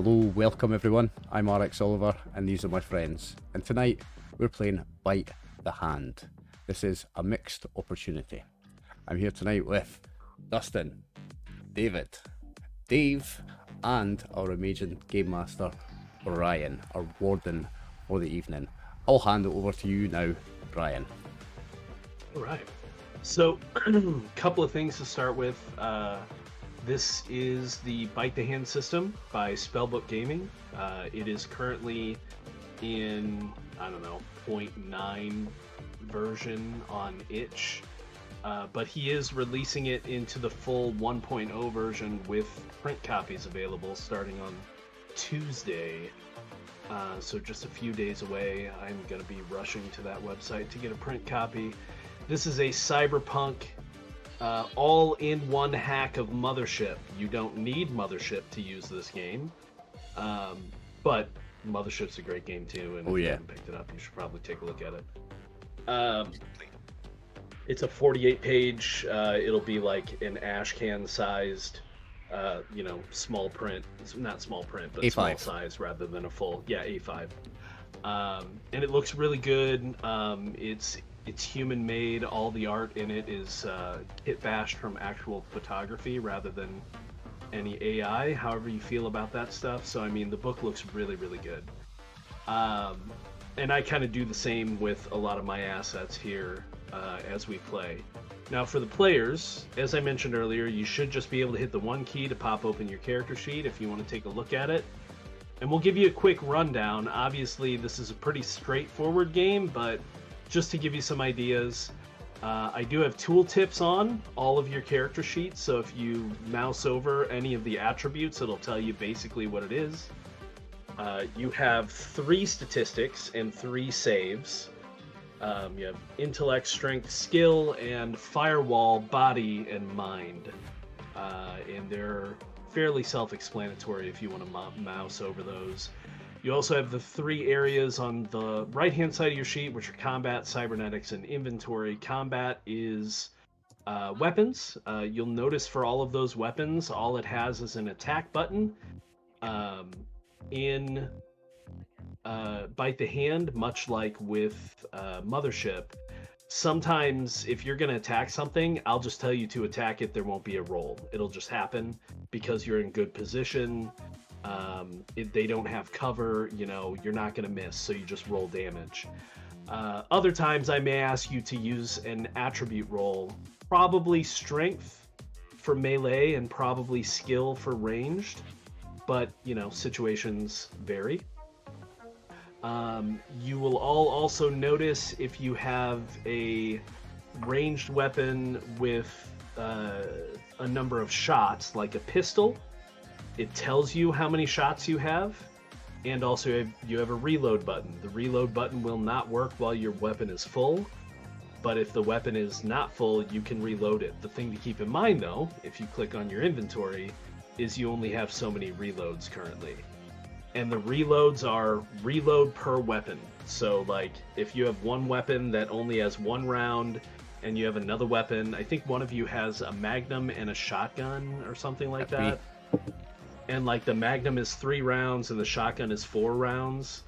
Hello, welcome everyone. I'm RxOliver and these are my friends. And tonight we're playing Bite the Hand. This is a mixed opportunity. I'm here tonight with Dustin, David, Dave, and our amazing game master, Brian, our warden for the evening. I'll hand it over to you now, Brian. All right. So, a couple of things to start with. This is the Bite the Hand system by Spellbook Gaming. It is currently in, 0.9 version on itch. But he is releasing it into the full 1.0 version with print copies available starting on Tuesday. So just a few days away. I'm going to be rushing to that website to get a print copy. This is a cyberpunk all-in-one hack of Mothership. You don't need Mothership to use this game, but Mothership's a great game too, and if you haven't picked it up, you should probably take a look at it. It's a 48-page, it'll be like an ash can sized, small print. It's not small print, but A5. Small size rather than a full, A5. And it looks really good. It's human made. All the art in it is kit bashed from actual photography rather than any AI, however you feel about that stuff. So, the book looks really, really good. And I kind of do the same with a lot of my assets here as we play. Now, for the players, as I mentioned earlier, you should just be able to hit the one key to pop open your character sheet if you want to take a look at it. And we'll give you a quick rundown. Obviously, this is a pretty straightforward game, but just to give you some ideas, I do have tooltips on all of your character sheets, so if you mouse over any of the attributes, it'll tell you basically what it is. You have 3 statistics and 3 saves. You have intellect, strength, skill, and firewall, body, and mind. And they're fairly self-explanatory if you want to mouse over those. You also have the 3 areas on the right-hand side of your sheet, which are combat, cybernetics, and inventory. Combat is weapons. You'll notice for all of those weapons, all it has is an attack button. In Bite the Hand, much like with Mothership, sometimes if you're going to attack something, I'll just tell you to attack it. There won't be a roll. It'll just happen because you're in good position. If they don't have cover, you're not going to miss, so you just roll damage. Other times I may ask you to use an attribute roll, probably strength for melee and probably skill for ranged, but situations vary. You will all also notice if you have a ranged weapon with a number of shots, like a pistol, it tells you how many shots you have, and also you have a reload button. The reload button will not work while your weapon is full, but if the weapon is not full, you can reload it. The thing to keep in mind, though, if you click on your inventory, is you only have so many reloads currently. And the reloads are reload per weapon. So, if you have one weapon that only has 1 round, and you have another weapon, I think one of you has a magnum and a shotgun or something like that. And the magnum is 3 rounds and the shotgun is 4 rounds.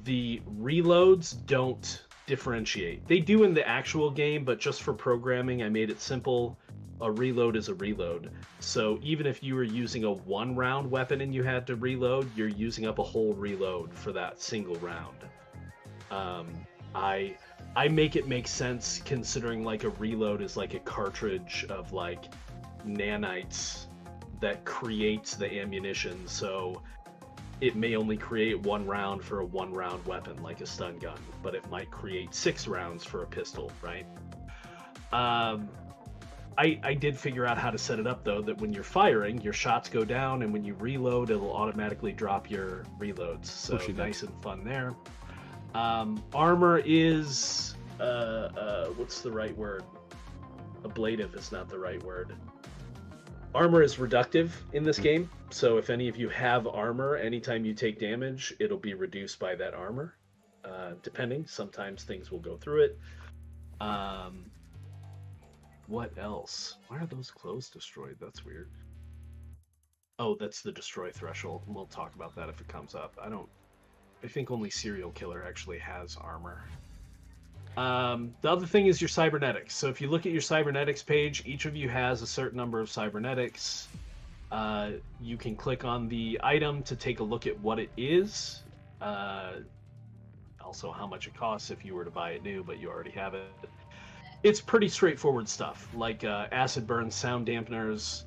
The reloads don't differentiate. They do in the actual game, but just for programming, I made it simple. A reload is a reload. So even if you were using a 1-round weapon and you had to reload, you're using up a whole reload for that single round. I make it make sense considering a reload is like a cartridge of nanites that creates the ammunition, so it may only create 1 round for a 1-round weapon like a stun gun, but it might create 6 rounds for a pistol, right? I did figure out how to set it up, though, that when you're firing, your shots go down, and when you reload, it'll automatically drop your reloads. So nice and fun there. Armor is, what's the right word? Ablative is not the right word. Armor is reductive in this game, so if any of you have armor, anytime you take damage, it'll be reduced by that armor. Depending, sometimes things will go through it. What else? Why are those clothes destroyed? That's weird. Oh, that's the destroy threshold. We'll talk about that if it comes up. I think only serial killer actually has armor. The other thing is your cybernetics. So if you look at your cybernetics page, each of you has a certain number of cybernetics. You can click on the item to take a look at what it is. Also how much it costs if you were to buy it new, but you already have it. It's pretty straightforward stuff, like acid burn, sound dampeners.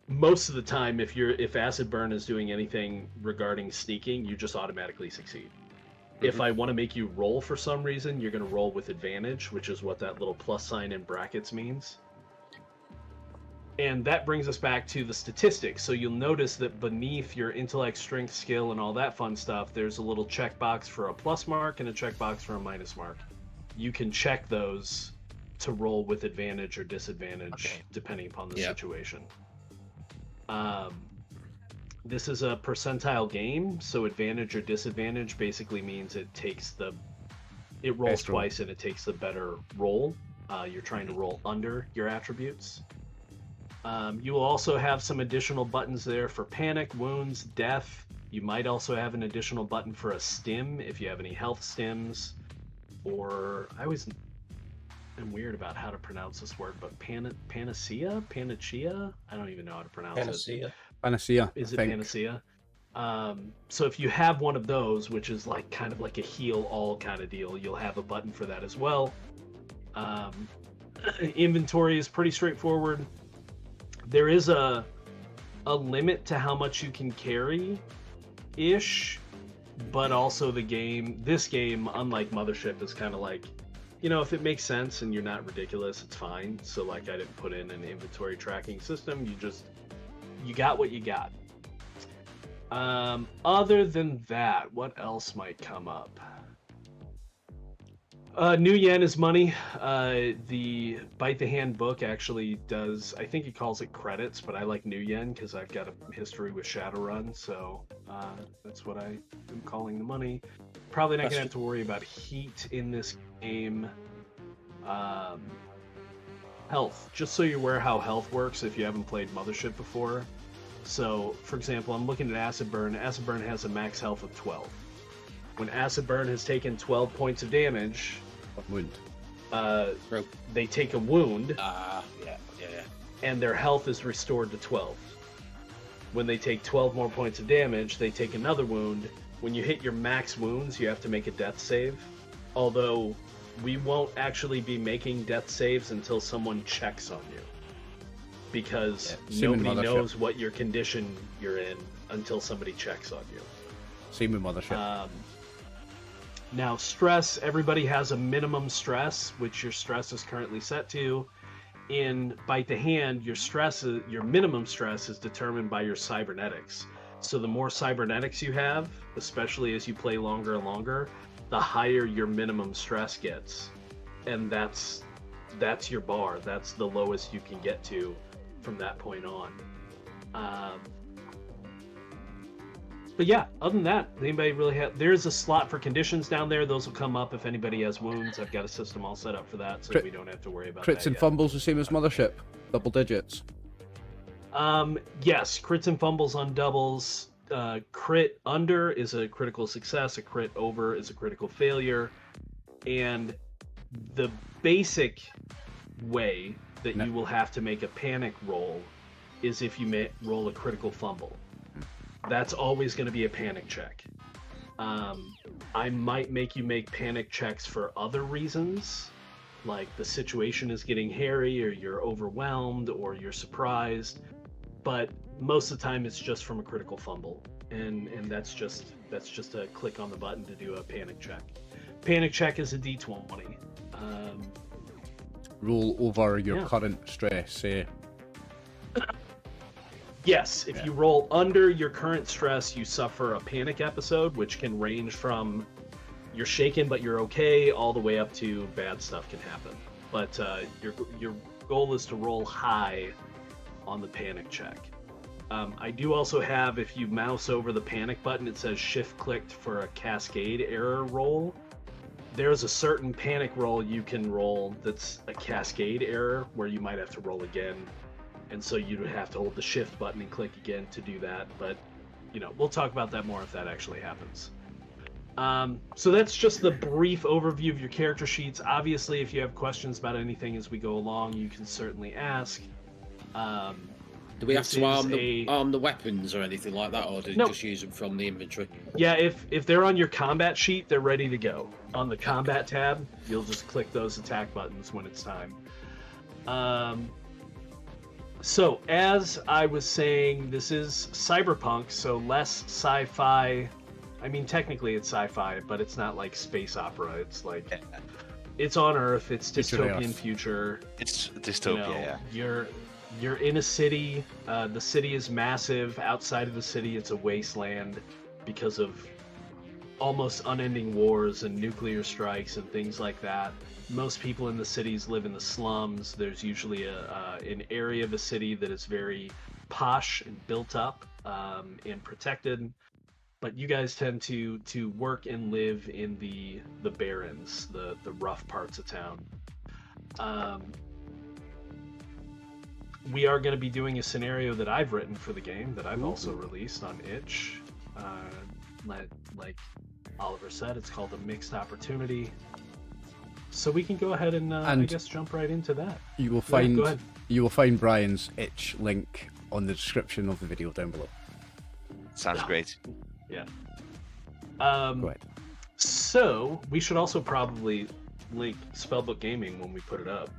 Most of the time, if acid burn is doing anything regarding sneaking, you just automatically succeed. If I want to make you roll for some reason, you're going to roll with advantage, which is what that little plus sign in brackets means. And that brings us back to the statistics. So you'll notice that beneath your intellect, strength, skill, and all that fun stuff, there's a little checkbox for a plus mark and a checkbox for a minus mark. You can check those to roll with advantage or disadvantage, depending upon the situation. This is a percentile game, so advantage or disadvantage basically means it rolls twice and it takes the better roll. You're trying to roll under your attributes. You will also have some additional buttons there for panic, wounds, death. You might also have an additional button for a stim if you have any health stims. Or I'm weird about how to pronounce this word, but panacea? I don't even know how to pronounce it. Panacea. Is it panacea? So if you have one of those, which is like kind of like a heal all kind of deal, you'll have a button for that as well. Inventory is pretty straightforward. There is a limit to how much you can carry ish, but also this game, unlike Mothership, is kind of like, if it makes sense and you're not ridiculous, it's fine. So like I didn't put in an inventory tracking system. You got what you got. Other than that, what else might come up? New yen is money. The Bite the Hand book actually does, I think he calls it credits, but I like new yen because I've got a history with Shadowrun, so that's what I am calling the money. Probably not going to have to worry about heat in this game. Health. Just so you're aware how health works if you haven't played Mothership before. So, for example, I'm looking at Acid Burn. Acid Burn has a max health of 12. When Acid Burn has taken 12 points of damage, they take a wound, and their health is restored to 12. When they take 12 more points of damage, they take another wound. When you hit your max wounds, you have to make a death save. Although, we won't actually be making death saves until someone checks on you. Because nobody knows what your condition you're in until somebody checks on you. Same with Mothership. Now, stress, everybody has a minimum stress, which your stress is currently set to. In Bite the Hand, your minimum stress is determined by your cybernetics. So the more cybernetics you have, especially as you play longer and longer, the higher your minimum stress gets. And that's your bar. That's the lowest you can get to from that point on. But yeah, other than that, anybody really there's a slot for conditions down there. Those will come up if anybody has wounds. I've got a system all set up for that, so we don't have to worry about that. Crits and fumbles the same as Mothership, double digits. Yes, crits and fumbles on doubles. Crit under is a critical success. A crit over is a critical failure. And the basic way that you will have to make a panic roll is if you roll a critical fumble. That's always going to be a panic check. I might make you make panic checks for other reasons, like the situation is getting hairy, or you're overwhelmed, or you're surprised. But most of the time, it's just from a critical fumble, and that's just a click on the button to do a panic check. Panic check is a D20. Roll over your current stress, say. Yes, if you roll under your current stress, you suffer a panic episode, which can range from you're shaken but you're okay, all the way up to bad stuff can happen. But your goal is to roll high on the panic check. I do also have, if you mouse over the panic button, it says shift clicked for a cascade error roll. There's a certain panic roll you can roll that's a cascade error, where you might have to roll again and so you'd have to hold the shift button and click again to do that. But we'll talk about that more if that actually happens. So that's just the brief overview of your character sheets. Obviously, if you have questions about anything as we go along, you can certainly ask. Do we have to arm the weapons or anything like that, or do you just use them from the inventory? Yeah, if they're on your combat sheet, they're ready to go. On the combat tab, you'll just click those attack buttons when it's time. So, as I was saying, this is cyberpunk, so less sci-fi. I mean, technically it's sci-fi, but it's not like space opera. It's like, it's on Earth, it's dystopian future. It's dystopia, yeah. You're in a city. The city is massive. Outside of the city, it's a wasteland because of almost unending wars and nuclear strikes and things like that. Most people in the cities live in the slums. There's usually an area of the city that is very posh and built up and protected. But you guys tend to work and live in the barrens, the rough parts of town. We are going to be doing a scenario that I've written for the game that I've also released on itch. Like Oliver said, it's called a mixed opportunity. So we can go ahead and I guess jump right into that. You will find Brian's itch link on the description of the video down below. Sounds great. Yeah. Go ahead. So we should also probably link Spellbook Gaming when we put it up.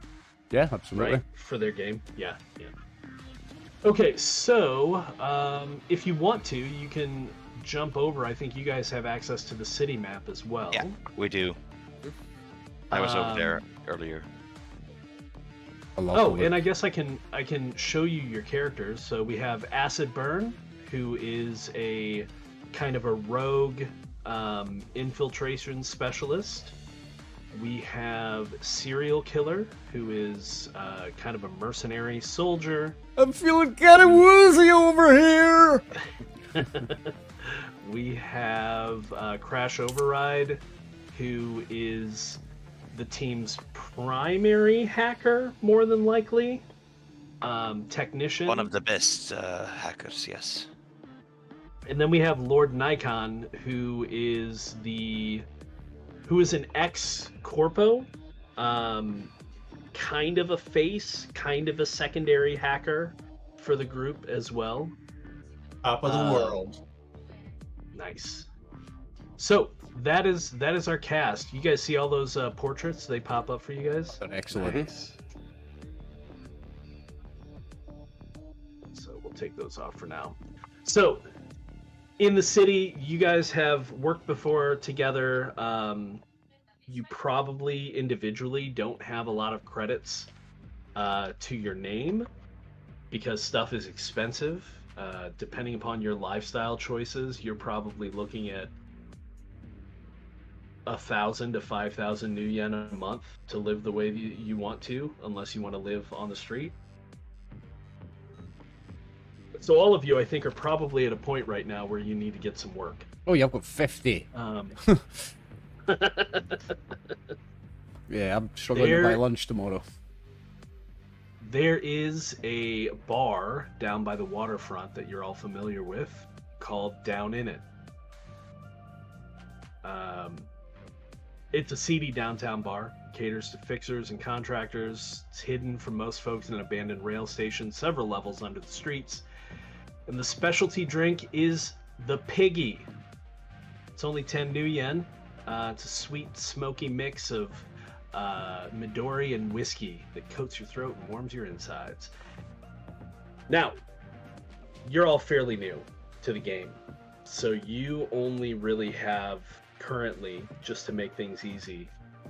Yeah, absolutely. Right? For their game. Yeah. Okay, so if you want to, you can jump over. I think you guys have access to the city map as well. Yeah, we do. I was over there earlier. And I guess I can show you your characters. So we have Acid Burn, who is a kind of a rogue infiltration specialist. We have Serial Killer, who is kind of a mercenary soldier. I'm feeling kind of woozy over here. We have Crash Override, who is the team's primary hacker, more than likely. Technician. One of the best hackers, yes. And then we have Lord Nikon, who is an ex-corpo, kind of a face, kind of a secondary hacker for the group as well. Top of the world. Nice. So that is our cast. You guys see all those portraits? They pop up for you guys? Excellent. Nice. So we'll take those off for now. So in the city, you guys have worked before together. You probably individually don't have a lot of credits to your name because stuff is expensive. Depending upon your lifestyle choices, you're probably looking at 1,000 to 5,000 new yen a month to live the way you want to, unless you want to live on the street. So all of you, I think, are probably at a point right now where you need to get some work. Oh, yeah, I've got 50. Yeah, I'm struggling to buy lunch tomorrow. There is a bar down by the waterfront that you're all familiar with called Down In It. It's a seedy downtown bar, caters to fixers and contractors. It's hidden from most folks in an abandoned rail station several levels under the streets. And the specialty drink is the Piggy. It's only 10 new yen. It's a sweet, smoky mix of Midori and whiskey that coats your throat and warms your insides. Now, you're all fairly new to the game, so you only really have currently, just to make things easy,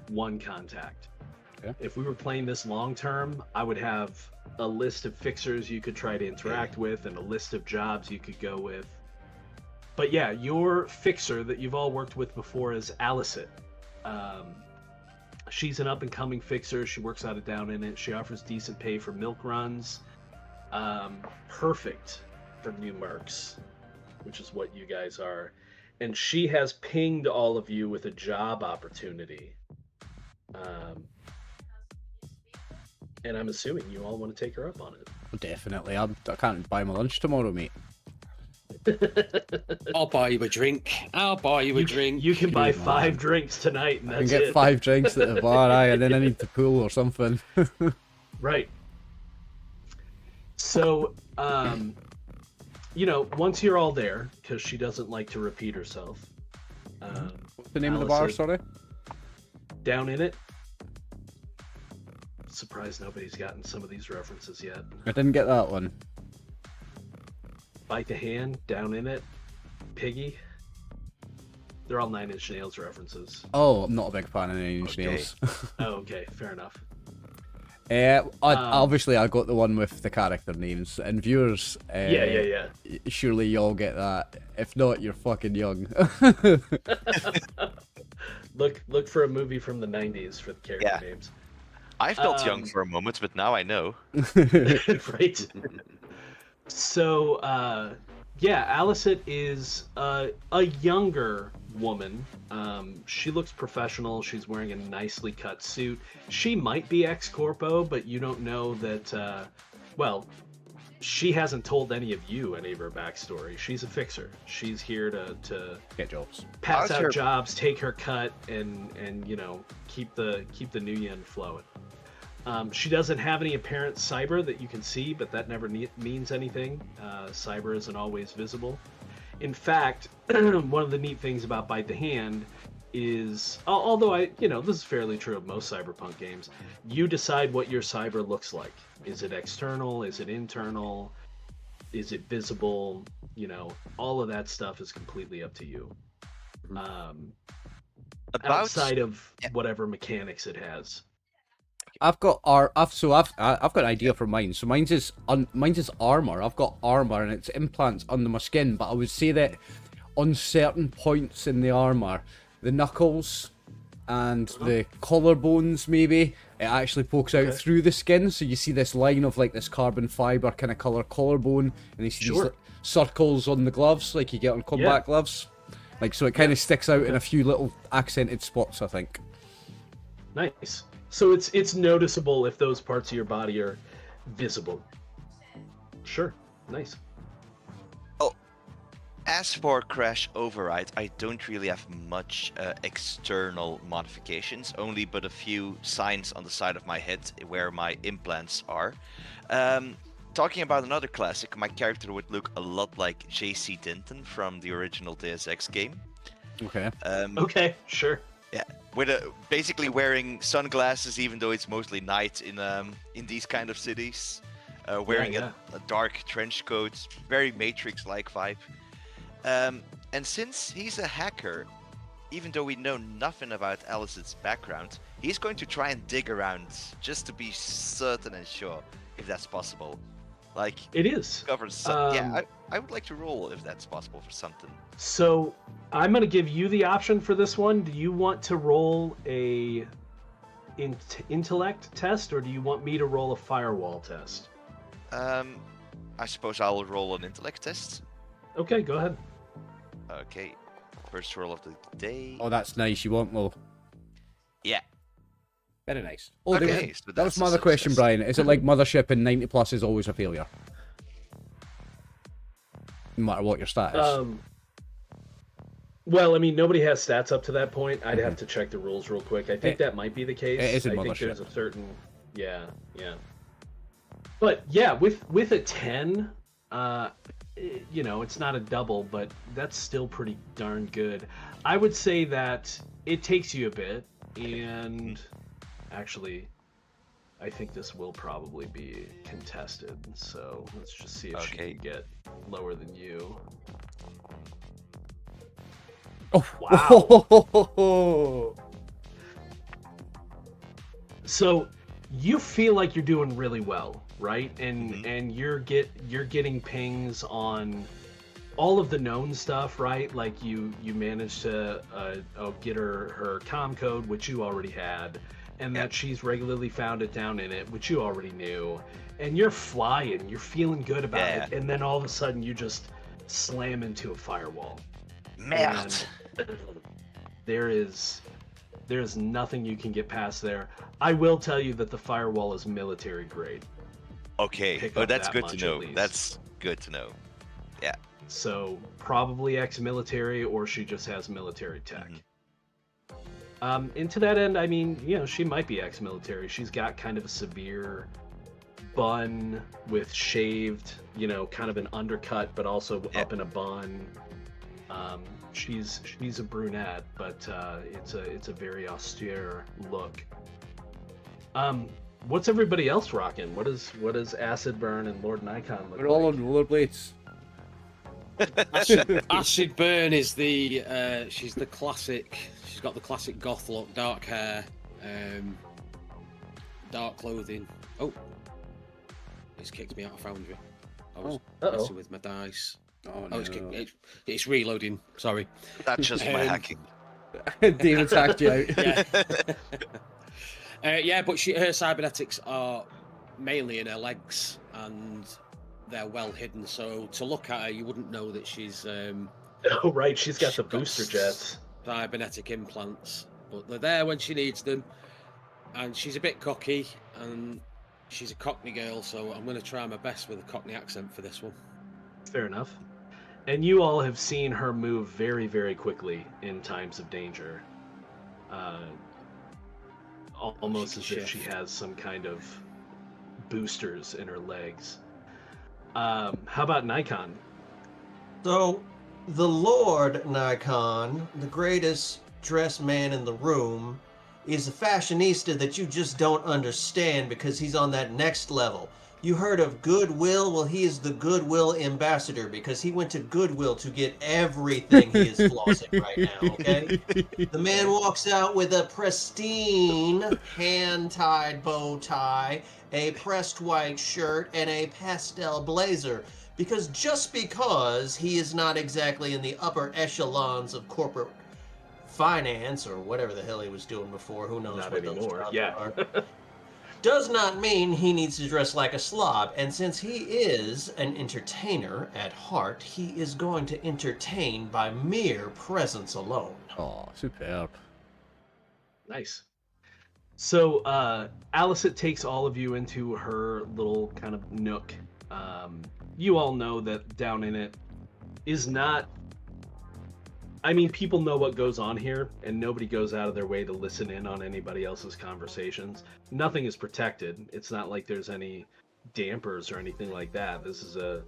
one contact. Okay. If we were playing this long term, I would have a list of fixers you could try to interact with and a list of jobs you could go with. But yeah, your fixer that you've all worked with before is Alicent. She's an up-and-coming fixer. She works out of Down In It. She offers decent pay for milk runs. Perfect for new mercs, which is what you guys are. And she has pinged all of you with a job opportunity. And I'm assuming you all want to take her up on it. Definitely. I can't buy my lunch tomorrow, mate. I'll buy you a drink. I'll buy you a drink. You can buy Good 5 man. drinks tonight, and I can that's get it. 5 drinks at the bar, aye, and then I need to pool or something. Right. So, once you're all there, because she doesn't like to repeat herself. What's the name of the bar, sorry? Down in it. Surprised nobody's gotten some of these references yet. I didn't get that one. Bite the Hand, Down in It, Piggy. They're all Nine Inch Nails references. Oh, I'm not a big fan of Nine Inch Nails. Oh, okay, fair enough. Obviously, I got the one with the character names, and viewers, Yeah. surely y'all get that. If not, you're fucking young. Look for a movie from the 90s for the character names. I felt young for a moment, but now I know. Right. So, Alicent is a younger woman. She looks professional. She's wearing a nicely cut suit. She might be ex-corpo, but you don't know that, she hasn't told any of you any of her backstory. She's a fixer. She's here to Get jobs. pass out jobs, take her cut, and keep the new yen flowing. She doesn't have any apparent cyber that you can see, but that never means anything. Cyber isn't always visible. In fact, one of the neat things about Bite the Hand is, although this is fairly true of most cyberpunk games, you decide what your cyber looks like. Is it external? Is it internal? Is it visible? All of that stuff is completely up to you. Outside of whatever mechanics it has. I've got an idea for mine. So mine's is armor. I've got armor and it's implants under my skin. But I would say that on certain points in the armor, the knuckles and the collarbones, maybe it actually pokes out through the skin. So you see this line of like this carbon fiber kind of color collarbone, and you see these like, circles on the gloves, like you get on combat gloves. Like so, it kind of sticks out in a few little accented spots, I think. Nice. So it's noticeable if those parts of your body are visible. Sure. Nice. Oh, as for Crash Override, I don't really have much external modifications, only but a few signs on the side of my head where my implants are. Talking about another classic, my character would look a lot like J.C. Denton from the original Deus Ex game. Okay. Okay, sure. Yeah, with basically wearing sunglasses, even though it's mostly night in these kind of cities. Wearing a dark trench coat, very Matrix-like vibe. And since he's a hacker, even though we know nothing about Alice's background, he's going to try and dig around just to be certain and sure if that's possible. Like it is. I would like to roll if that's possible for something. So I'm going to give you the option for this one. Do you want to roll a intellect test, or do you want me to roll a firewall test? I suppose I'll roll an intellect test. Okay, go ahead. Okay, first roll of the day. Oh, that's nice. You want low. Yeah. Very nice. Oh, okay, that was my other question, Brian. Is it like Mothership and 90 plus is always a failure? No matter what your stat is. Well, I mean, nobody has stats up to that point. I'd have to check the rules real quick. I think that might be the case. It is in I think Mothership. there's a certain... Yeah. But yeah, with a 10, it's not a double, but that's still pretty darn good. I would say that it takes you a bit, and actually, I think this will probably be contested. So let's just see if she can get lower than you. Oh, wow. So you feel like you're doing really well, right? And you're getting pings on all of the known stuff, right? Like you managed to get her comm code, which you already had, and that she's regularly found it down in it, which you already knew. And you're flying, you're feeling good about it, and then all of a sudden you just slam into a firewall. Merde. There's nothing you can get past there. I will tell you that the firewall is military grade. Okay, pick oh, up that's that good much to at know. least. That's good to know. Yeah. So probably ex-military, or she just has military tech. And to that end, I mean, she might be ex-military. She's got kind of a severe bun with shaved, kind of an undercut, but also up in a bun. She's a brunette, but it's a very austere look. What's everybody else rocking? What is Acid Burn and Lord Nikon look We're all like? on rollerblades. Acid Burn is she's the classic. She's got the classic goth look, dark hair, dark clothing. Oh, it's kicked me out of Foundry. I was messing with my dice. Oh no. It's reloading. Sorry. That's just my hacking. David's hacked you out. Yeah. But her cybernetics are mainly in her legs, and they're well hidden. So to look at her, you wouldn't know that she's. Oh right, she's got the booster jets. Cybernetic implants, but they're there when she needs them. And she's a bit cocky, and she's a Cockney girl, so I'm going to try my best with a Cockney accent for this one. Fair enough. And you all have seen her move very, very quickly in times of danger. Almost as if she has some kind of boosters in her legs. How about Nikon? So, the Lord Nikon, the greatest dressed man in the room, is a fashionista that you just don't understand because he's on that next level. You heard of Goodwill? Well, he is the Goodwill ambassador because he went to Goodwill to get everything he is flossing right now, okay? The man walks out with a pristine hand-tied bow tie, a pressed white shirt, and a pastel blazer. Just because he is not exactly in the upper echelons of corporate finance or whatever the hell he was doing before, who knows Not what anymore. those jobs Yeah. are, does not mean he needs to dress like a slob. And since he is an entertainer at heart, he is going to entertain by mere presence alone. Oh, superb. Nice. So Alicent takes all of you into her little kind of nook. You all know that down in it is not... I mean, people know what goes on here, and nobody goes out of their way to listen in on anybody else's conversations. Nothing is protected. It's not like there's any dampers or anything like that. This is a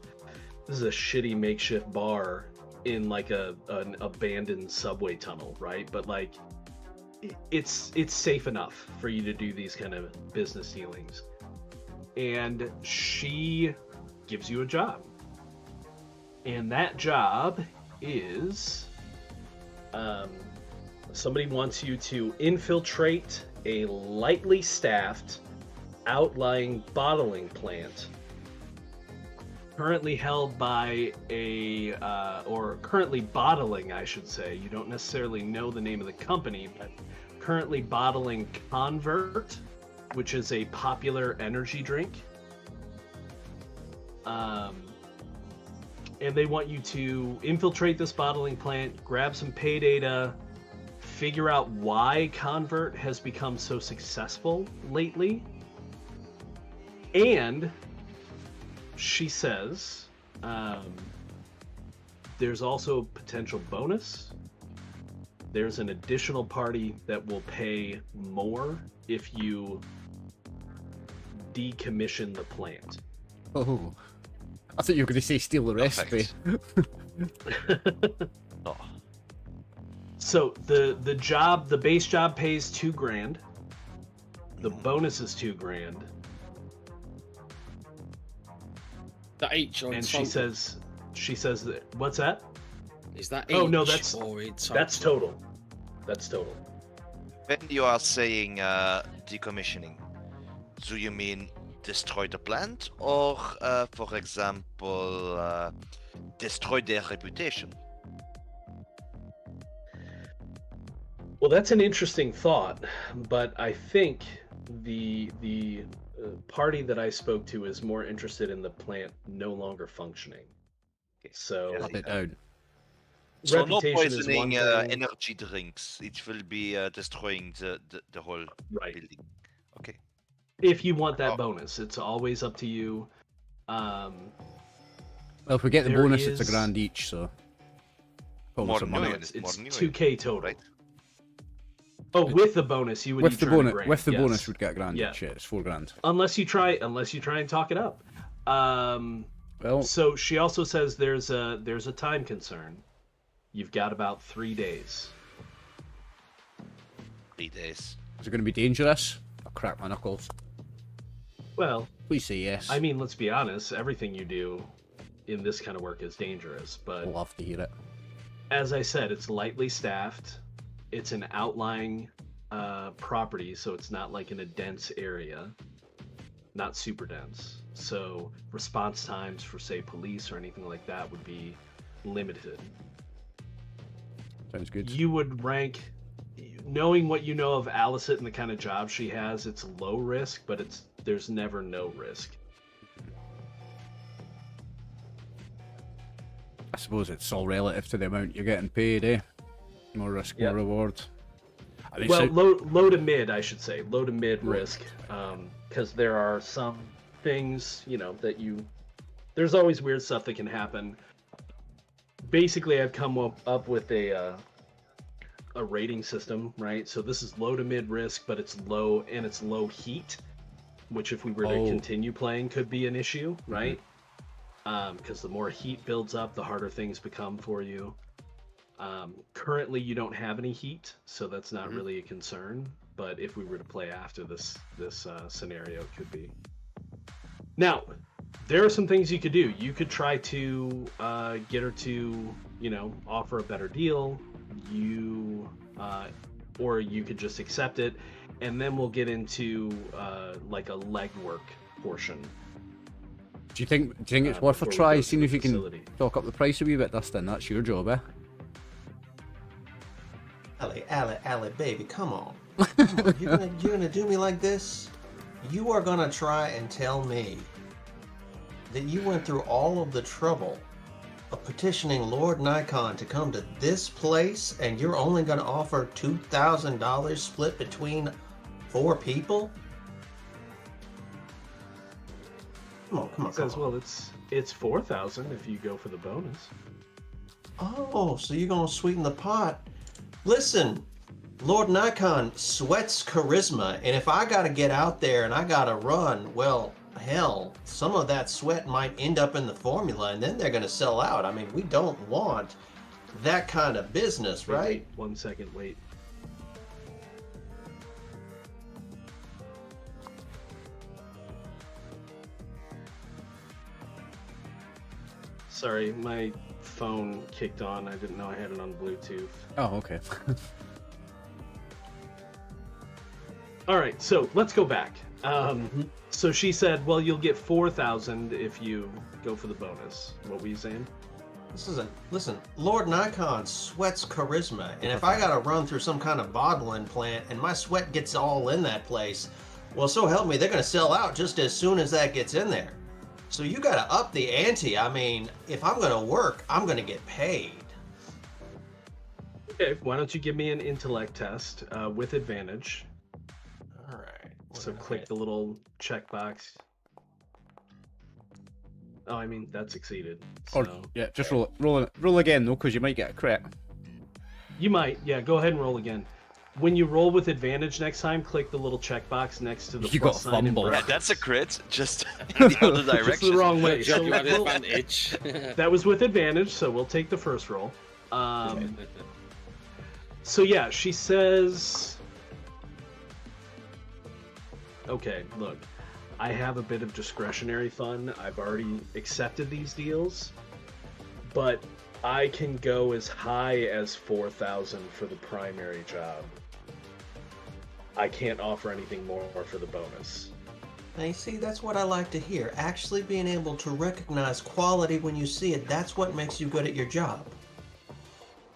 shitty makeshift bar in like an abandoned subway tunnel, right? But like, it's safe enough for you to do these kind of business dealings. And she gives you a job, and that job is somebody wants you to infiltrate a lightly staffed outlying bottling plant currently held by currently bottling, I should say. You don't necessarily know the name of the company, but currently bottling Convert, which is a popular energy drink. And they want you to infiltrate this bottling plant, grab some pay data, figure out why Convert has become so successful lately. And she says there's also a potential bonus. There's an additional party that will pay more if you decommission the plant. Oh, I thought you were going to say steal the recipe. Oh. So the base job pays $2,000. The bonus is $2,000. That each or And she says that, what's that? Is that each? Oh no, that's total. That's total. When you are saying decommissioning, do you mean destroy the plant, or for example, destroy their reputation? Well, that's an interesting thought, but I think the party that I spoke to is more interested in the plant no longer functioning. So Up it down. So no reputation is one poisoning thing. energy drinks. It will be destroying the whole Right. building. Okay. If you want that Oh. bonus, it's always up to you. Well, if we get the There bonus, it's is- a grand each, so. More Almost a than money. million. It's more than you, 2K total. right? Oh, with the bonus, you would With each the earn a bonus, grand, with the yes. bonus, we'd get a grand Yeah. each. Yeah, it's 4 grand. Unless you try and talk it up. Well, So she also says there's a time concern. You've got about 3 days. 3 days. is it going to be dangerous? I'll crack my knuckles. Well, Please say yes. I mean, let's be honest. Everything you do in this kind of work is dangerous. But love to hear it. as I said, it's lightly staffed. It's an outlying property, so it's not like in a dense area. Not super dense. So response times for, say, police or anything like that would be limited. Sounds good. You would rank, knowing what you know of Alicent and the kind of job she has, it's low risk, but there's never no risk. I suppose it's all relative to the amount you're getting paid, eh? More risk, Yep. more reward. I mean, Well, so- low to mid, I should say. Low to mid risk. Because there are some things, that there's always weird stuff that can happen. Basically, I've come up with a rating system, right? So this is low to mid risk, but it's low heat, which if we were to Oh. continue playing could be an issue, right? Because the more heat builds up, the harder things become for you. Currently, you don't have any heat, so that's not really a concern. But if we were to play after this scenario, it could be. Now, there are some things you could do. You could try to get her to, offer a better deal. Or you could just accept it, and then we'll get into like a legwork portion. do you think it's worth a before we try? go to Seeing the if you can facility. talk up the price a wee bit, Dustin. That's your job, eh? Allie, baby, come on. Come on. You're gonna do me like this? You are gonna try and tell me that you went through all of the trouble of petitioning Lord Nikon to come to this place, and you're only gonna offer $2,000 split between 4 people? Come on. It says, well, it's 4,000 if you go for the bonus. Oh, so you're gonna sweeten the pot. Listen, Lord Nikon sweats charisma, and if I gotta get out there and I gotta run, well, hell, some of that sweat might end up in the formula, and then they're gonna sell out. I mean, we don't want that kind of business, right? Wait, 1 second, wait. Sorry, my phone kicked on. I didn't know I had it on Bluetooth. Oh, okay. All right, so let's go back. So she said, well, you'll get 4,000 if you go for the bonus. What were you saying? Listen, Lord Nikon sweats charisma, and if I gotta run through some kind of bottling plant and my sweat gets all in that place, well, so help me, they're gonna sell out just as soon as that gets in there. So you gotta up the ante. I mean, if I'm gonna work, I'm gonna get paid. Okay, why don't you give me an intellect test with advantage? All right. So click the little checkbox. Oh, I mean, that succeeded. Or So yeah, just roll again though, because you might get a crit. you might, yeah, go ahead and roll again. When you roll with advantage next time, click the little checkbox next to the You plus got sign in fumble. Yeah, brackets. that's a crit, just in the other direction. Just the wrong way. Job So you had we'll- advantage. that was with advantage, so we'll take the first roll. So yeah, she says, okay, look, I have a bit of discretionary fund. I've already accepted these deals, but I can go as high as 4,000 for the primary job. I can't offer anything more for the bonus. Now, you see, that's what I like to hear. Actually being able to recognize quality when you see it, that's what makes you good at your job.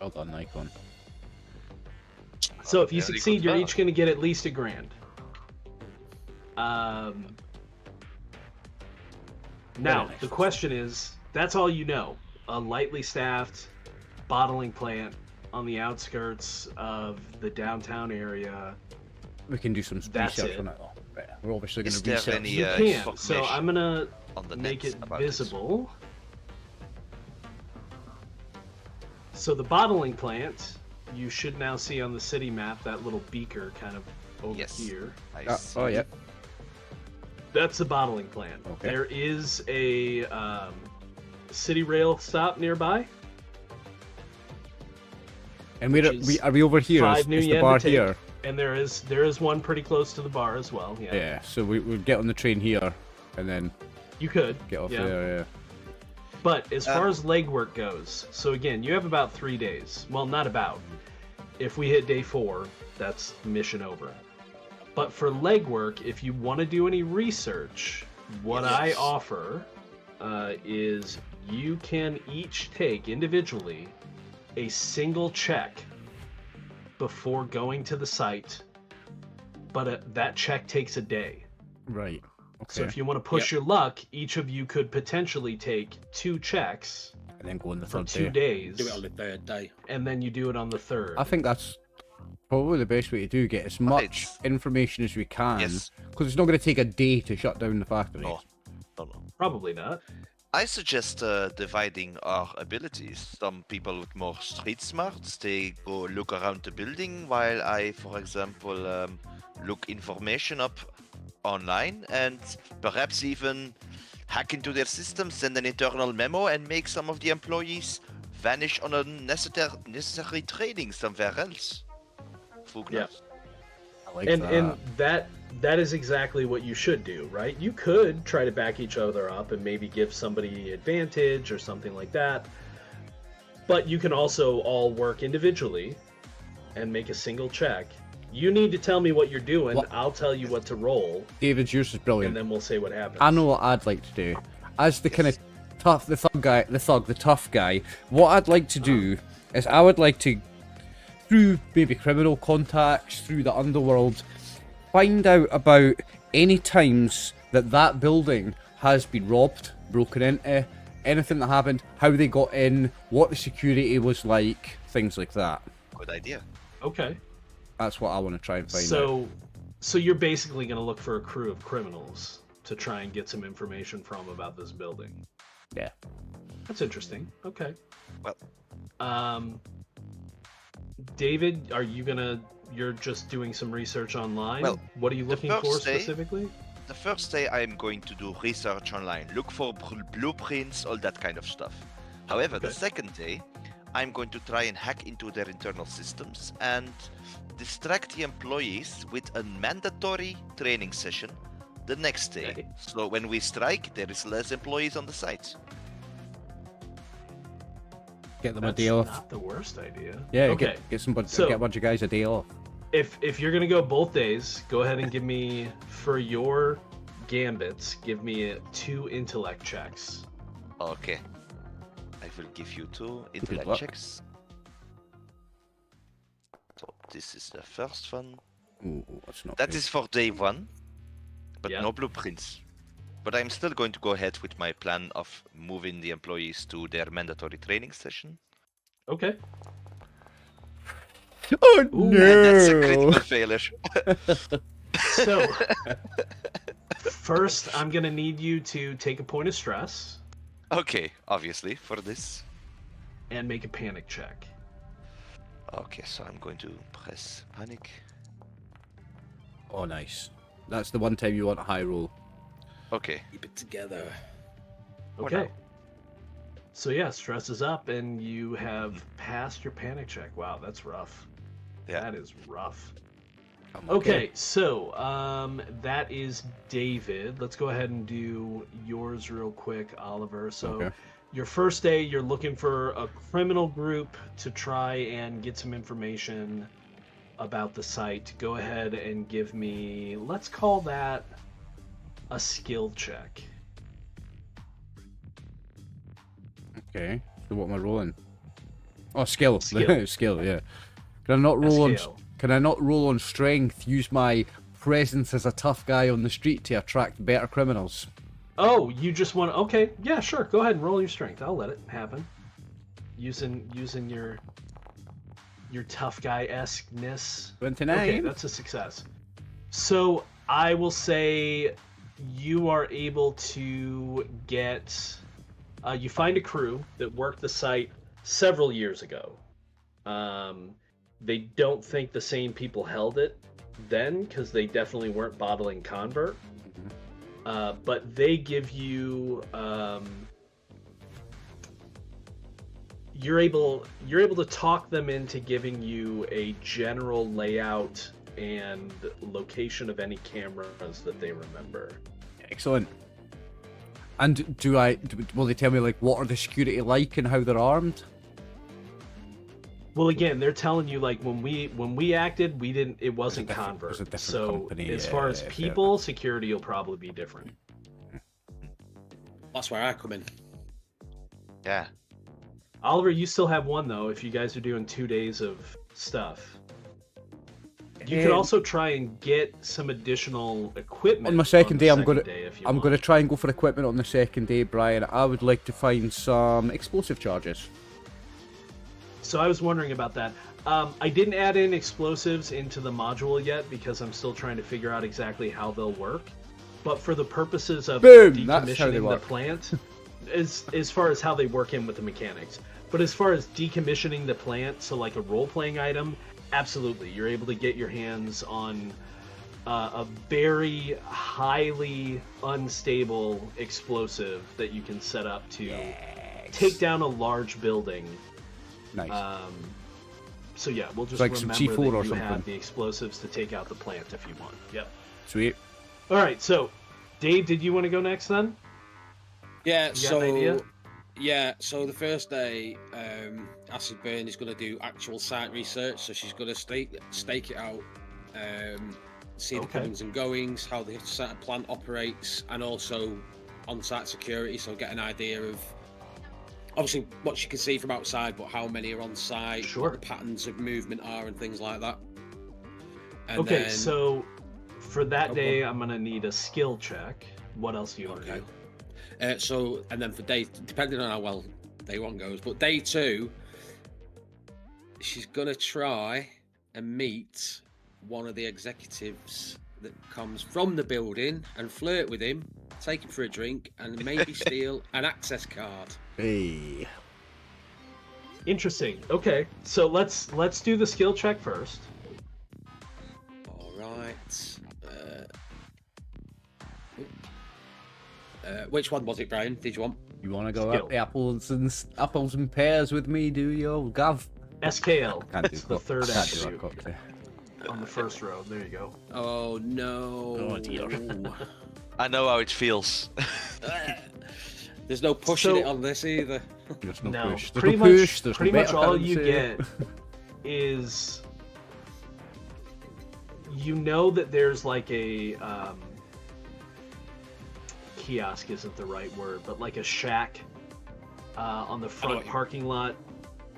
Well done, Nikon. So if you Yeah, succeed, equals you're that. each going to get at least $1,000. Now, nice. the question is, that's all you know. A lightly staffed bottling plant on the outskirts of the downtown area. We can do some That's research it. on it. Though. Right. We're obviously going Is to there research. any, You can. So information I'm gonna on the make net it about visible. So the bottling plant, you should now see on the city map that little beaker kind of over Yes. here. I see. Oh yeah. That's the bottling plant. Okay. There is a city rail stop nearby. And Which is are we over here? 5 Is new the yen bar to take. here? And there is one pretty close to the bar as well. Yeah. Yeah. So we'll get on the train here, and then You could. get off yeah. there. Yeah. But as far as legwork goes, so again, you have about 3 days. Well, not about. If we hit day 4, that's mission over. But for legwork, if you want to do any research, what I Yes. offer is you can each take individually a single check before going to the site, but that check takes a day. Right. Okay. So if you want to push your luck, each of you could potentially take 2 checks and then go on the for third 2 day. days, Do it on the third day. and then you do it on the 3rd. I think that's probably the best way to do. Get as much it's- information as we can, Yes. because it's not going to take a day to shut down the factory. No. No. Probably not. I suggest dividing our abilities. Some people with more street smarts, they go look around the building, while I, for example, look information up online and perhaps even hack into their system, send an internal memo, and make some of the employees vanish on a necessary training somewhere else. Who Yeah. knows? I like And that. that is exactly what you should do, right? You could try to back each other up and maybe give somebody advantage or something like that. But you can also all work individually and make a single check. You need to tell me what you're doing. What- I'll tell you what to roll, David's yours is and brilliant. then we'll say what happens. I know what I'd like to do. As the kind of tough, the tough guy, what I'd like to do is I would like to, through maybe criminal contacts, through the underworld, find out about any times that building has been robbed, broken into, anything that happened, how they got in, what the security was like, things like that. Good idea. Okay. That's what I want to try and find out. So you're basically going to look for a crew of criminals to try and get some information from about this building. Yeah. That's interesting. Okay. Well, David, you're just doing some research online? Well, what are you looking for first day- specifically? the first day I'm going to do research online, look for blueprints, all that kind of stuff. However, the Okay. second day, I'm going to try and hack into their internal systems and distract the employees with a mandatory training session the next day. Okay. So when we strike, there is less employees on the site. Get them a That's day off. not the worst idea. Yeah, Okay. get So- get a bunch of guys a day off. If you're gonna go both days, go ahead and give me, for your gambits, give me 2 intellect checks. Okay. I will give you 2 intellect luck. checks. So this is the first one. Ooh, that's not That good. is for day 1, but Yeah. no blueprints. But I'm still going to go ahead with my plan of moving the employees to their mandatory training session. Okay. Oh Ooh, And that's a no! critical failure. So, first, I'm gonna need you to take a point of stress Okay, obviously, for this. and make a panic check. Okay, so I'm going to press panic. Oh, nice. That's the one time you want a high roll. Okay, Keep it together. For Okay. now. So yeah, stress is up, and you have passed your panic check. Wow, that's rough. Yeah. That is rough. I'm Okay, so that is David. Let's go ahead and do yours real quick, Oliver. So Okay. your first day, you're looking for a criminal group to try and get some information about the site. Go ahead and give me, let's call that a skill check. Okay. So what am I rolling? Oh, skill. Skill. Skill. Yeah. Can I not roll on? skill. Can I not roll on strength? Use my presence as a tough guy on the street to attract better criminals. Oh, you just want to... Okay, yeah, sure. Go ahead and roll your strength. I'll let it happen. Using your tough guy-esque-ness. 29. Okay, that's a success. So I will say you are able to get. You find a crew that worked the site several years ago. They don't think the same people held it then, because they definitely weren't bottling convert. But they give you. You're able to talk them into giving you a general layout and location of any cameras that they remember. Excellent. And will they tell me like what are the security like and how they're armed? Well, again, they're telling you like when we acted, it wasn't convert. So company, as far as people, security will probably be different. That's where I come in. Yeah. Oliver, you still have one though. If you guys are doing 2 days of stuff, you could also try and get some additional equipment on my second day. I'm gonna try and go for equipment on the second day, Brian. I would like to find some explosive charges. So I was wondering about that. I didn't add in explosives into the module yet because I'm still trying to figure out exactly how they'll work. But for the purposes of decommissioning the plant, as far as how they work in with the mechanics, but as far as decommissioning the plant, so like a role-playing item, absolutely, you're able to get your hands on a very highly unstable explosive that you can set up to take down a large building. Nice. So yeah, we'll just like some remember C4 that or you something. have the explosives to take out the plant if you want. Yep. Sweet. All right, so Dave, did you want to go next then? Yeah, You got an idea? so the first day, Acid Burn is going to do actual site research, so she's going to stake it out, see the comings and goings, how the site plant operates, and also on-site security, so get an idea of obviously what you can see from outside, but how many are on site, what the patterns of movement are, and things like that. And then, so for that day, I'm going to need a skill check. What else do you want to do? So, and then for day, depending on how well day one goes, but day two, she's gonna try and meet one of the executives that comes from the building and flirt with him, take him for a drink, and maybe steal an access card. Hey. Interesting. Okay, so let's do the skill check first. All right. Which one was it, Brian? Did you want? You want to go up the apples and pears with me, do you, Gav? SKL. It's the third can't do attribute. that cocktail. On the first row. There you go. Oh no! Oh dear. I know how it feels. There's no pushing it on this either. There's no No, push. There's pretty no much, push. There's pretty no much all you get is you know that there's like a kiosk isn't the right word, but like a shack on the front parking lot.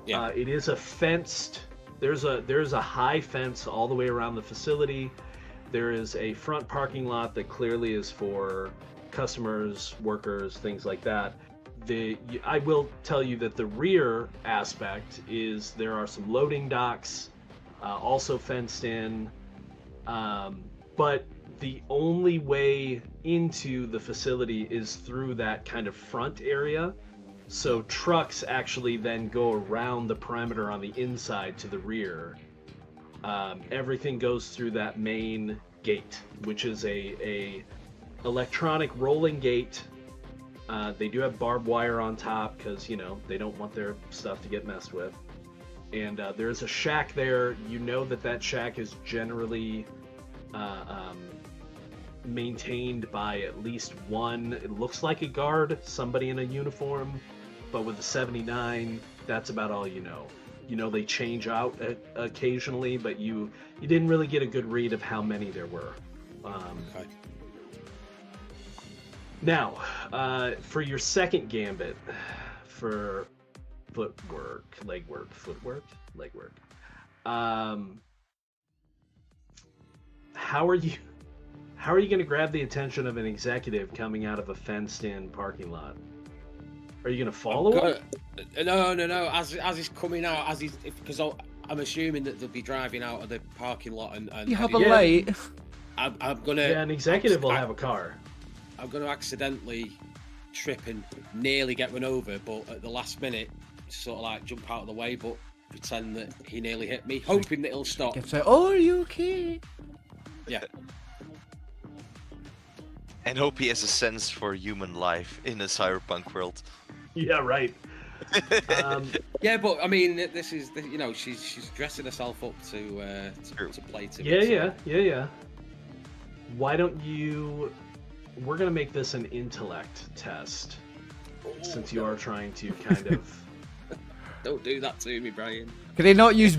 Yeah. It is a fenced. There's a high fence all the way around the facility. There is a front parking lot that clearly is for customers, workers, things like that. I will tell you that the rear aspect is there are some loading docks, also fenced in, but the only way into the facility is through that kind of front area. So trucks actually then go around the perimeter on the inside to the rear. Everything goes through that main gate, which is a electronic rolling gate. They do have barbed wire on top because, they don't want their stuff to get messed with. And there's a shack there. You know that shack is generally maintained by at least one, it looks like a guard, somebody in a uniform, but with a 79, that's about all you know. They change out occasionally, but you didn't really get a good read of how many there were. Okay. Now, for your second gambit, for legwork. How are you going to grab the attention of an executive coming out of a fenced-in parking lot? Are you going to follow him? No. As he's coming out, because I'm assuming that they'll be driving out of the parking lot and you have a light. I'm gonna. Yeah, an executive will have a car. I'm gonna accidentally trip and nearly get run over, but at the last minute, sort of like jump out of the way, but pretend that he nearly hit me, hoping that he'll stop. It's like, oh, are you okay? Yeah. And hope he has a sense for human life in a cyberpunk world. Yeah, right. Yeah, but I mean, this is she's dressing herself up to play to. Yeah. Why don't you? We're gonna make this an intellect test, since you are trying to kind of. Don't do that to me, Brian. Could they not use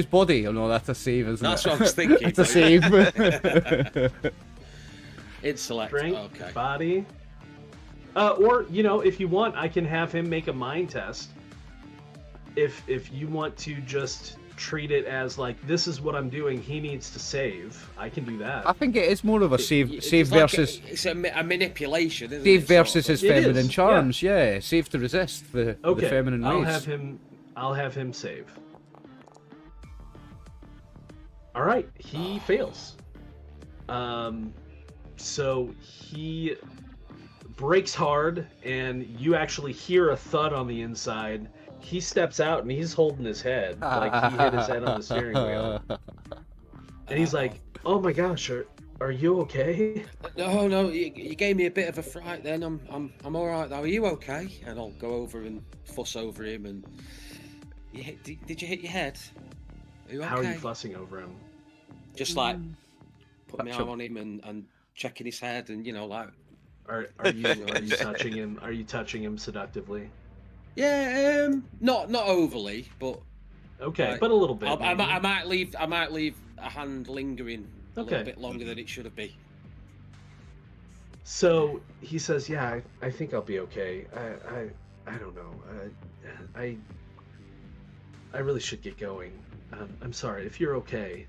body? Oh no, that's a save, isn't That's it? what I was thinking. It's a save. Intellect. Strength, Okay. body. Or if you want, I can have him make a mind test. If you want to just treat it as like, this is what I'm doing, he needs to save, I can do that. I think it is more of a save It's versus it's a manipulation, isn't save it? versus Sort of. his It feminine is, charms. Yeah, save to resist the feminine I'll ways. have him save. All right, he fails. So he brakes hard, and you actually hear a thud on the inside. He steps out, and he's holding his head like he hit his head on the steering wheel. And he's like, "Oh my gosh, are you okay?" No, you gave me a bit of a fright. Then I'm all right now. Are you okay? And I'll go over and fuss over him. And did you hit your head? Are you okay? How are you fussing over him? Just like putting my arm on him and checking his head, and like. Are you touching him? Are you touching him seductively? Yeah, not overly, but okay, like, but a little bit. I might leave a hand lingering a Okay. little bit longer than it should have been. So he says, "Yeah, I think I'll be okay. I don't know. I really should get going. I'm sorry. If you're okay."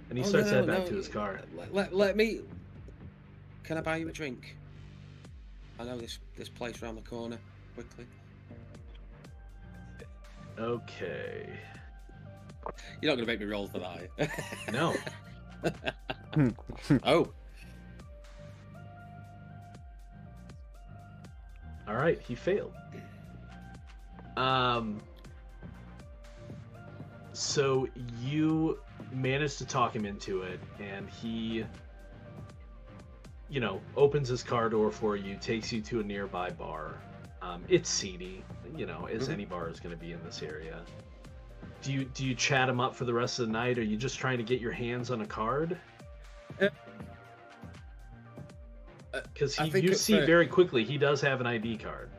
And he starts heading back to his car. Let me. Can I buy you a drink? I know this place around the corner. Quickly. Okay. You're not going to make me roll for that, are you? No. Oh. All right, he failed. So you managed to talk him into it, and he, opens his car door for you, takes you to a nearby bar. It's seedy, as any bar is going to be in this area. Do you chat him up for the rest of the night? Or are you just trying to get your hands on a card? Because you see very quickly he does have an ID card.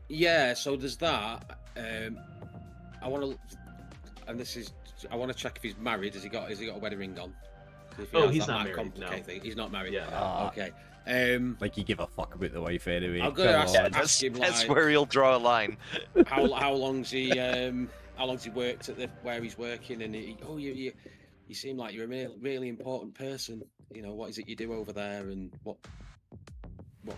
Yeah, so there's that. I want to, and I want to check if he's married. Has he got a wedding ring on? He's not married. No, he's not married. Yeah. No. Okay. Like you give a fuck about the wife anyway. I'm gonna ask him That's like, where he'll draw a line. how long's he worked at where he's working, and you seem like you're a really important person. What is it you do over there, and what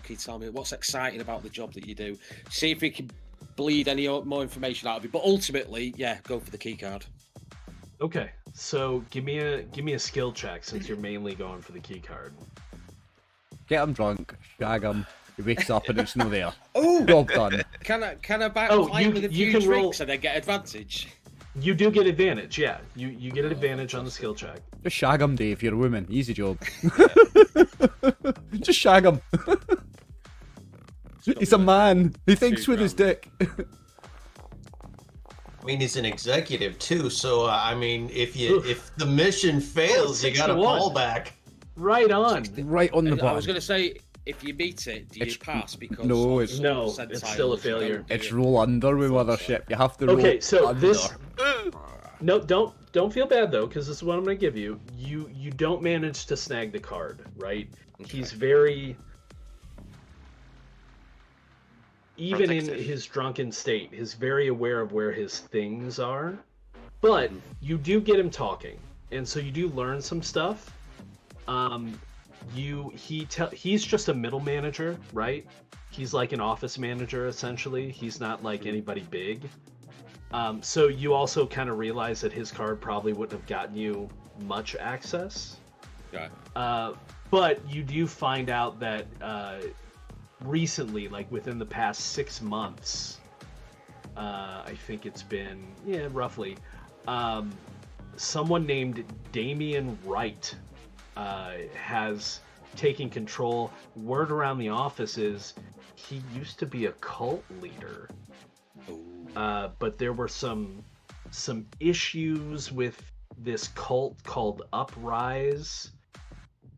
can you tell me? What's exciting about the job that you do? See if we can bleed any more information out of it. But ultimately, yeah, go for the key card. Okay, so give me a skill check since you're mainly going for the key card. Get him drunk, shag him. He wakes up and it's not there. Oh, Job done. Can I back climb with a few can drinks roll... and then get advantage? You do get advantage, yeah. You get an advantage on the skill check. Just shag him, Dave. You're a woman. Easy job. Just shag him. He's a man. He thinks with his dick. I mean, he's an executive too, so if the mission fails, you got a fallback. Right on. Right on the button. I was going to say, if you beat it, do you pass? Because it's still a failure. It's roll under with Mothership. You have to roll Okay, so under. this. No, don't feel bad though, because this is what I'm going to give you. You don't manage to snag the card, right? Okay. He's very. Even protective. In his drunken state, he's very aware of where his things are. But you do get him talking, and so you do learn some stuff. He's just a middle manager, right? He's like an office manager essentially. He's not like anybody big. So you also kind of realize that his card probably wouldn't have gotten you much access. Right. But you do find out that recently, like within the past 6 months, I think it's been roughly, someone named Damian Wright has taken control. Word around the office is he used to be a cult leader, but there were some issues with this cult called Uprise,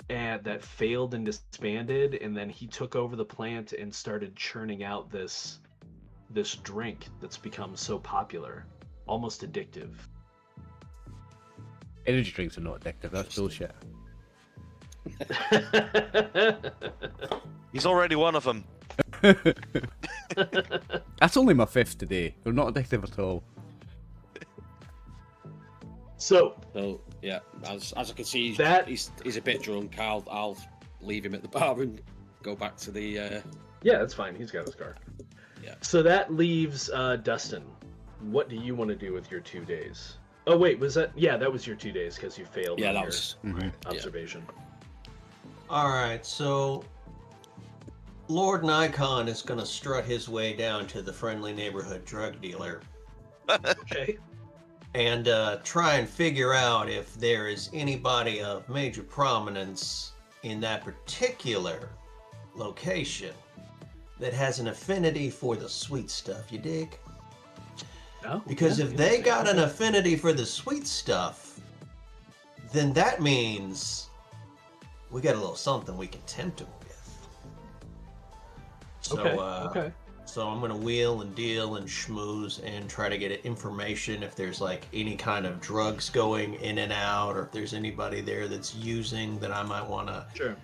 and that failed and disbanded, and then he took over the plant and started churning out this drink that's become so popular, almost addictive. Energy drinks are not addictive. That's bullshit. He's already one of them. That's only my 5th today. They're not addictive at all. So yeah, as I can see, he's a bit drunk. I'll leave him at the bar and go back to the. Yeah, that's fine. He's got his car. Yeah. So that leaves Dustin. What do you want to do with your 2 days? Oh wait, was that? Yeah, that was your 2 days because you failed. Yeah, on that your was observation. All right, so Lord Nikon is going to strut his way down to the friendly neighborhood drug dealer Okay. and try and figure out if there is anybody of major prominence in that particular location that has an affinity for the sweet stuff, you dig? Oh, Because yeah, if they got an affinity for the sweet stuff, then that means we got a little something we can tempt them with. So, okay. So I'm gonna wheel and deal and schmooze and try to get information if there's like any kind of drugs going in and out, or if there's anybody there that's using that I might want to. Sure.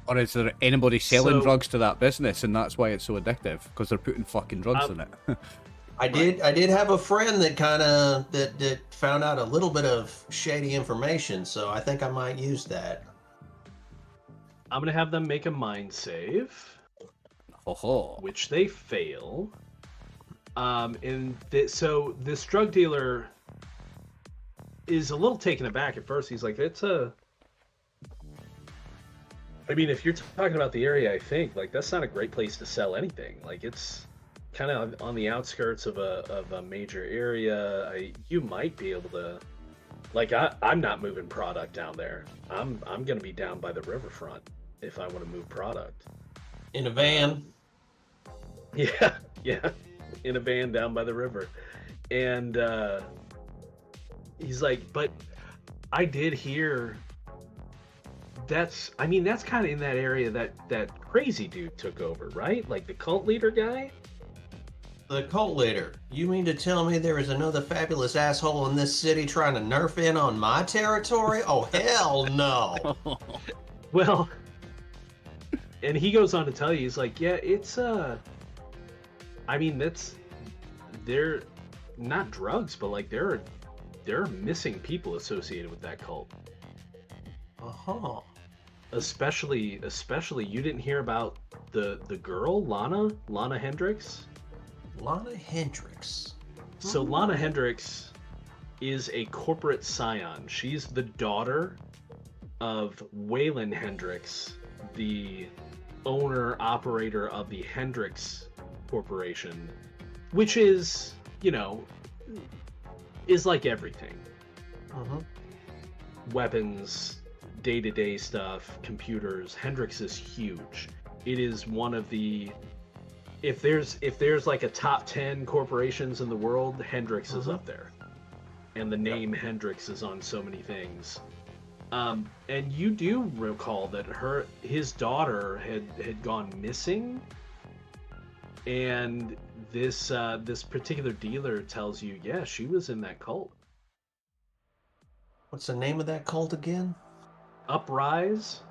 Or is there anybody selling So- drugs to that business, and that's why it's so addictive? Because they're putting fucking drugs in it. I did have a friend that kind of that found out a little bit of shady information, so I think I might use that. I'm gonna have them make a mind save, Ho. which they fail. So this drug dealer is a little taken aback at first. He's like, I mean, if you're talking about the area, I think like that's not a great place to sell anything. Like it's kind of on the outskirts of a major area. You might be able to, like, I'm not moving product down there. I'm gonna be down by the riverfront if I want to move product. In a van. Yeah, in a van down by the river. And he's like, but I did hear that's kind of in that area that crazy dude took over, right? Like the cult leader guy? The cult leader. You mean to tell me there is another fabulous asshole in this city trying to nerf in on my territory? Oh, hell no. Well, and he goes on to tell you, he's like, yeah, it's they're not drugs, but like there are missing people associated with that cult. Uh-huh. Especially you didn't hear about the girl, Lana Hendricks? Lana Hendricks. So Lana Hendricks is a corporate scion. She's the daughter of Waylon Hendricks, the owner operator of the Hendricks Corporation, which is, is like everything. Uh-huh. Weapons, day-to-day stuff, computers. Hendricks is huge. It is one of the, if there's like a top 10 corporations in the world, Hendricks is up there. And the name Hendricks is on so many things. And you do recall that his daughter had gone missing, and this particular dealer tells you, yeah, she was in that cult. What's the name of that cult again? Uprise.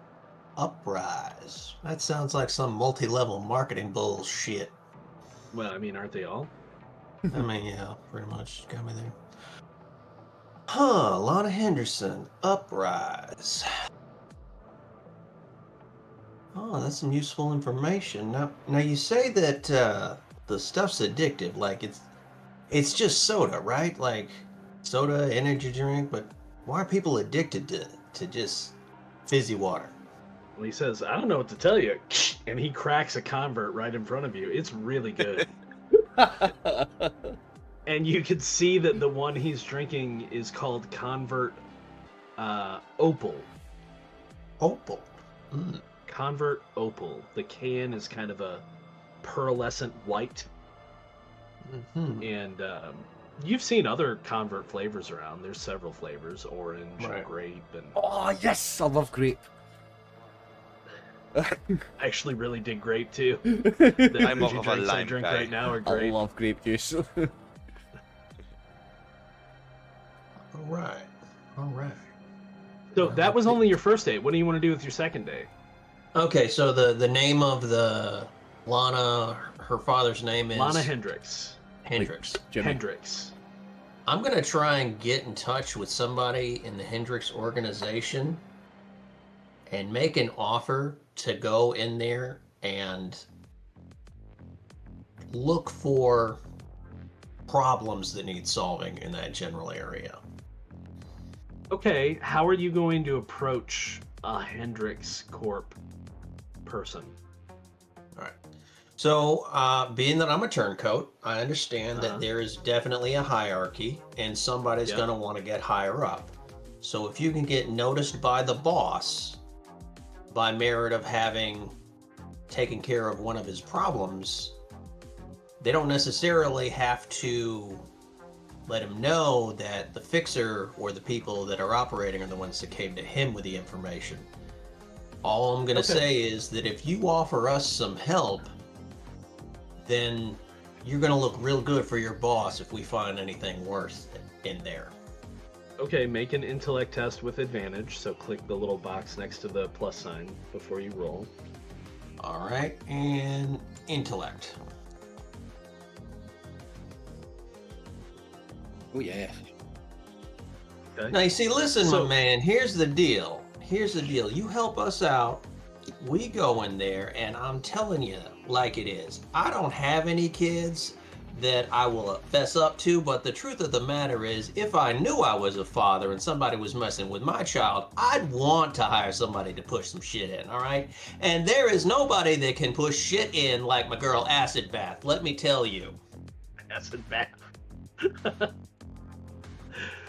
Uprise. That sounds like some multi-level marketing bullshit. Well, I mean, aren't they all? I mean, yeah, pretty much got me there. Huh, Lana Henderson, Uprise. Oh, that's some useful information. Now you say that the stuff's addictive, like it's just soda, right? Like soda, energy drink, but why are people addicted to just fizzy water. Well, he says, I don't know what to tell you. And he cracks a convert right in front of you. It's really good. And you can see that the one he's drinking is called Convert Opal. Opal. Mm. Convert Opal. The can is kind of a pearlescent white. Mm-hmm. And you've seen other Convert flavors around. There's several flavors, orange and grape. And Oh, yes! I love grape. I actually really dig grape, too. I'm The more energy of a drinks I lime drink guy. right now are I great. love grape juice. All right. So that was only your first day. What do you want to do with your second day? Okay, so the name of the Lana, her father's name is Lana Hendricks. Hendricks. Jimmy. Hendricks. I'm gonna try and get in touch with somebody in the Hendricks organization and make an offer to go in there and look for problems that need solving in that general area. Okay, how are you going to approach a Hendricks Corp person? All right. So, being that I'm a turncoat, I understand that there is definitely a hierarchy, and somebody's going to want to get higher up. So, if you can get noticed by the boss by merit of having taken care of one of his problems, they don't necessarily have to let him know that the fixer or the people that are operating are the ones that came to him with the information. All I'm going to say is that if you offer us some help, then you're going to look real good for your boss if we find anything worse in there. Okay, make an intellect test with advantage. So click the little box next to the plus sign before you roll. All right, and intellect. Oh yeah. Okay. Now, you see, listen, So- my man, here's the deal. You help us out. We go in there, and I'm telling you like it is. I don't have any kids that I will fess up to, but the truth of the matter is, if I knew I was a father and somebody was messing with my child, I'd want to hire somebody to push some shit in, all right? And there is nobody that can push shit in like my girl Acid Bath, let me tell you. Acid bath.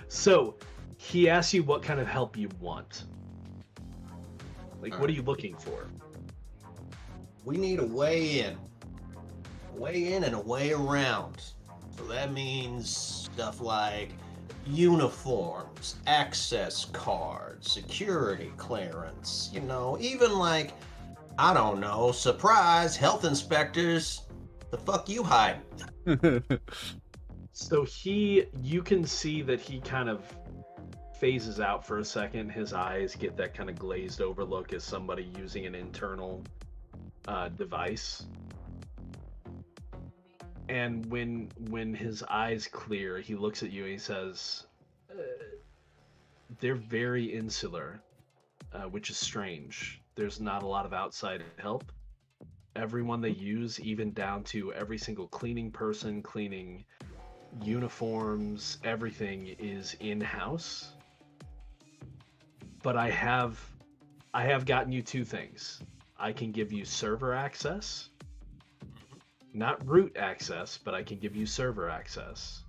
So, he asks you what kind of help you want. Like, what are you looking for? We need a way in. A way in and a way around. So that means stuff like uniforms, access cards, security clearance, even like, I don't know, surprise health inspectors. The fuck you hiding? So you can see that he kind of phases out for a second. His eyes get that kind of glazed over look as somebody using an internal device. And when his eyes clear, he looks at you and he says, they're very insular, which is strange. There's not a lot of outside help. Everyone they use, even down to every single cleaning person, cleaning uniforms, everything is in-house. But I have gotten you two things. I can give you server access. Not root access, but I can give you server access.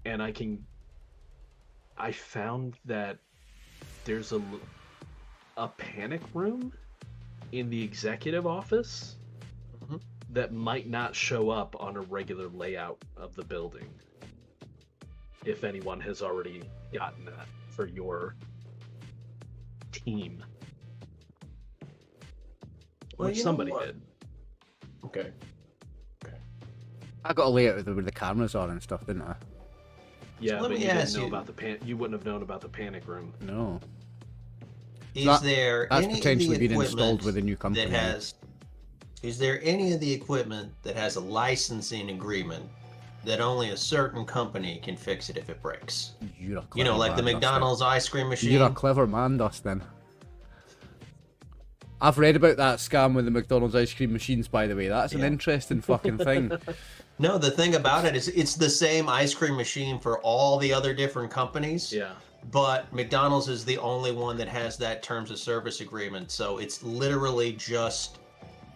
And I found that there's a panic room in the executive office that might not show up on a regular layout of the building. If anyone has already gotten that for your team. Well, Which you know somebody what? did. Okay. I got a layout where the cameras are and stuff, didn't I? Yeah, let but me you didn't ask know you- about you wouldn't have known about the panic room. No. Is That- there That's any potentially of the being installed equipment with a new company. that has? Is there any of the equipment that has a licensing agreement that only a certain company can fix it if it breaks? You're a clever Like the man, McDonald's ice cream Dustin. machine. You're a clever man, Dustin. I've read about that scam with the McDonald's ice cream machines, by the way. That's an Yeah. interesting fucking thing. No, the thing about it is it's the same ice cream machine for all the other different companies. Yeah. but McDonald's is the only one that has that terms of service agreement. So it's literally just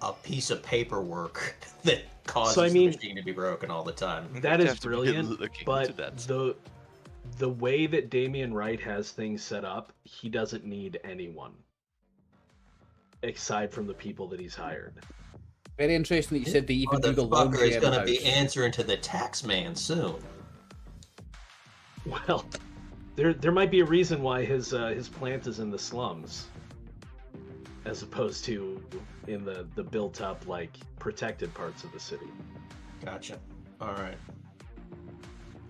a piece of paperwork that causes the machine to be broken all the time. That We'd is have to be brilliant, looking but into that. the way that Damian Wright has things set up, he doesn't need anyone aside from the people that he's hired. Very interesting that you said they even do the Motherfucker laundry is in the going to be house. answering to the tax man soon. Well, there might be a reason why his plant is in the slums, as opposed to in the built up, like, protected parts of the city. Gotcha. All right.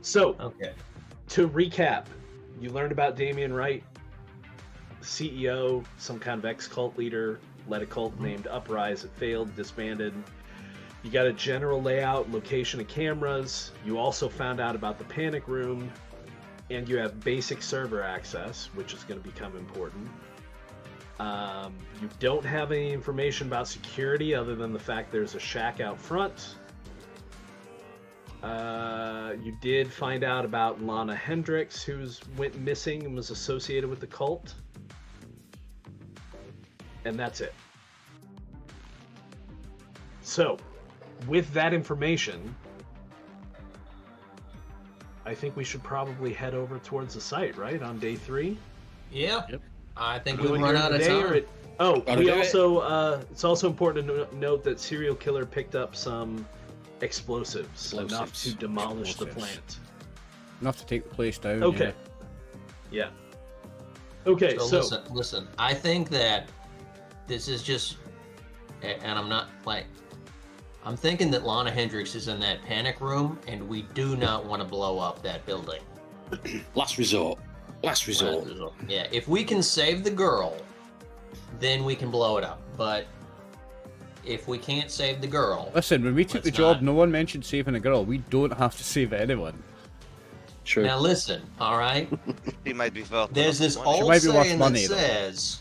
So, Okay. to recap, you learned about Damian Wright, CEO, some kind of ex-cult leader, led a cult named Uprise. It failed, disbanded. You got a general layout, location of cameras. You also found out about the panic room, and you have basic server access, which is going to become important. You don't have any information about security other than the fact there's a shack out front. You did find out about Lana Hendricks, who went missing and was associated with the cult. And that's it. So, with that information, I think we should probably head over towards the site, right? On day 3? Yeah. Yep. I think You we've wanna run do out it of today, time. Gotta we do it. also, it's also important to note that serial killer picked up some explosives enough to demolish the plant. Enough to take the place down. Okay. Yeah. Okay, so listen. I think that this is just, and I'm not like, I'm thinking that Lana Hendricks is in that panic room, and we do not want to blow up that building. Last resort. Yeah, if we can save the girl, then we can blow it up. But if we can't save the girl, Listen, when we took the let's job, not. no one mentioned saving a girl. We don't have to save anyone. True. Now listen, all right? He might be well. There's this She old might be worth saying money, that though. says,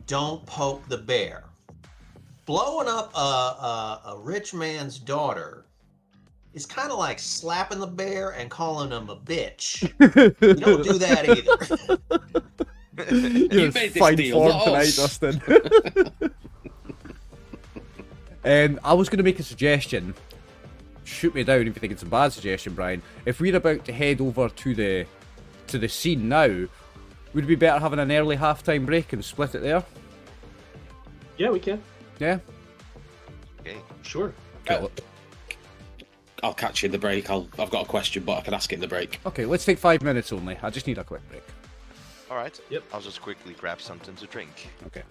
"Don't poke the bear." Blowing up a rich man's daughter is kind of like slapping the bear and calling him a bitch. You don't do that either. You're in made this fine deal, form not tonight, us. Dustin. I was going to make a suggestion. Shoot me down if you think it's a bad suggestion, Brian. If we're about to head over to the scene now, would it be better having an early halftime break and split it there? yeah, we can. Yeah? Okay. Sure. Cool. I'll catch you in the break. I've got a question, but I can ask it in the break. Okay, let's take 5 minutes only. I just need a quick break. All right. Yep. I'll just quickly grab something to drink. Okay.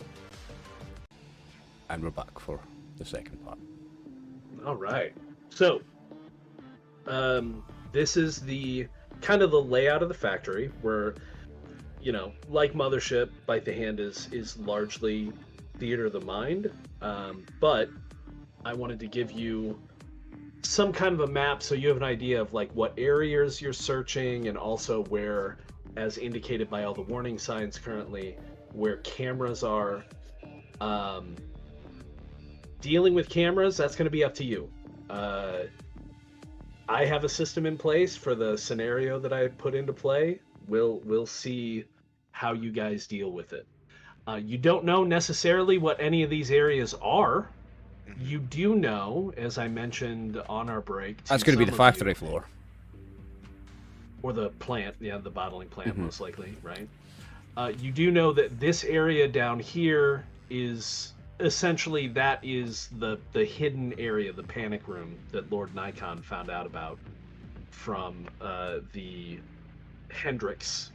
And we're back for the second part. All right. So, this is the kind of the layout of the factory where, you know, like Mothership, Bite the Hand is largely theater of the mind. But I wanted to give you some kind of a map so you have an idea of like what areas you're searching, and also where, as indicated by all the warning signs currently, where cameras are. Dealing with cameras, that's going to be up to you. I have a system in place for the scenario that I put into play. We'll see how you guys deal with it. You don't know necessarily what any of these areas are. You do know, as I mentioned on our break, That's going to be the factory floor. Or the plant, yeah, the bottling plant, most likely, right? You do know that this area down here is essentially, that is the hidden area, the panic room that Lord Nikon found out about from the Hendricks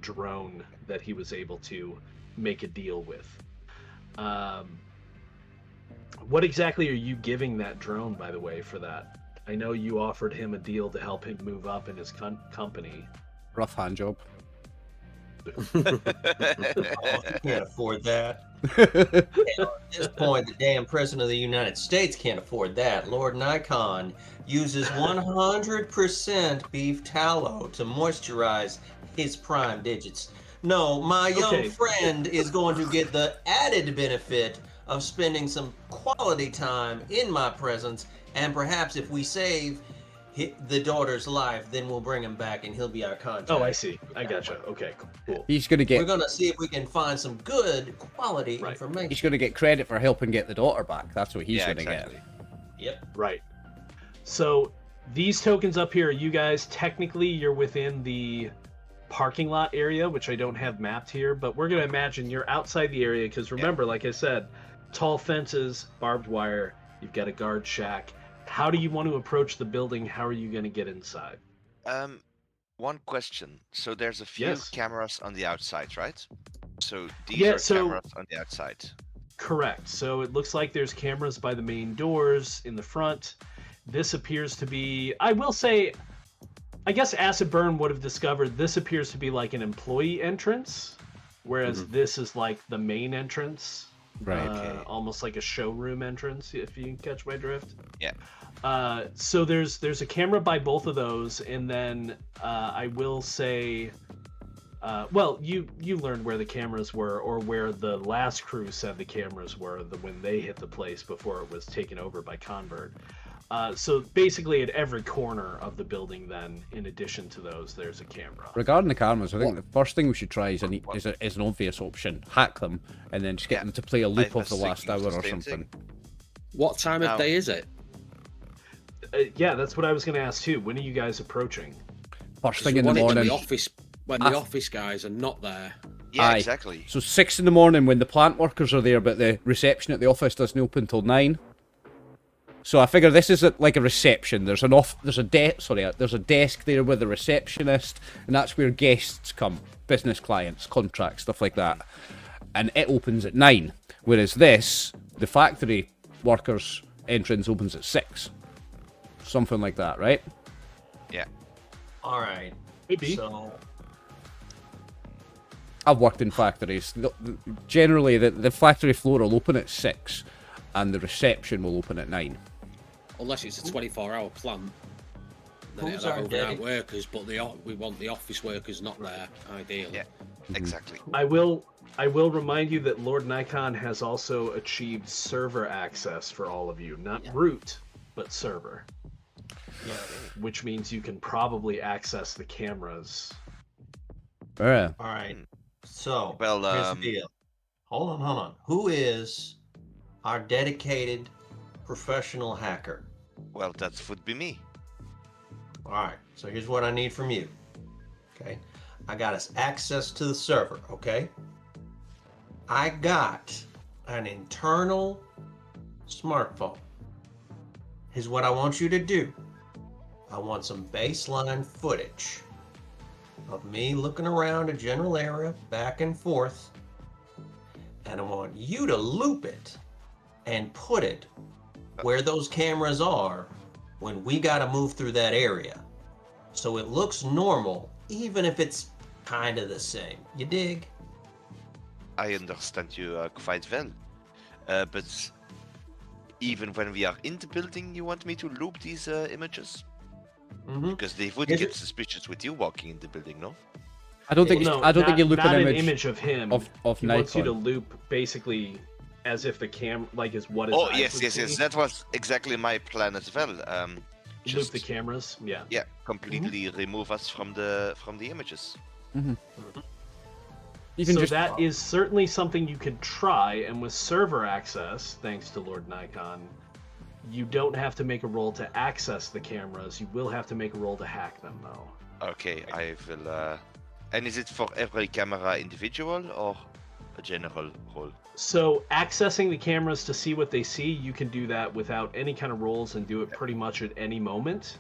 drone that he was able to make a deal with. What exactly are you giving that drone, by the way, for that? I know you offered him a deal to help him move up in his company. Rough hand job. Can't afford that. At this point, the damn president of the United States can't afford that. Lord Nikon uses 100% beef tallow to moisturize his prime digits. No, my young friend is going to get the added benefit of spending some quality time in my presence, and perhaps if we save the daughter's live, then we'll bring him back and he'll be our contact. Oh, I see. I gotcha. Okay, cool. He's going to We're get going to see if we can find some good quality information. he's going to get credit for helping get the daughter back. That's what he's going to get. Yep. Right. So these tokens up here, you guys, technically you're within the parking lot area, which I don't have mapped here, but we're going to imagine you're outside the area because remember, like I said, tall fences, barbed wire, you've got a guard shack. How do you want to approach the building? How are you going to get inside? One question. So there's a few cameras on the outside, right? So these are cameras on the outside. Correct. So it looks like there's cameras by the main doors in the front. This appears to be, I will say, I guess Acid Burn would have discovered this appears to be like an employee entrance, whereas this is like the main entrance. Right. Almost like a showroom entrance, if you catch my drift. Yeah. So there's a camera by both of those, and then I will say, well, you learned where the cameras were, or where the last crew said the cameras were when they hit the place before it was taken over by Convert. So basically, at every corner of the building, then, in addition to those, there's a camera. Regarding the cameras, I think the first thing we should try is an obvious option. Hack them, and then just get them to play a loop of the last hour or something. What time of day is it? Yeah, that's what I was going to ask too. When are you guys approaching? First thing in the morning. When the office guys are not there. Yeah, exactly. So 6 in the morning when the plant workers are there, but the reception at the office doesn't open till 9. So I figure this is like a reception. There's a desk there with a receptionist, and that's where guests come, business clients, contracts, stuff like that. And it opens at 9, whereas the factory workers' entrance opens at 6. Something like that, right? Yeah. All right. Maybe. So I've worked in factories. Generally, the factory floor will open at 6, and the reception will open at 9. Unless it's a 24-hour plant. Then Who's it'll our have daddy? overnight workers, but we want the office workers not there, ideally. Yeah, exactly. I will remind you that Lord Nikon has also achieved server access for all of you. Not root, but server. yeah. Which means you can probably access the cameras. Yeah. All right. So Well, here's the deal. Hold on. Who is our dedicated professional hacker? Well, that would be me. All right. So here's what I need from you. Okay. I got us access to the server. Okay. I got an internal smartphone. Here's what I want you to do. I want some baseline footage of me looking around a general area, back and forth, and I want you to loop it and put it where those cameras are when we got to move through that area. So it looks normal, even if it's kind of the same. You dig? I understand you quite well. But even when we are in the building, you want me to loop these images? Mm-hmm. Because they would get suspicious with you walking in the building, no? I don't think No, I don't think you loop not an an image image of him. of He wants you to Nikon. loop basically as if the is what his Oh, eyes yes, would yes, see. yes. That was exactly my plan as well. Loop Just, the cameras. Yeah. yeah, completely remove us from the images. Even So just that is certainly something you could try, and with server access, thanks to Lord Nikon, you don't have to make a roll to access the cameras. You will have to make a roll to hack them, though. Okay, I will. And is it for every camera individual or a general role? So accessing the cameras to see what they see, you can do that without any kind of rolls and do it pretty much at any moment.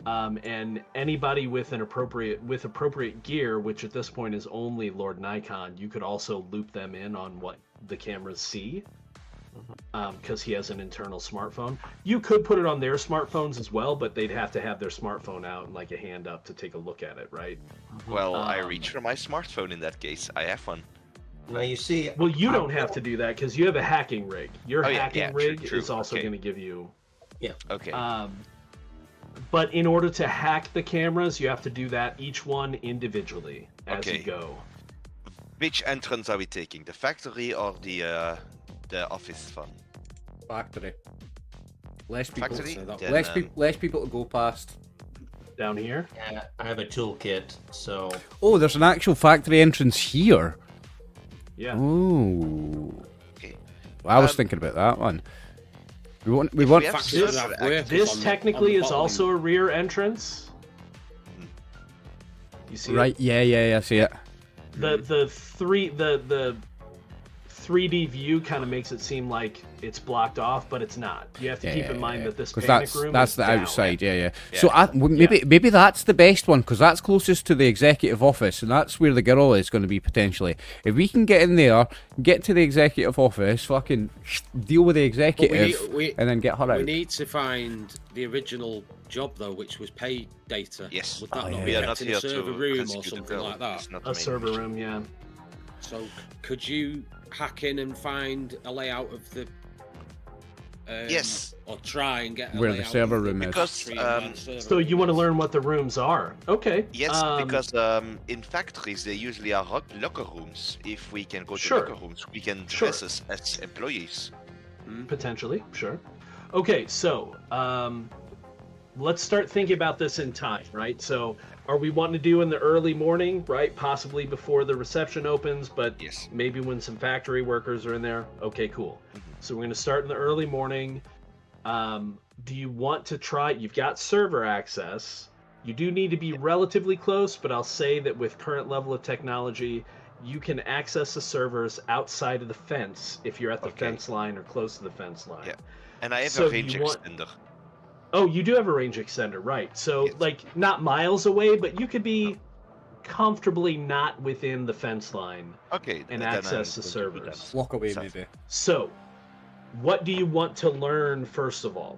And anybody with appropriate gear, which at this point is only Lord Nikon, you could also loop them in on what the cameras see, because he has an internal smartphone. You could put it on their smartphones as well, but they'd have to have their smartphone out and like a hand up to take a look at it, right? Well, I reach for my smartphone in that case. I have one. Now you see. Well, you don't have to do that because you have a hacking rig. Your Oh, yeah, hacking yeah, rig true, is also okay. going to give you. Okay. But in order to hack the cameras, you have to do that each one individually as Okay. you go. Which entrance are we taking? The factory or the office one? factory. Less people. Factory. so that- Then, Less people to go past. Down here. Yeah, I have a toolkit, so Oh, there's an actual factory entrance here. Yeah. Oh. Okay. Well, I was Um, thinking about that one. We want. we have Factory server have access- workers This on the- technically on the is bottling. also a rear entrance. You see it? Right. Yeah. I see it. The 3D view kind of makes it seem like it's blocked off, but it's not. You have to keep in mind that this because panic room that's is the down. outside. Yeah. Yeah. So maybe that's the best one because that's closest to the executive office, and that's where the girl is going to be potentially. If we can get in there, get to the executive office, fucking deal with the executive, and then get her We out. need to find the original job though, which was pay data. Yes. Would that Oh, not yeah. be We are kept not in here a server to room or rescue the something girl. like that? It's not the A main server mission. room, yeah. So could you hack in and find a layout of the? Yes. Or try and get a Where the layout server of room is. Because, factory and that server So you room want to is. learn what the rooms are? Okay. Yes, because in factories there usually are locker rooms. If we can go to Sure. locker rooms, we can Sure. dress as employees. Potentially, sure. Okay, so let's start thinking about this in time, right? So are we wanting to do in the early morning, right? Possibly before the reception opens, but Yes. maybe when some factory workers are in there. Okay, cool. So we're going to start in the early morning. Do you want to try? You've got server access. You do need to be relatively close, but I'll say that with current level of technology, you can access the servers outside of the fence if you're at the Okay. fence line or close to the fence line. Yeah. And I have So a range you want- extender. Oh, you do have a range extender, right? So, Yes. like, not miles away, but you could be comfortably not within the fence line Okay. and then I'm access the going to do servers. that. Walk away, Sounds- maybe. So, what do you want to learn first of all?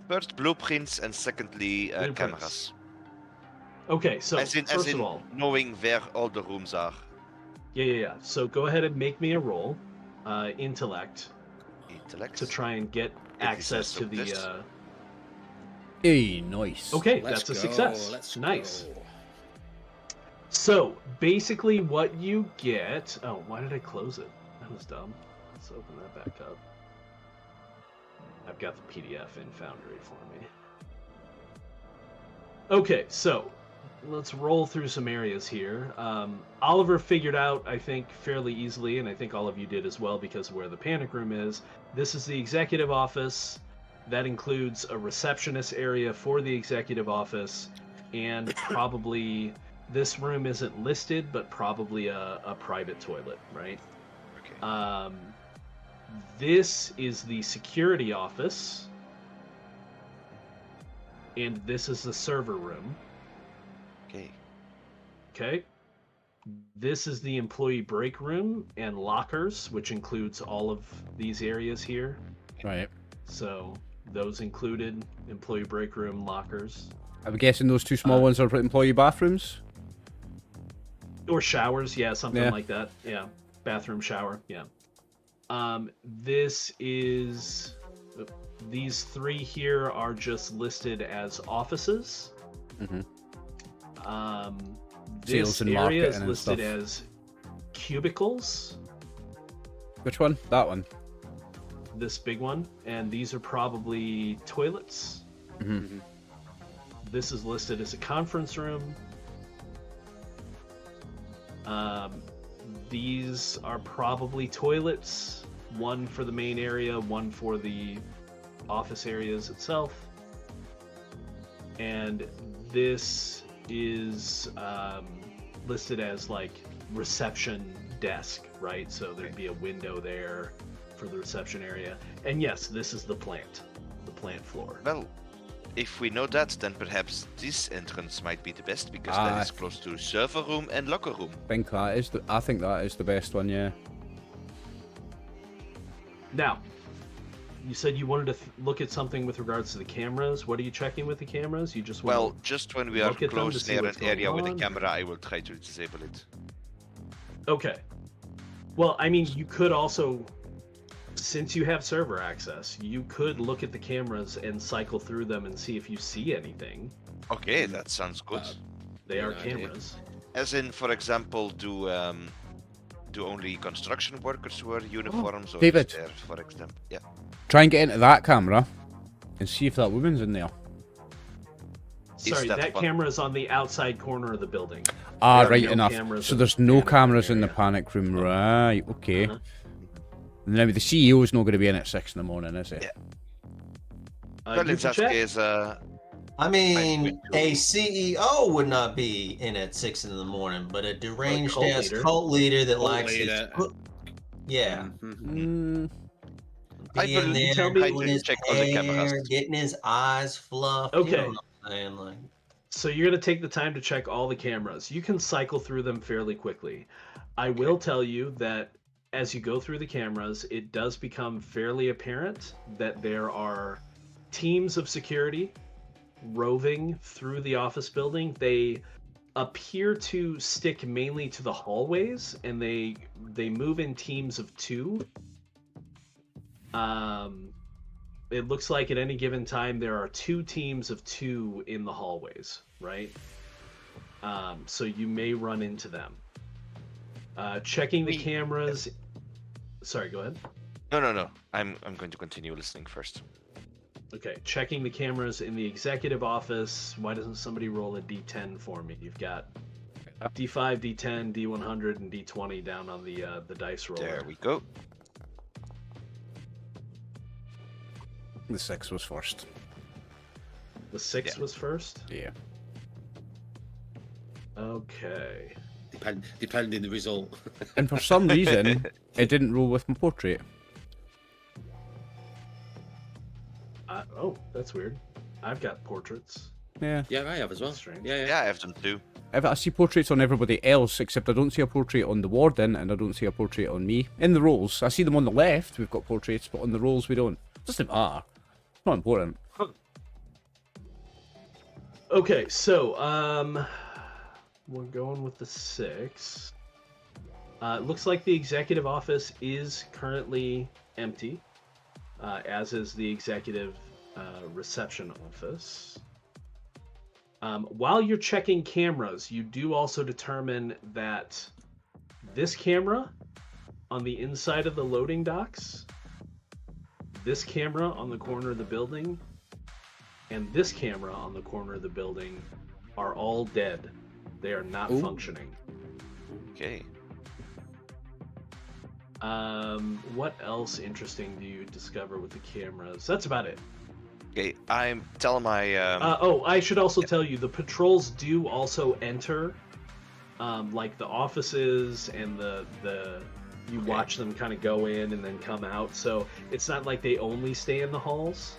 First blueprints and secondly Blueprints. cameras. Okay, so as in first of all, knowing where all the rooms are. yeah. So go ahead and make me a roll, intellect, Intellect. to try and get Get access access to to the. this. Hey, nice. Okay, Let's that's a go, success. Let's Nice. go. So basically, what you get. Oh, why did I close it? That was dumb. Let's open that back up. I've got the PDF in Foundry for me. Okay, so let's roll through some areas here. Oliver figured out, I think, fairly easily, and I think all of you did as well because of where the panic room is. This is the executive office. That includes a receptionist area for the executive office, and probably this room isn't listed, but probably a private toilet, right? Okay. This is the security office, and this is the server room. Okay. Okay. This is the employee break room and lockers, which includes all of these areas here. Right. So those included employee break room, lockers, I'm guessing those two small ones are employee bathrooms. or showers. Yeah, something Yeah. like that. Yeah, bathroom, shower. Yeah. This is. These three here are just listed as offices. Mhm. This Sales and area marketing is and listed stuff. as cubicles. Which one? That one. This big one, and these are probably toilets. Mhm. This is listed as a conference room. These are probably toilets. One for the main area, one for the office areas itself. And this is listed as like reception desk, right? So there'd be a window there for the reception area. And yes, this is the plant floor. Well, if we know that, then perhaps this entrance might be the best because that is close to server room and locker room. I think that is the best one. Yeah. Now, you said you wanted to look at something with regards to the cameras. What are you checking with the cameras? You just want Well, just when we are look at them to close see near an what's going area with a on? camera, I will try to disable it. Okay. Well, I mean, you could also, since you have server access, you could look at the cameras and cycle through them and see if you see anything. Okay, that sounds good. They are Good idea. cameras. As in, for example, do only construction workers wear uniforms? Or David. is there, for example, yeah. Try and get into that camera, and see if that woman's in there. Sorry, that that one? camera is on the outside corner of the building. Ah, There are right no enough. cameras So in there's the no panic cameras in the area. panic room, right? Okay. Uh-huh. Now the CEO is not going to be in at 6 in the morning, is he? Yeah. You Well, in can that check. case, I mean, went to- a CEO would not be in at 6 in the morning, but a deranged cult ass leader. cult leader that Cult likes his leader. yeah, Mhm. I being believe- there, tell me- doing his check all the hair, cameras. getting his eyes fluffed. You Okay. know what I'm saying? Like, So you're going to take the time to check all the cameras. You can cycle through them fairly quickly. I will tell you that as you go through the cameras, it does become fairly apparent that there are teams of security roving through the office building. They appear to stick mainly to the hallways, and they move in teams of 2. It looks like at any given time there are 2 teams of 2 in the hallways, right? So you may run into them. Checking the cameras. Sorry, go ahead. No. I'm going to continue listening first. Okay, checking the cameras in the executive office. Why doesn't somebody roll a D10 for me? You've got D5, D10, D100, and D20 down on the dice roller. There we go. The 6 was first. The 6 Yeah. was first. Yeah. Okay. Depending the result. And for some reason, it didn't roll with my portrait. Oh, that's weird. I've got portraits. Yeah. Yeah, I have as well. That's strange. Yeah. Yeah, I have them too. I see portraits on everybody else, except I don't see a portrait on the warden, and I don't see a portrait on me. In the rolls, I see them on the left, we've got portraits, but on the rolls we don't. Doesn't matter. It's not important. Okay, so we're going with the 6. It looks like the executive office is currently empty, as is the executive reception office. While you're checking cameras, you do also determine that this camera on the inside of the loading docks, this camera on the corner of the building, and this camera on the corner of the building are all dead. They are not functioning. Okay. What else interesting do you discover with the cameras? That's about it. Okay, I'm telling my I should also tell you, the patrols do also enter, like the offices and the you watch them kind of go in and then come out. So it's not like they only stay in the halls.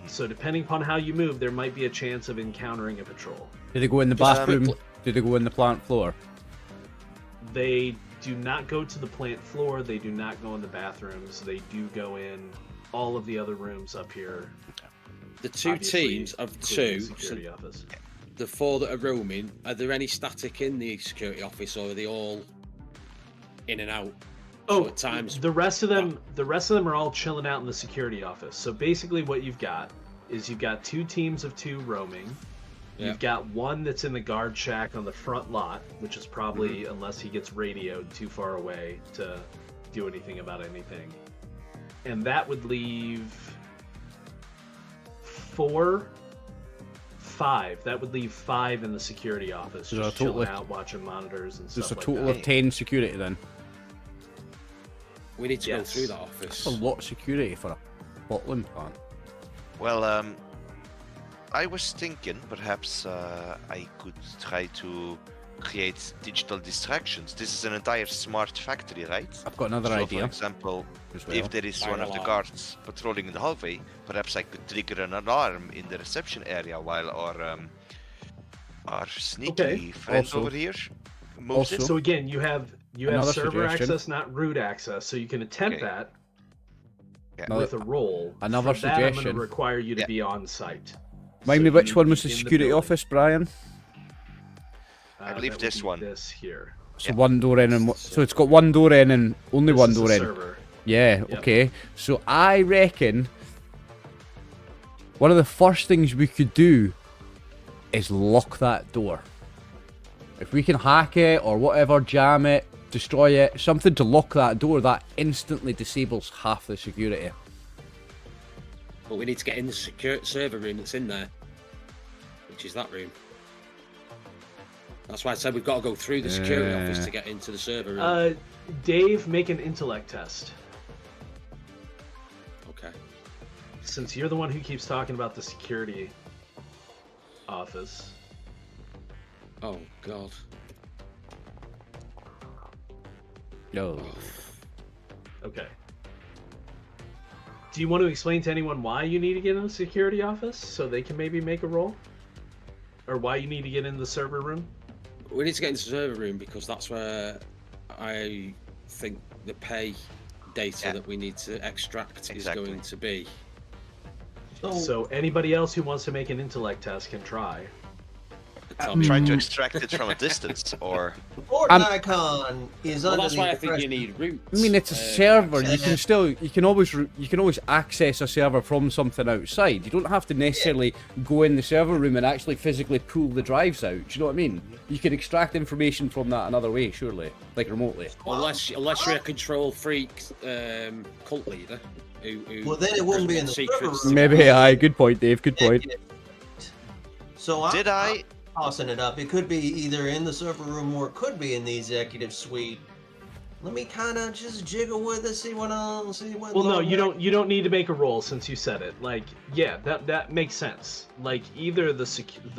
So depending upon how you move, there might be a chance of encountering a patrol. Did they go in the Just bathroom? quickly- Did they go in the plant floor? They do not go to the plant floor. They do not go in the bathrooms. They do go in all of the other rooms up here. The 2 obviously, teams of including 2, the so security office. the 4 that are roaming, are there any static in the security office, or are they all in and out? Oh, So at times, the rest of them are all chilling out in the security office. So basically, what you've got is you've got 2 teams of 2 roaming. Yeah. You've got one that's in the guard shack on the front lot, which is probably, unless he gets radioed, too far away to do anything about anything. And that would leave 5. That would leave 5 in the security office, There's just a total chilling of- out, watching monitors and There's stuff a like total that. of 10 security then. we need to go Yes. through that office. That's a lot of security for a bottling plant. well, I was thinking perhaps I could try to create digital distractions. This is an entire smart factory, right? I've got another So, idea for example, as well. if there is Fire one of the alarm. guards patrolling in the hallway, perhaps I could trigger an alarm in the reception area while our sneaky friend Also- over here moves in. also- So again, you have Another server suggestion. access, not root access. So you can attempt Okay. that Yeah. Another- with a roll. another For that, I'm going suggestion. to require you to Yeah. be on site. Mind So me, you which need one to was be the in security building. office, Brian? I believe that would this be one. This here. So one door in and so it's got one door in and only This one is the door in. server. Yeah, Yep. okay. So I reckon one of the first things we could do is lock that door. If we can hack it or whatever, jam it, destroy it, something to lock that door, that instantly disables half the security. but we need to get in the secure server room that's in there, which is that room. That's why I said we've got to go through the security office to get into the server room. Dave, make an intellect test. Okay. Since you're the one who keeps talking about the security office. Oh God. No. Okay. Do you want to explain to anyone why you need to get in the security office so they can maybe make a roll? Or why you need to get in the server room? We need to get into the server room because that's where I think the pay data that we need to extract is going to be. So anybody else who wants to make an intellect test can try. I'm trying to extract it from a distance, or... Lord Nikon is Well, under that's the why I think you impression- need routes. I mean, it's a server. access. You can always access a server from something outside. You don't have to necessarily go in the server room and actually physically pull the drives out. Do you know what I mean? You can extract information from that another way, surely, like remotely. Unless you're a control freak cult leader. Who Well, then it wouldn't be in the server room. Maybe. Aye. Good point, Dave. Good point. So I'm I? tossing it up. It could be either in the server room or it could be in the executive suite. Let me kind of just jiggle with it, see what Well, no, you don't need to make a roll since you said it. Like, yeah, that makes sense. Like, either the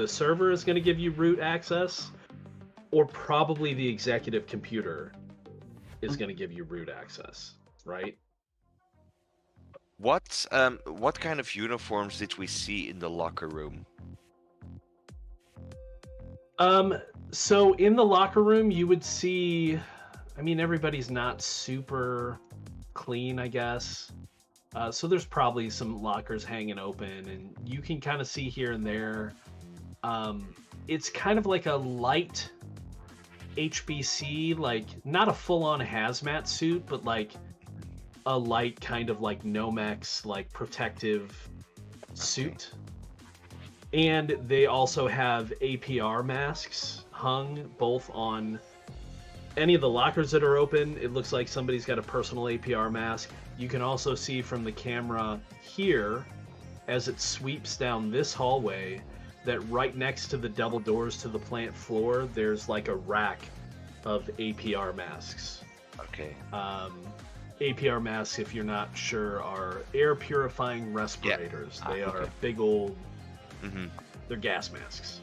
server is going to give you root access, or probably the executive computer is going to give you root access, right? What kind of uniforms did we see in the locker room? So in the locker room, you would see, I mean, everybody's not super clean, I guess. So there's probably some lockers hanging open, and you can kind of see here and there. It's kind of like a light HBC, like not a full-on hazmat suit, but like a light kind of like Nomex, like protective suit. And they also have APR masks hung both on any of the lockers that are open. It looks like somebody's got a personal APR mask. You can also see from the camera here, as it sweeps down this hallway, that right next to the double doors to the plant floor, there's like a rack of APR masks. Okay. APR masks, if you're not sure, are air purifying respirators. They are big old... They're gas masks.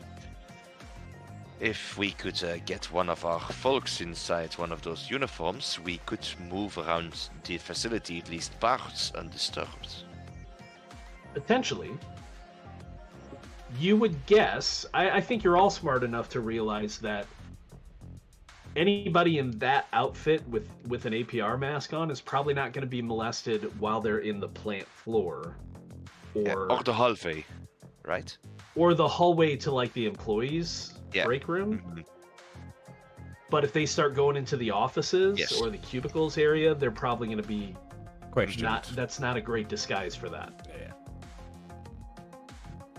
If we could get one of our folks inside one of those uniforms, we could move around the facility at least parts undisturbed. Potentially. You would guess, I think you're all smart enough to realize that anybody in that outfit with an APR mask on is probably not going to be molested while they're in the plant floor. Or the hallway, right? Or the hallway to like the employees' break room. But if they start going into the offices or the cubicles area, they're probably going to be that's not a great disguise for that. Yeah.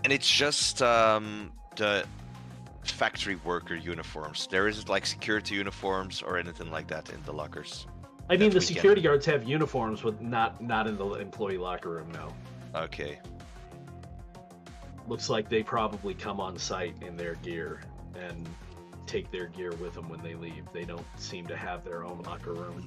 And it's just the factory worker uniforms. There isn't like security uniforms or anything like that in the lockers. I mean, the security guards have uniforms, but not in the employee locker room, no. Okay. Looks like they probably come on site in their gear and take their gear with them when they leave. They don't seem to have their own locker room.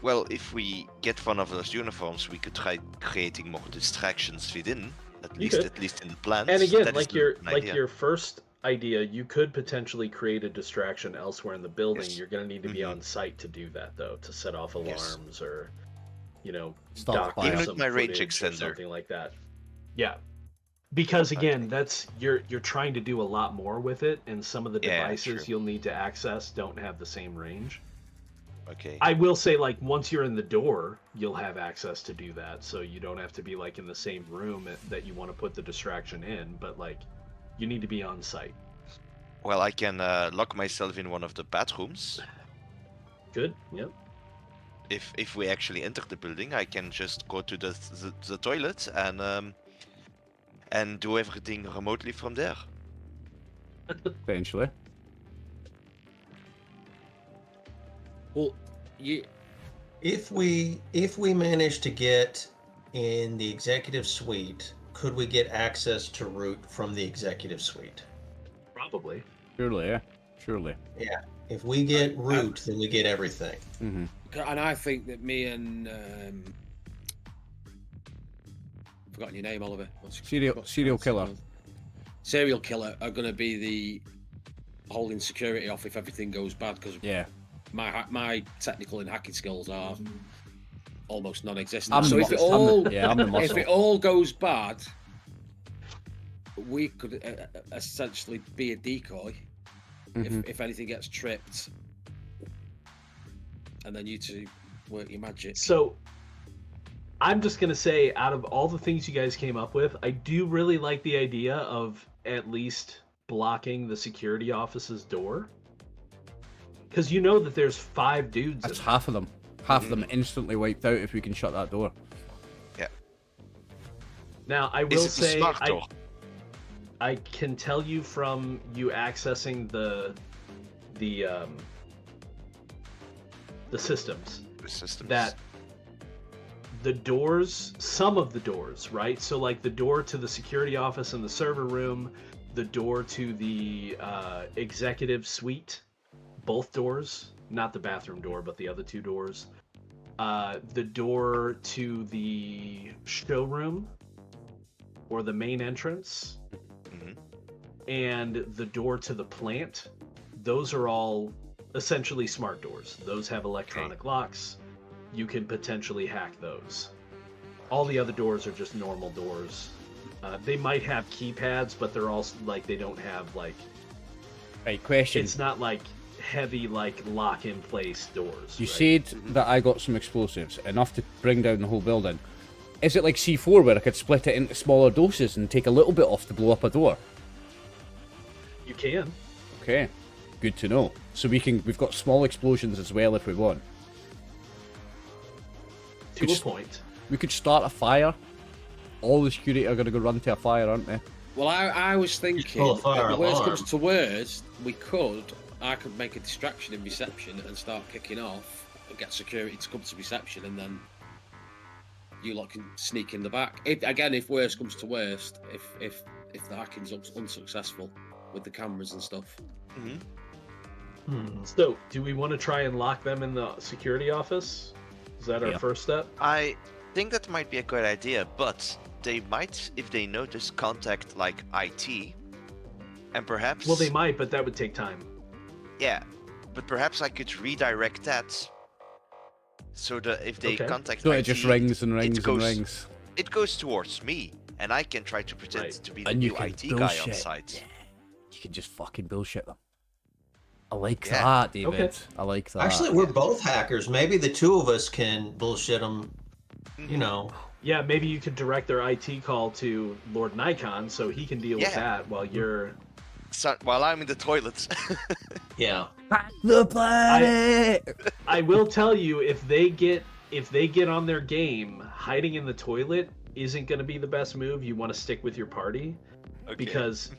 Well, if we get one of those uniforms, we could try creating more distractions within, at least in the plans. And again, like your first idea, you could potentially create a distraction elsewhere in the building. You're going to need to be on site to do that, though, to set off alarms or, Stop doctor even some my range footage or extender, something like that. Yeah. Because again, that's you're trying to do a lot more with it, and some of the devices you'll need to access don't have the same range. Okay. I will say, like, once you're in the door, you'll have access to do that, so you don't have to be like in the same room that you want to put the distraction in. But like, you need to be on site. Well, I can lock myself in one of the bathrooms. Good. Yep. If we actually enter the building, I can just go to the toilet and do everything remotely from there. Potentially. Well, If we manage to get in the executive suite, could we get access to root from the executive suite? Probably. Surely, yeah. Surely. Yeah. If we get root, then we get everything. Mm-hmm. And I think that me and forgotten your name, Oliver. Serial killer. Serial killer are going to be the holding security off if everything goes bad, because Yeah. my technical and hacking skills are almost non-existent. I'm So the if it mu- I'm all the- yeah, I'm the if muscle. it all goes bad, we could essentially be a decoy Mhm. if anything gets tripped, and then you two work your magic. So I'm just gonna say, out of all the things you guys came up with, I do really like the idea of at least blocking the security office's door, because you know that there's 5 dudes. That's in half of them. Half of them instantly wiped out if we can shut that door. Yeah. Now I will Is it the say, smart door? I can tell you from you accessing the systems The systems. that the doors, some of the doors, right? So like the door to the security office and the server room, the door to the executive suite, both doors, not the bathroom door, but the other 2 doors. The door to the showroom or the main entrance, Mhm. and the door to the plant. Those are all essentially smart doors. Those have electronic locks. You can potentially hack those. All the other doors are just normal doors. They might have keypads, but they're all like, they don't have like, Right, question. it's not like heavy like lock in place doors. You right? said that I got some explosives, enough to bring down the whole building. Is it like C4 where I could split it into smaller doses and take a little bit off to blow up a door? You can. Okay, good to know. So we've got small explosions as well if we want. To Could a s- point. We could start a fire. All the security are going to go run to a fire, aren't they? Well, I was thinking, pull a fire if the worst alarm. comes to worst, I could make a distraction in reception and start kicking off and get security to come to reception, and then you lot can sneak in the back. If worst comes to worst, if the hacking's unsuccessful with the cameras and stuff. Mhm. So, do we want to try and lock them in the security office? Is that our Yeah. first step? I think that might be a good idea, but they might, if they notice, contact like IT, and perhaps. Well, they might, but that would take time. Yeah, but perhaps I could redirect that, so that if they Okay. contact So IT, it just rings and rings and goes- rings. it goes towards me, and I can try to pretend Right. to be the And you new can IT guy on bullshit. site. Yeah. You can just fucking bullshit them. I like Yeah. that, David. Okay. I like that. Actually, we're both hackers. Maybe the 2 of us can bullshit them. You know. Yeah, maybe you could direct their IT call to Lord Nikon so he can deal with Yeah. that while you're. So, while I'm in the toilet. Yeah. Hack the planet! I will tell you, if they get on their game, hiding in the toilet isn't going to be the best move. You want to stick with your party Okay. because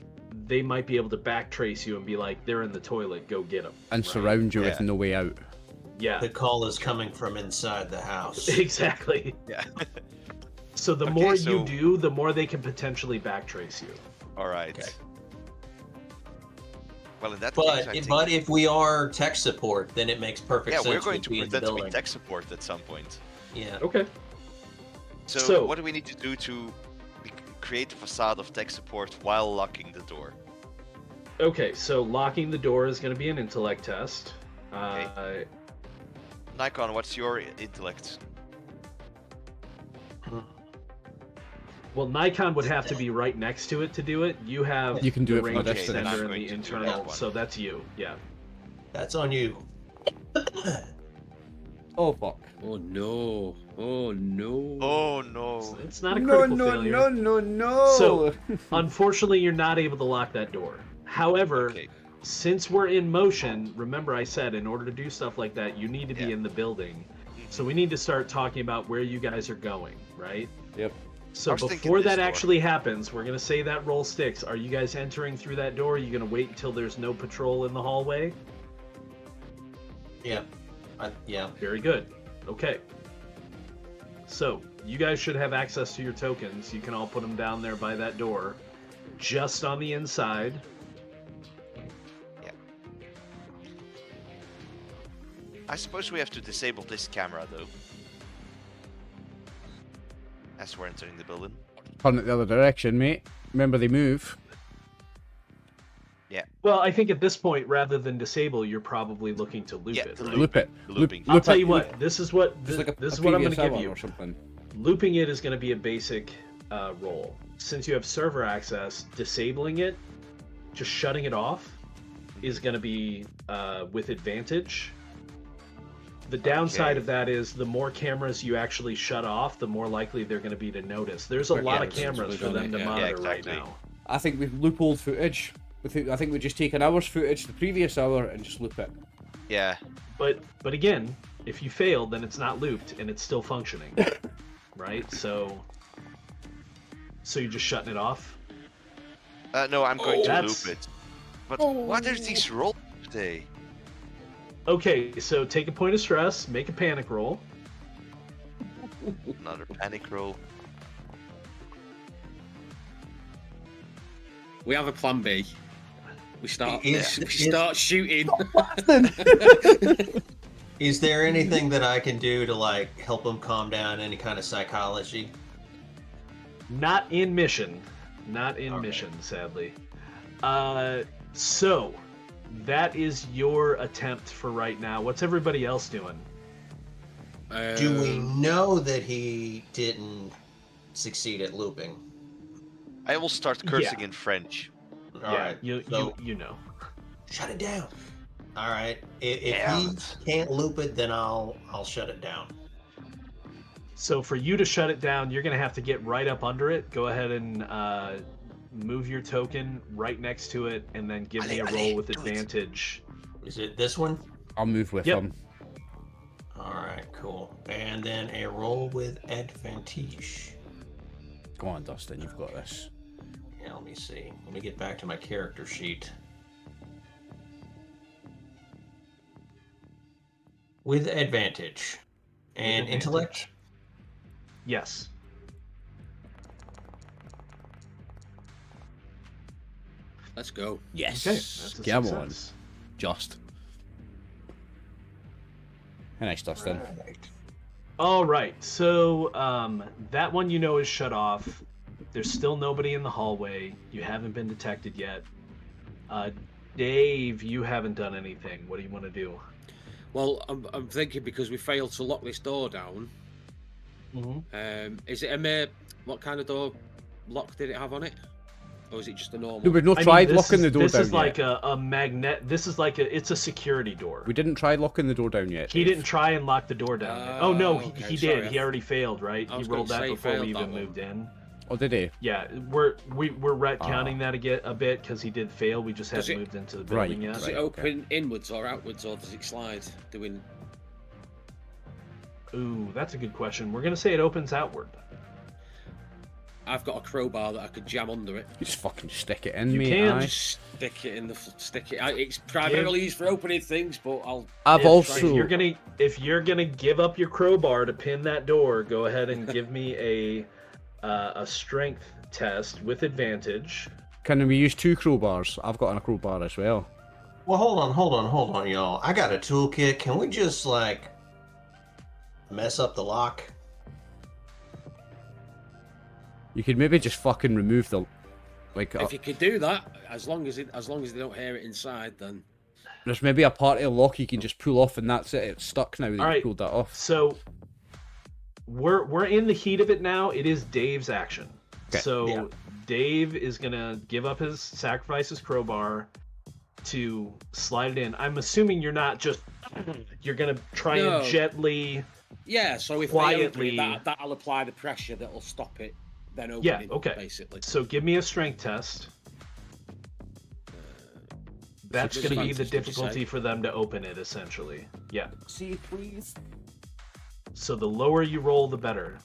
they might be able to backtrace you and be like, they're in the toilet, go get them. And surround you with Yeah. no way out. Yeah, The call is coming from inside the house. exactly. Yeah. So the Okay, more so- you do, the more they can potentially backtrace you. All right. Okay. Well, in that case, I think, But if we are tech support, then it makes perfect yeah, sense. we're going to to be in the pretend to be building. tech support at some point. Yeah. Okay. So, what do we need to do to create a facade of tech support while locking the door? Okay, so locking the door is going to be an intellect test. Okay. Nikon, what's your intellect? Well, Nikon would have to be right next to it to do it. You have You can do the it from a range distance. Okay, then I'm extender and going the to do internal, that one. so that's you. Yeah. That's on you. Oh, fuck. Oh no! Oh no! Oh no! It's not a critical no, failure. no, no, no. So, unfortunately, you're not able to lock that door. However, Okay. since we're in motion, remember I said in order to do stuff like that, you need to be Yeah. in the building. So we need to start talking about where you guys are going, right? Yep. So I was thinking before this that door. actually happens, we're gonna say that roll sticks. Are you guys entering through that door? Are you gonna wait until there's no patrol in the hallway? Yeah. Yeah. Very good. Okay. So you guys should have access to your tokens. You can all put them down there by that door, just on the inside. Yeah. I suppose we have to disable this camera though, as we're entering the building. Turn it the other direction, mate. Remember they move. Well, I think at this point, rather than disable, you're probably looking to loop it. Right? Loop it. Looping. I'll tell you what. This is what Just like this is what I'm going to give previous you. or something. Looping it is going to be a basic roll. Since you have server access, disabling it, just shutting it off, is going to be with advantage. The downside of that is the more cameras you actually shut off, the more likely they're going to be to notice. There's a lot of cameras for them to monitor right now. I think we loop old footage. I think we just take an hour's footage, the previous hour, and just loop it. Yeah. But again, if you fail, then it's not looped and it's still functioning, right? So you're just shutting it off. No, I'm going to That's- loop it. But what are these rolls today? Okay, so take a point of stress, make a panic roll. Another panic roll. We have a plan B. We start Is- shooting. Is there anything that I can do to like help him calm down? Any kind of psychology? Not in mission. Not in Okay. mission, sadly. So that is your attempt for right now. What's everybody else doing? Do we know that he didn't succeed at looping? I will start cursing in French. All right, you know. shut it down. All right, if Damn. he can't loop it, then I'll shut it down. So for you to shut it down, you're gonna have to get right up under it. Go ahead and move your token right next to it, and then give me a roll with do it. advantage. Is it this one? I'll move with Yep. them. All right, cool. And then a roll with advantage. Go on, Dustin, you've got this. Yeah, let me see. Let me get back to my character sheet. With advantage. And advantage. intellect? Yes. Let's go. Yes. Okay. That's a Come on. success. Just. Hey, nice, Dustin. Right. All right. So that one you know is shut off. There's still nobody in the hallway. You haven't been detected yet. Dave, you haven't done anything. What do you want to do? Well, I'm thinking because we failed to lock this door down. Mm-hmm. Is it a what kind of door lock did it have on it, or is it just a normal? No, we've not tried locking the door this down is like yet. a magnet. This is like it's a security door. We didn't try locking the door down yet. He Dave. didn't try and lock the door down. Oh no, okay, he sorry. did. He already failed, right? I He was rolled gonna that say before we failed even that one. moved in. Oh, did he? Yeah, we're retconning that a bit because he did fail. We just Does hadn't it- moved into the Right, building yet. Does right. it open inwards or outwards, or does it slide? Doing Ooh, that's a good question. We're gonna say it opens outward. I've got a crowbar that I could jam under it. You just fucking stick it in, You mate. can. aye. Just stick it in the stick it. It's primarily used for opening things, but I'll. I've yeah, also. If you're gonna give up your crowbar to pin that door, go ahead and give me a strength test with advantage. Can we use 2 crowbars? I've got a crowbar as well. Well, hold on, y'all. I got a toolkit. Can we just, like, mess up the lock? You could maybe just fucking remove the, like, If you could do that, as long as they don't hear it inside, then there's maybe a part of the lock you can just pull off, and that's it. It's stuck now that All you right. pulled that off. So we're in the heat of it now. It is Dave's action. Okay. So Yeah. Dave is gonna sacrifice his crowbar to slide it in. I'm assuming you're not just you're gonna try No. and gently. yeah. So if Quietly- they open it, that'll apply the pressure that'll stop it. Then opening. Yeah, okay. Basically. So give me a strength test. That's going to be the Advantage, did you difficulty say? for them to open it, essentially. Yeah. See, please. So the lower you roll, the better.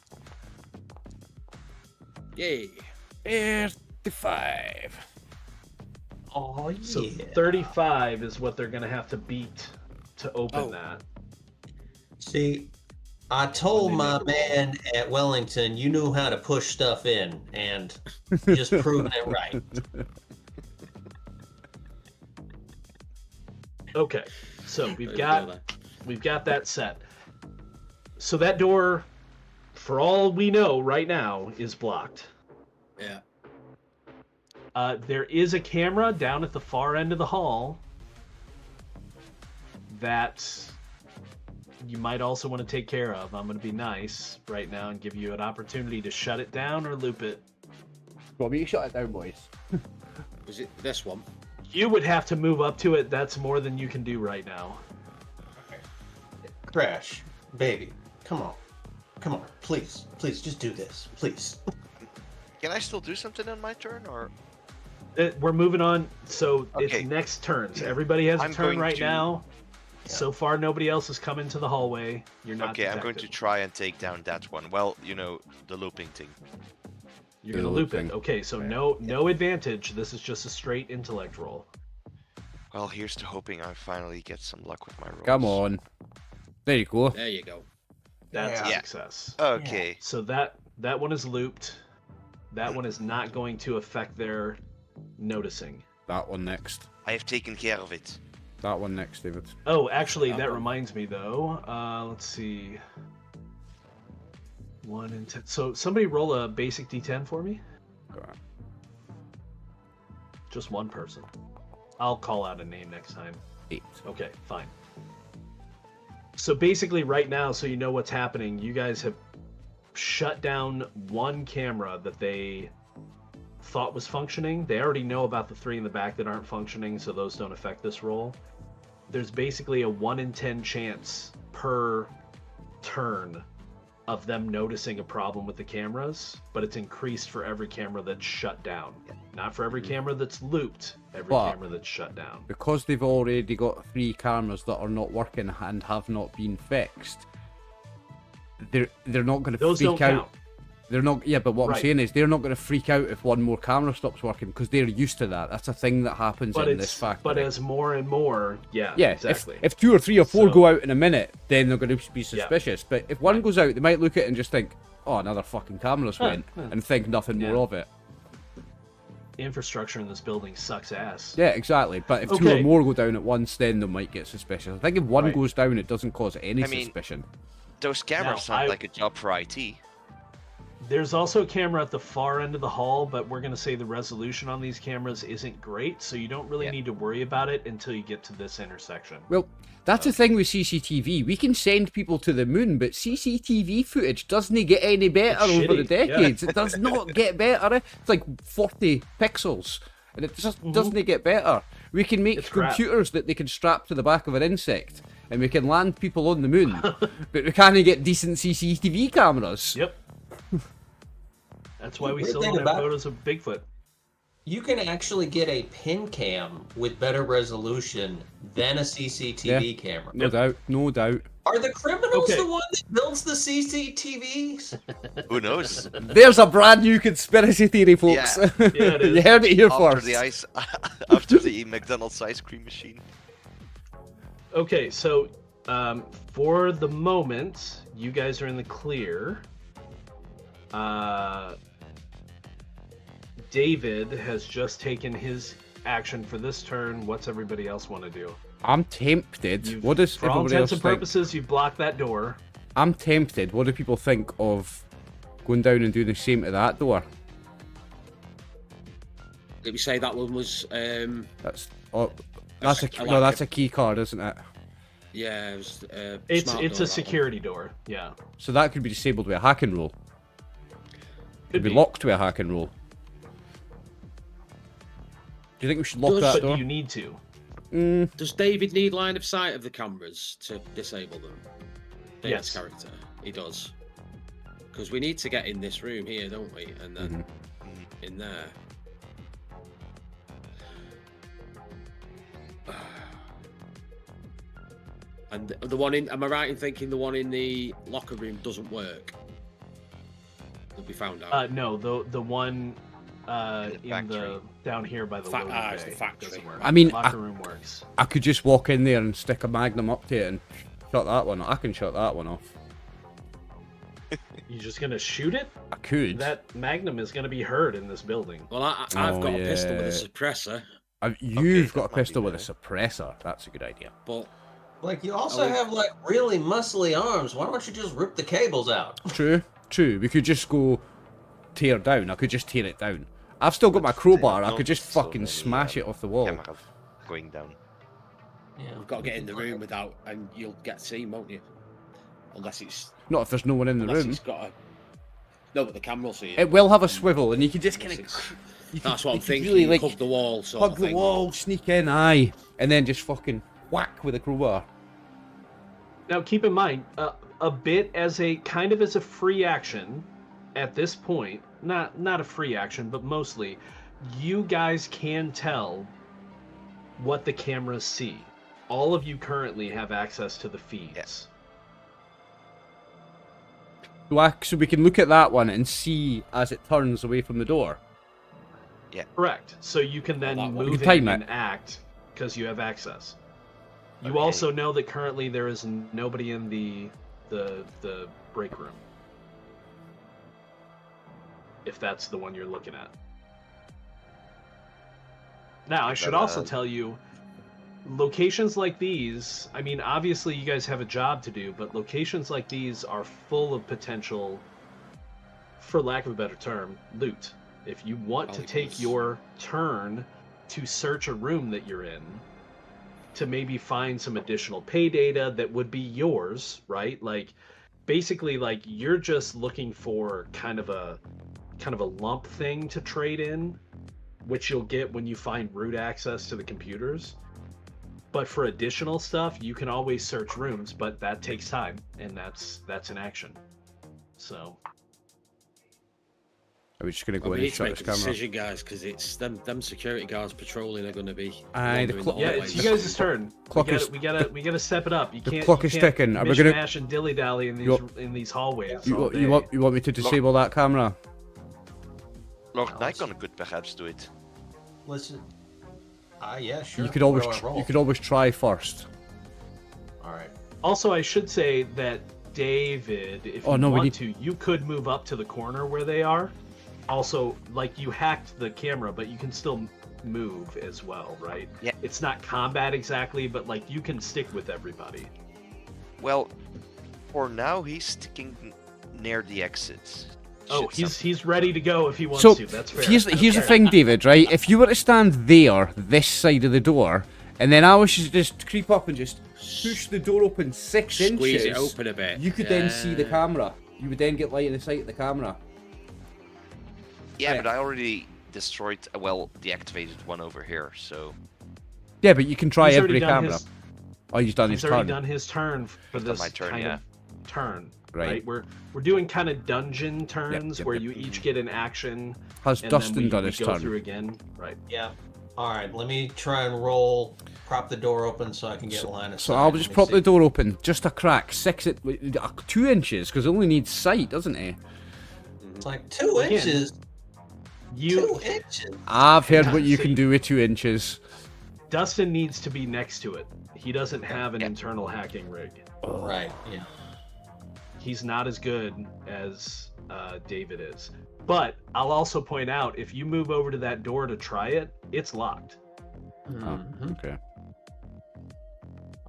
Yay. 35. Oh, yeah. So 35 is what they're going to have to beat to open Oh. that. See, I told my man at Wellington you knew how to push stuff in, and you just proving it right. Okay, so we've got that set. So that door, for all we know right now, is blocked. Yeah. There is a camera down at the far end of the hall that you might also want to take care of. I'm going to be nice right now and give you an opportunity to shut it down or loop it. Well, you shut it down, boys. Was it this one? You would have to move up to it. That's more than you can do right now. Crash, baby, come on, please, just do this, please. Can I still do something on my turn, or? We're moving on. So Okay. it's next turns. Everybody has a I'm turn going right to- now. So far, nobody else has come into the hallway. You're not Okay, I'm going to detected. try and take down that one. Well, you know, the looping thing. You're gonna The loop looping. it. Okay, so no advantage. This is just a straight intellect roll. Well, here's to hoping I finally get some luck with my rolls. Come on. There you go. There you go. That's a Yeah. success. Okay. So that one is looped. That one is not going to affect their noticing. That one next. I have taken care of it. That one next, David. Oh, actually, that one. reminds me though. Let's see. 1 in 10. So somebody roll a basic D10 for me. Alright. Just one person. I'll call out a name next time. 8. Okay, fine. So basically, right now, so you know what's happening, you guys have shut down one camera that they thought was functioning. They already know about the 3 in the back that aren't functioning, so those don't affect this roll. There's basically a 1 in 10 chance per turn of them noticing a problem with the cameras, but it's increased for every camera that's shut down. Not for every camera that's looped, every But- camera that's shut down. Because they've already got 3 cameras that are not working and have not been fixed, they're not going to Those freak don't out. count. They're not. Yeah, but what Right. I'm saying is they're not going to freak out if one more camera stops working because they're used to that. That's a thing that happens But in this factory. but as more and more, yeah, yeah, exactly. if 2 or 3 or 4 So- go out in a minute, then they're going to be suspicious. But if one goes out, they might look at it and just think, "Oh, another fucking camera's went," and think nothing Yeah. more of it. Infrastructure in this building sucks ass. Yeah, exactly. But if 2 or Okay. more go down at once, then they might get suspicious. I think if one Right. goes down, it doesn't cause any I mean- suspicion. Those cameras Now, sound I- like a job for IT. There's also a camera at the far end of the hall, but we're going to say the resolution on these cameras isn't great, so you don't really Yeah. need to worry about it until you get to this intersection. Well, that's the thing with CCTV. We can send people to the moon, but CCTV footage doesn't get any better It's over the shitty, yeah. decades. It does not get better. It's like 40 pixels, and it just doesn't get better. We can make It's crap. computers that they can strap to the back of an insect, and we can land people on the moon, but we can't get decent CCTV cameras. Yep. That's why we Weird still thing don't have about- photos of Bigfoot. You can actually get a pin cam with better resolution than a CCTV camera. No doubt, no doubt. Are the criminals Okay. the one that builds the CCTVs? Who knows? There's a brand new conspiracy theory, folks. Yeah. Yeah, it is. You heard it here after first. the ice, after the McDonald's ice cream machine. Okay, so for the moment, you guys are in the clear. David has just taken his action for this turn. What's everybody else want to do? I'm tempted. You've- What does for all everybody intents else and think? purposes, you blocked that door. I'm tempted. What do people think of going down and doing the same to that door? Did we say that one was? That's that's That's- a I no. like That's it. a key card, isn't it? Yeah, it was. It's smart it's door, a that security door. Yeah. So that could be disabled with a hack and roll. Could Could be locked with a hack and roll. Do you think we should lock Does- that But do door? you need to? one. Does David need line of sight of the cameras to disable them? David's Yes. character, he does. Because we need to get in this room here, don't we? And then in there. And the one in, am I right in thinking the one in the locker room doesn't work? That we found out. No, the one the in factory. the down here by the loading it's the bay factory. doesn't work. I mean, locker room works. I could just walk in there and stick a magnum up to it and shut that one off. I can shut that one off. You just gonna shoot it? I could. That Magnum is gonna be heard in this building. Well, I've got a pistol with a yeah. suppressor, You've got a that might be pistol with a better. suppressor. That's a good idea. but Like, you also Oh, have, like, really muscly arms. Why don't you just rip the cables out? True. We could just go tear down. I could just tear it down. I've still got my crowbar. I could just So fucking many, smash it off the wall. Cameras going down. Yeah. we've got to get in the room without, and you'll get seen, won't you? Unless it's Not if there's no one in the unless room. it's got a. No, but the camera will see it. It will have a swivel, and you can just kind Unless of. it's- That's what I'm thinking. Really, like, hug the wall, sort hug of the thing. wall, sneak in, aye, and then just fucking whack with a crowbar. Now, keep in mind, a bit as a kind of as a free action at this point, not a free action, but mostly, you guys can tell what the cameras see. All of you currently have access to the feeds. So we can look at that one and see as it turns away from the door. Correct. So you can then that one. We move can time in it. and act because you have access. You Okay. also know that currently there is nobody in the break room. If that's the one you're looking at. Now, I should also tell you, locations like these, I mean, obviously you guys have a job to do, but locations like these are full of potential, for lack of a better term, loot. If you want to take Valuables. your turn to search a room that you're in, to maybe find some additional pay data that would be yours, right? Like, basically, like, you're just looking for kind of a lump thing to trade in, which you'll get when you find root access to the computers. But for additional stuff, you can always search rooms, but that takes time, and that's an action. So Are we just gonna go Well, in we and need to shut make this a camera? decision, guys, because it's them security guards patrolling are going to be. Aye, the wandering clock- yeah, hallways. it's you guys' turn. Clock we is- gotta step it up. You The can't. clock you is can't ticking. Are we gonna- mishmash and dilly dally in these hallways. You, all you day. want me to disable that camera? Lord Nikon could perhaps do it. Listen. Yeah, sure. You could always What do I roll? you could always try first. All right. Also, I should say that David, if Oh, you no, we want need- to, you could move up to the corner where they are. Also, like, you hacked the camera, but you can still move as well, right? Yeah. It's not combat exactly, but like you can stick with everybody. Well, for now he's sticking near the exits. Oh, Shit, he's ready to go if he wants So to. That's fair. here's the Okay. thing, David. Right? If you were to stand there, this side of the door, and then I was to just creep up and just push the door open 6 Squeeze inches, it open a bit. you could then see the camera. You would then get light in the sight of the camera. Yeah, but I already destroyed a deactivated one over here, so Yeah, but you can try He's already every done camera. his- Oh, he's done his He's already turn. done his turn for Done this my turn, kind yeah. of turn. Right. We're doing kind of dungeon turns yep, where yep. you each get an action. Has and Dustin then we done his go turn? through again. Right. Yeah. All right. Let me try and roll. Prop the door open so I can get line of sight. So I'll Let just me prop see. the door open, just a crack, 2 inches, because it only needs sight, doesn't it? It's like 2 Again, inches. You 2 inches. I've heard what you so can you- do with 2 inches. Dustin needs to be next to it. He doesn't have an Yeah. internal hacking rig. Right. Yeah. He's not as good as David is. But I'll also point out, if you move over to that door to try it, it's locked. Mhm. Okay.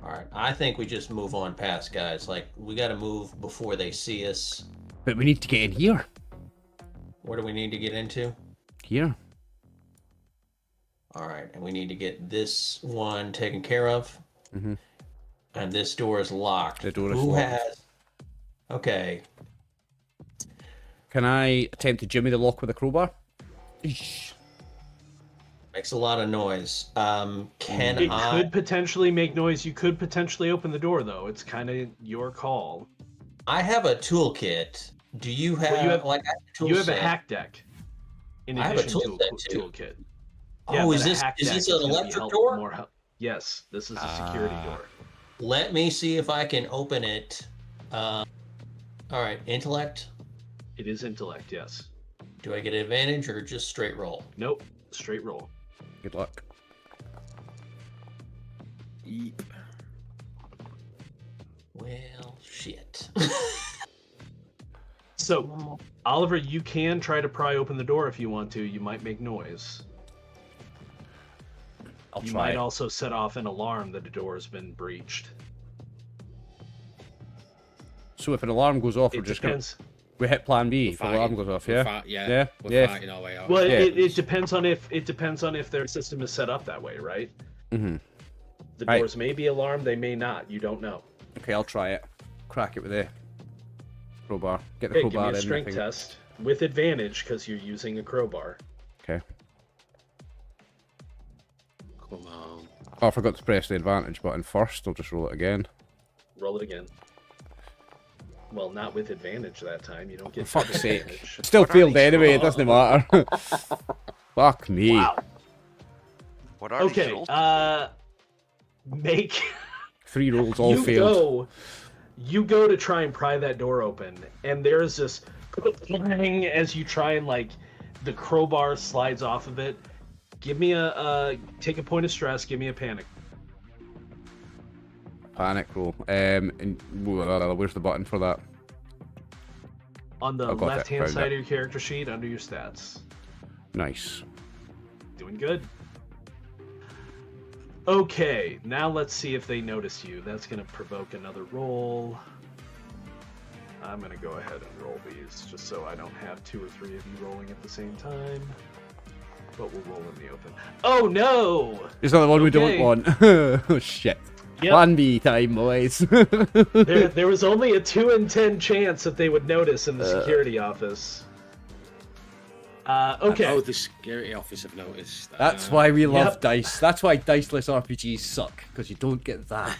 All right. I think we just move on past, guys. Like, we got to move before they see us. But we need to get in here. Where do we need to get into? Here. All right. And we need to get this one taken care of. Mhm. And this door is locked. The door is Who locked. has. Okay. Can I attempt to jimmy the lock with a crowbar? Eesh. Makes a lot of noise. Can It I? could potentially make noise. You could potentially open the door, though. It's kind of your call. I have a toolkit. Do you have, Well, you have- like I have a tool You have a set. hack deck. In I have a addition tool to set, a too. toolkit. Oh, but is a this hack is deck this is an gonna be electric help- door? more help- Yes, this is a security Ah. door. Let me see if I can open it. All right, intellect. It is intellect, yes. Do I get advantage or just straight roll? Nope, straight roll. Good luck. Yeep. Well, shit. So, Oliver, you can try to pry open the door if you want to. You might make noise. I'll You try might it. also set off an alarm that the door has been breached. So if an alarm goes off, we're It just gonna... depends. We hit plan B We're if the alarm fighting. goes off, We're yeah? yeah. We're Yeah. fighting our way out. Well, Yeah. it depends on if their system is set up that way, right? Mm-hmm. The Right. doors may be alarmed, they may not. You don't know. Okay, I'll try it. Crack it with a crowbar. Get the Okay, give me crowbar a in. strength I think. test with advantage because you're using a crowbar. Okay. Come on. Oh, I forgot to press the advantage button first. I'll just roll it again. Roll it again. Well, not with advantage that time. You don't get For fuck's sake. advantage. Still What are failed these anyway, it rolls? doesn't matter. Fuck me. Wow. What are these Okay. rolls? Make 3 rolls all failed. You go to try and pry that door open, and there's this clang as you try and the crowbar slides off of it. Give me take a point of stress. Give me a panic. Panic roll. And where's the button for that? On the I've got that, left-hand found side it. of your character sheet, under your stats. Nice. Doing good. Okay, now let's see if they notice you. That's going to provoke another roll. I'm going to go ahead and roll these, just so I don't have 2 or 3 of you rolling at the same time. But we'll roll in the open. Oh, no! It's not the one we Okay. don't want. Oh, shit. Yep. Plan B time, boys. There was only a 2 in 10 chance that they would notice in the security office. Okay. Oh, the security office have noticed. That's why we love Yep. dice. That's why diceless RPGs suck, because you don't get that.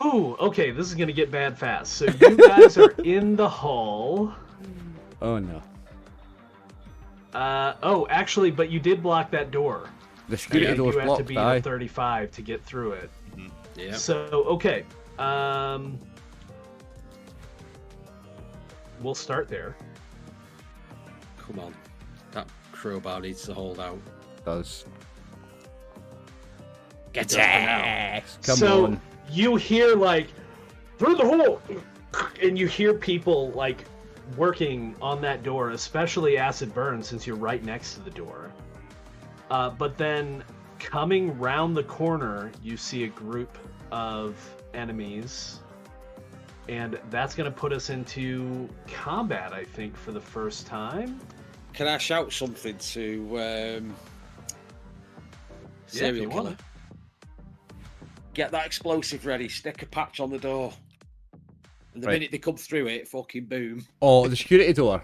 Whew, okay, this is going to get bad fast. So you guys are in the hall. Oh no. Oh, actually, but you did block that door. The security And door's you have to blocked, beat aye. a 35 to get through it. Yeah. So, okay. We'll start there. Come on. That crowbar needs to hold out. Does. Get Come so on. you hear through the hole, and you hear people working on that door, especially Acid Burn, since you're right next to the door. But then coming round the corner, you see a group of enemies, and that's going to put us into combat, I think, for the first time. Can I shout something to Yeah, if serial you killer? wanna. Get that explosive ready. Stick a patch on the door. And the Right. minute they come through it, fucking boom. Oh, the security door.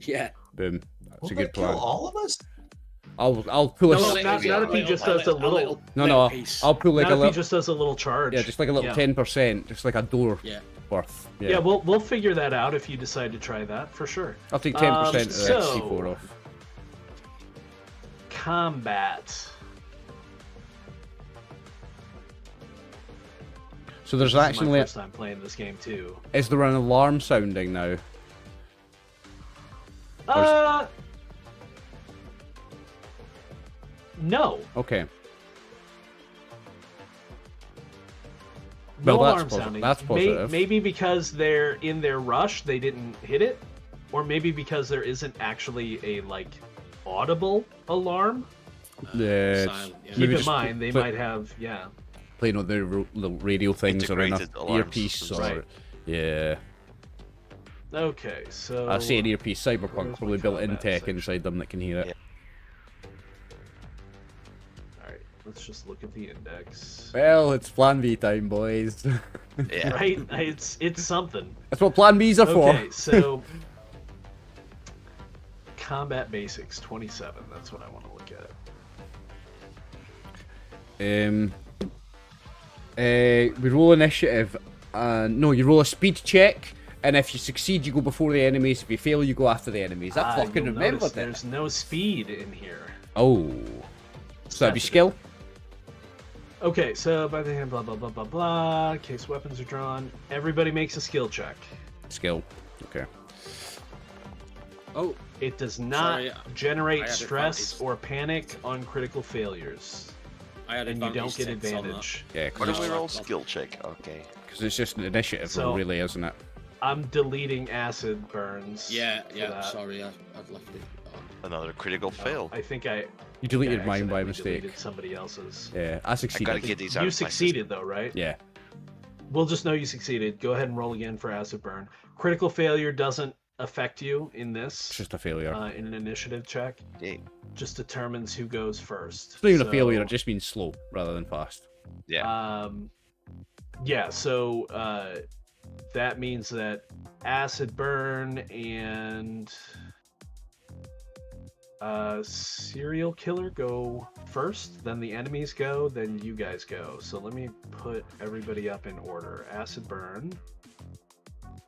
Yeah. Boom. That's Will a they good kill plan. all of us? I'll pull a. No, s- not if he just does a little. No, piece. I'll pull like Not a if he little. just does a little charge. Yeah, just like a little Yeah. 10%, just like a door Yeah. worth. Yeah, we'll figure that out if you decide to try that for sure. I'll take 10% of the so- C4 off. Combat. So there's This is actually. my first time playing this game too. Is there an alarm sounding now? No. Okay. No Well, that's alarm sounding. that's positive. Maybe because they're in their rush, they didn't hit it, or maybe because there isn't actually a audible alarm. Yeah, Silent, yeah. Keep Maybe in just mind, they put- might have playing on their little radio things or in a Integrated alarm earpiece systems. or Right. yeah. Okay, so I say an earpiece. Cyberpunk Where's my probably built in combat tech section? inside them that can hear it. Yeah. All right, let's just look at the index. Well, it's Plan B time, boys. Yeah. Right, it's something. That's what Plan Bs are Okay, so combat basics 27. That's what I want to look at. We roll initiative. No, you roll a speed check, and if you succeed, you go before the enemies. If you fail, you go after the enemies. I fucking You'll remember notice that. There's no speed in here. Oh, so that'd be Sensitive. skill. Okay, so by the hand, blah blah blah blah blah. Case weapons are drawn. Everybody makes a skill check. Skill. Okay. Oh, It does not Sorry, generate I had stress advantage. or panic on critical failures, I had and you don't get advantage on that. advantage. Yeah, What do we No, roll? I'll- Skill check. Okay. because it's just an initiative So- roll, really, isn't it? I'm deleting acid burns. Yeah, for yeah. that. Sorry, I've left it on. Another critical fail. I think I You deleted mine by accidentally mistake. deleted somebody else's. Yeah, I I succeeded. gotta get these out You of my system. succeeded though, right? Yeah. We'll just know you succeeded. Go ahead and roll again for acid burn. Critical failure doesn't affect you in It's this. just a failure. In an initiative check, Yeah. just determines who goes first. It's not even a failure, it just means slow rather than fast. Yeah. Yeah. So that means that acid burn and serial killer go first, then the enemies go, then you guys go. So let me put everybody up in order. Acid burn,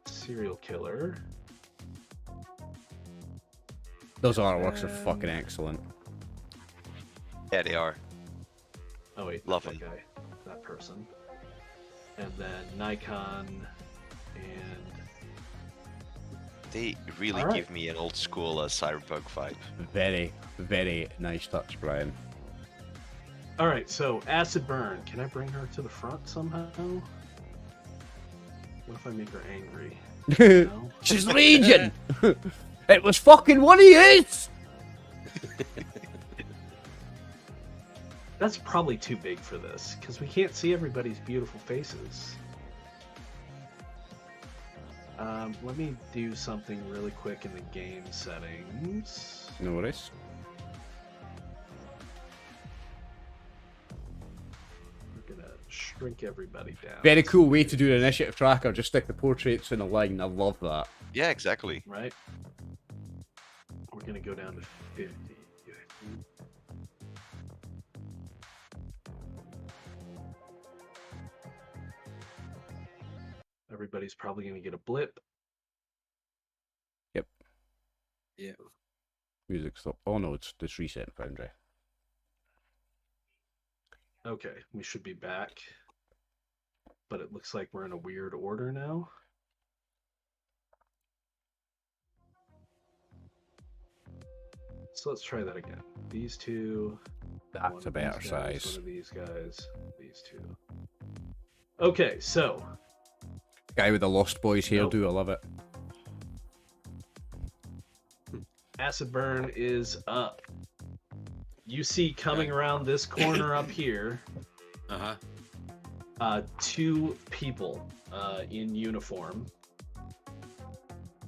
serial killer. Those artworks are fucking excellent. Yeah, they are. Oh wait, Love that them. guy, that person. And then Nikon and They really Alright. give me an old school cyberpunk vibe. Very, very nice touch, Brian. all right. So acid burn. Can I bring her to the front somehow? What if I make her angry? No? She's raging! It was fucking one of yous! That's probably too big for this because we can't see everybody's beautiful faces. Let me do something really quick in the game settings. No worries. We're gonna shrink everybody down. Very cool way to do an initiative tracker. Just stick the portraits in a line. I love that. Yeah, exactly. Right? We're gonna go down to 50. Everybody's probably gonna get a blip. Yeah. Music stop. Oh no, it's reset Foundry. Okay, we should be back. But it looks like we're in a weird order now. So let's try that again. These two. one That's a of better these guys, size. One of these guys. These two. Okay, so Guy with the Lost Boys hairdo. I love it. acid burn is up. You see coming around this corner up here, two people in uniform.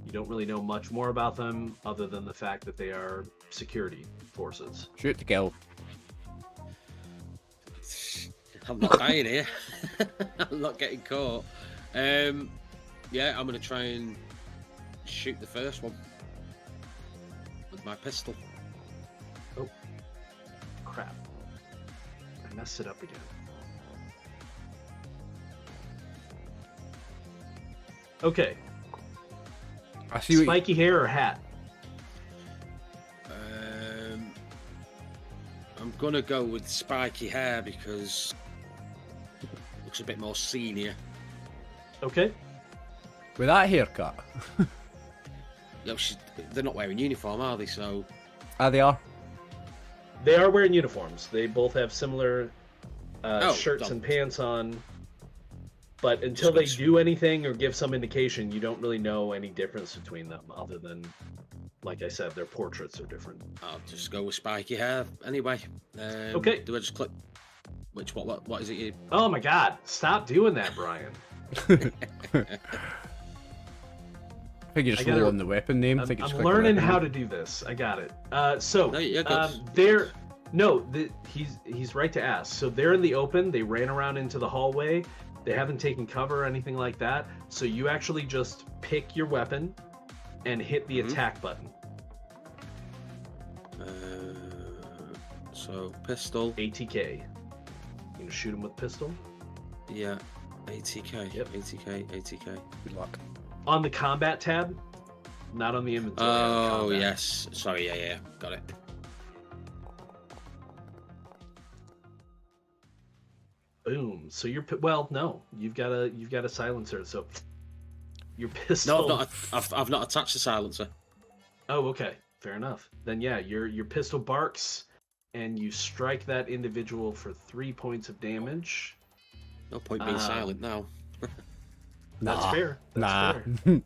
You don't really know much more about them other than the fact that they are security forces. Shoot to kill. I'm not dying here. I'm not getting caught. Yeah, I'm gonna try and shoot the first one with my pistol. Oh, crap. I messed it up again. Okay, I see what spiky hair or hat? I'm gonna go with spiky hair because it looks a bit more senior. Okay, with that haircut. No, they're not wearing uniform, are they? So Ah, they are. they are wearing uniforms. They both have similar Oh, shirts done. and pants on. But until they do anything or give some indication, you don't really know any difference between them other than, like I said, their portraits are different. I'll just go with spiky hair anyway. Okay. Do I just click? What is it? You... Oh my god, stop doing that, Brian. I think you just I gotta- roll on the weapon name. I I'm, think it's I'm click on learning weapon how name. to do this. I got it. So No, you're good. they're he's right to ask. So they're in the open. They ran around into the hallway. They haven't taken cover or anything like that. So you actually just pick your weapon and hit the attack button. So pistol. ATK. You gonna shoot him with pistol? Yeah. ATK. Yep. ATK. Good luck. On the combat tab, not on the inventory. on the Oh combat. yes. Sorry. Yeah. Got it. Boom. So you're well, no, you've got a silencer. So your pistol. No, I've not attached the silencer. Oh, okay. Fair enough. Then yeah, your pistol barks, and you strike that individual for 3 points of damage. No point being silent now. That's fair. That's fair.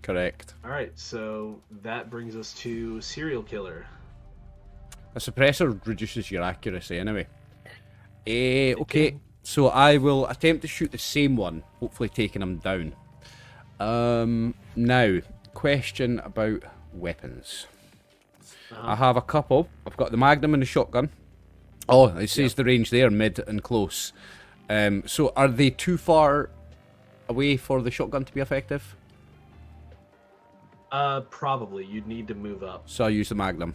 Correct. All right, so that brings us to serial killer. A suppressor reduces your accuracy anyway. Okay, so I will attempt to shoot the same one, hopefully taking him down. Now, question about weapons. I have a couple. I've got the Magnum and the shotgun. Oh, it says the range there, mid and close. So are they too far away for the shotgun to be effective? Probably. You'd need to move up. So I use the Magnum.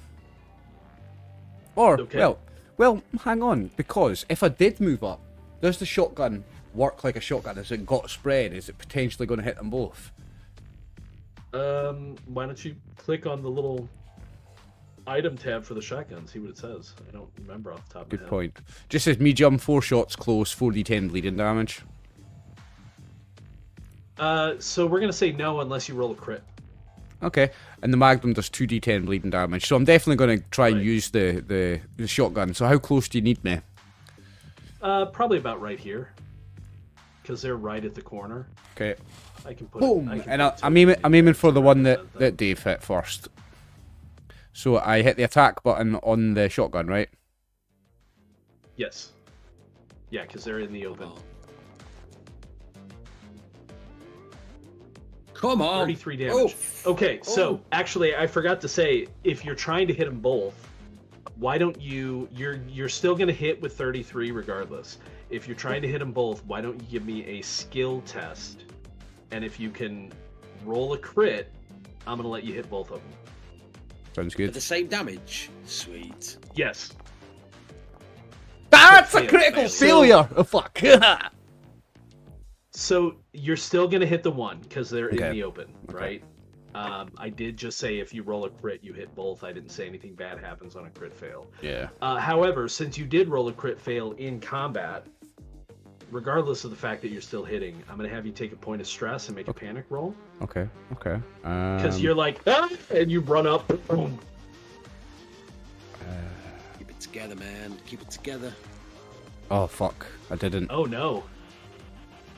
Or, well, hang on, because if I did move up, does the shotgun work like a shotgun? Has it got spread? Is it potentially going to hit them both? Why don't you click on the little item tab for the shotgun, see what it says. I don't remember off the top of my head. Good point. Just says medium, 4 shots close, 4d10 bleeding damage. So we're going to say no unless you roll a crit. Okay, and the Magnum does 2d10 bleeding damage, so I'm definitely going to try and use the shotgun. So how close do you need me? Probably about right here, because they're right at the corner. Okay. I can put. Boom! And I'm aiming for the one that Dave hit first. So I hit the attack button on the shotgun, right? Yes. Yeah, because they're in the open. Come on. 33 damage. Okay, so actually, I forgot to say, if you're trying to hit them both, why don't you? You're still gonna hit with 33 regardless. If you're trying to hit them both, why don't you give me a skill test? And if you can roll a crit, I'm gonna let you hit both of them. Sounds At good. the same damage. Sweet. Yes. That's a critical failure! Oh, fuck. So you're still gonna hit the one because they're in Okay. the open, right? I did just say if you roll a crit, you hit both. I didn't say anything bad happens on a crit fail. Yeah. However, since you did roll a crit fail in combat, regardless of the fact that you're still hitting, I'm gonna have you take a point of stress and make a panic roll Okay. because you're like, ah! And you run up. Boom. Keep it together, man. Keep it together. Oh, fuck. I didn't. Oh no,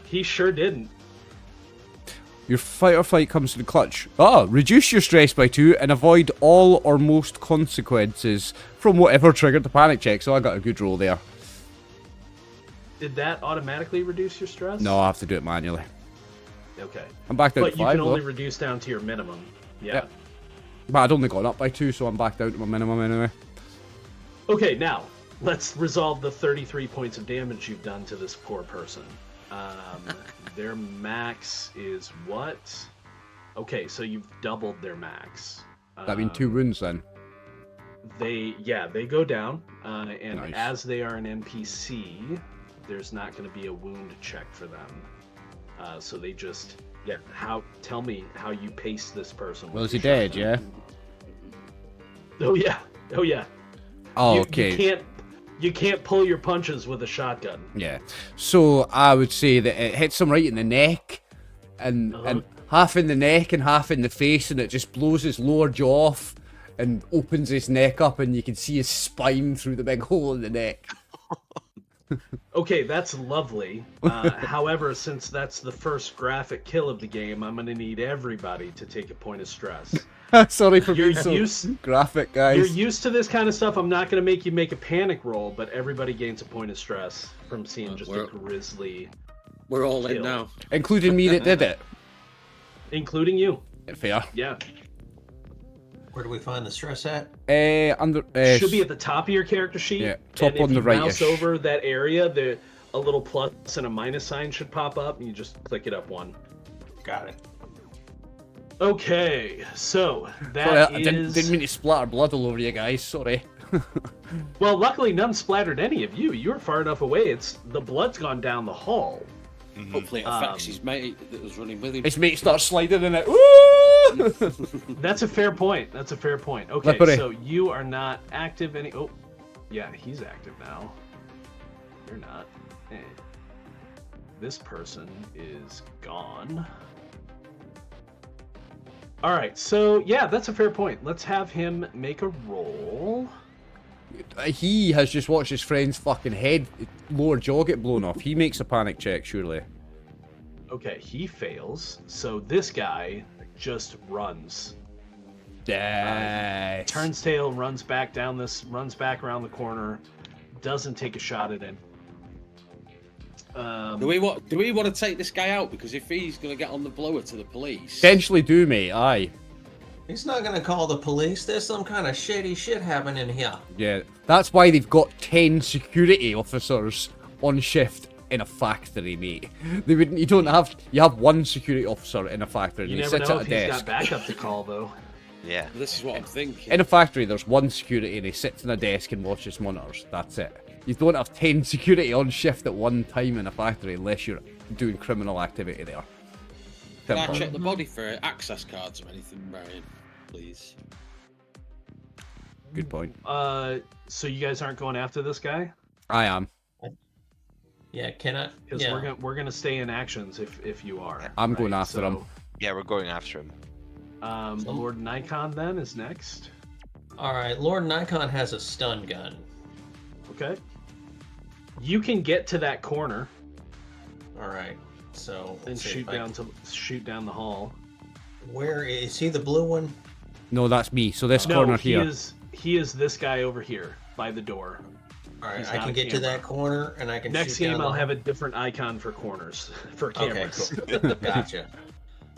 he sure didn't. Your fight or flight comes to the clutch. Reduce your stress by 2 and avoid all or most consequences from whatever triggered the panic check. So I got a good roll there. Did that automatically reduce your stress? No, I have to do it manually. Okay. I'm back down But to you 5 can though. only reduce down to your minimum. Yeah. Yep. But I'd only gone up by 2, so I'm back down to my minimum anyway. Okay, now let's resolve the 33 points of damage you've done to this poor person. Their max is what? Okay, so you've doubled their max. That mean 2 wounds then? They go down, and Nice. as they are an NPC, there's not going to be a wound check for them. So they just tell me how you pace this person. Well, with is he your dead, shotgun. yeah? Oh yeah. Oh, You okay. You can't pull your punches with a shotgun. Yeah. So I would say that it hits him right in the neck, and half in the neck and half in the face, and it just blows his lower jaw off and opens his neck up, and you can see his spine through the big hole in the neck. Okay, that's lovely. However, since that's the first graphic kill of the game, I'm going to need everybody to take a point of stress. Sorry for You're being so used- graphic, You're guys. used to this kind of stuff. I'm not going to make you make a panic roll, but everybody gains a point of stress from seeing just a grisly, We're all in Kill. now. Including me that did it. including you. Fair. Yeah. Where do we find the stress at? Under Should be at the top of your character sheet. Yeah, top and on the if you right-ish. mouse over that area, a little plus and a minus sign should pop up, and you just click it up one. Got it. Okay, so Sorry, that I is... didn't mean to splatter blood all over you guys. Sorry. Well, luckily none splattered any of you. You were far enough away. The blood's gone down the hall. Hopefully it affects his mate that was running with him. His mate starts sliding in it. Woo! That's a fair point. Okay, Slippery. so you are not active any... Oh, yeah, he's active now. You're not. Hey. This person is gone. All right, so yeah, that's a fair point. Let's have him make a roll. He has just watched his friend's fucking head, lower jaw get blown off. He makes a panic check, surely. Okay, he fails. So this guy just runs. Yes. Turns tail, runs back around the corner, doesn't take a shot at him. Do we want to take this guy out? Because if he's going to get on the blower to the police, Potentially do, mate. Aye. He's not gonna call the police. There's some kind of shady shit happening here. Yeah. That's why they've got 10 security officers on shift in a factory, mate. They wouldn't. You have one security officer in a factory. You And he never sits know at a if he's desk. got backup to call, though. Yeah. this is what I'm thinking. In a factory, there's one security and he sits in a desk and watches monitors. That's it. You don't have 10 security on shift at one time in a factory unless you're doing criminal activity there. Can I Simple. check the body for access cards or anything, Brian? Please. Good point. So you guys aren't going after this guy? I am. Yeah, can I? Because Yeah. we're gonna stay in actions if you are. I'm going after him. Yeah, we're going after him. Lord Nikon then is next. All right, Lord Nikon has a stun gun. Okay. You can get to that corner All right, so and let's see shoot if I shoot down the hall. Where is he? The blue one? No, that's me. So this No, corner he here. he is this guy over here by the door. All right, He's I not can a get to camera. that corner and I can Next shoot game down I'll the- have a different icon for corners for Okay, cameras. cool. Gotcha.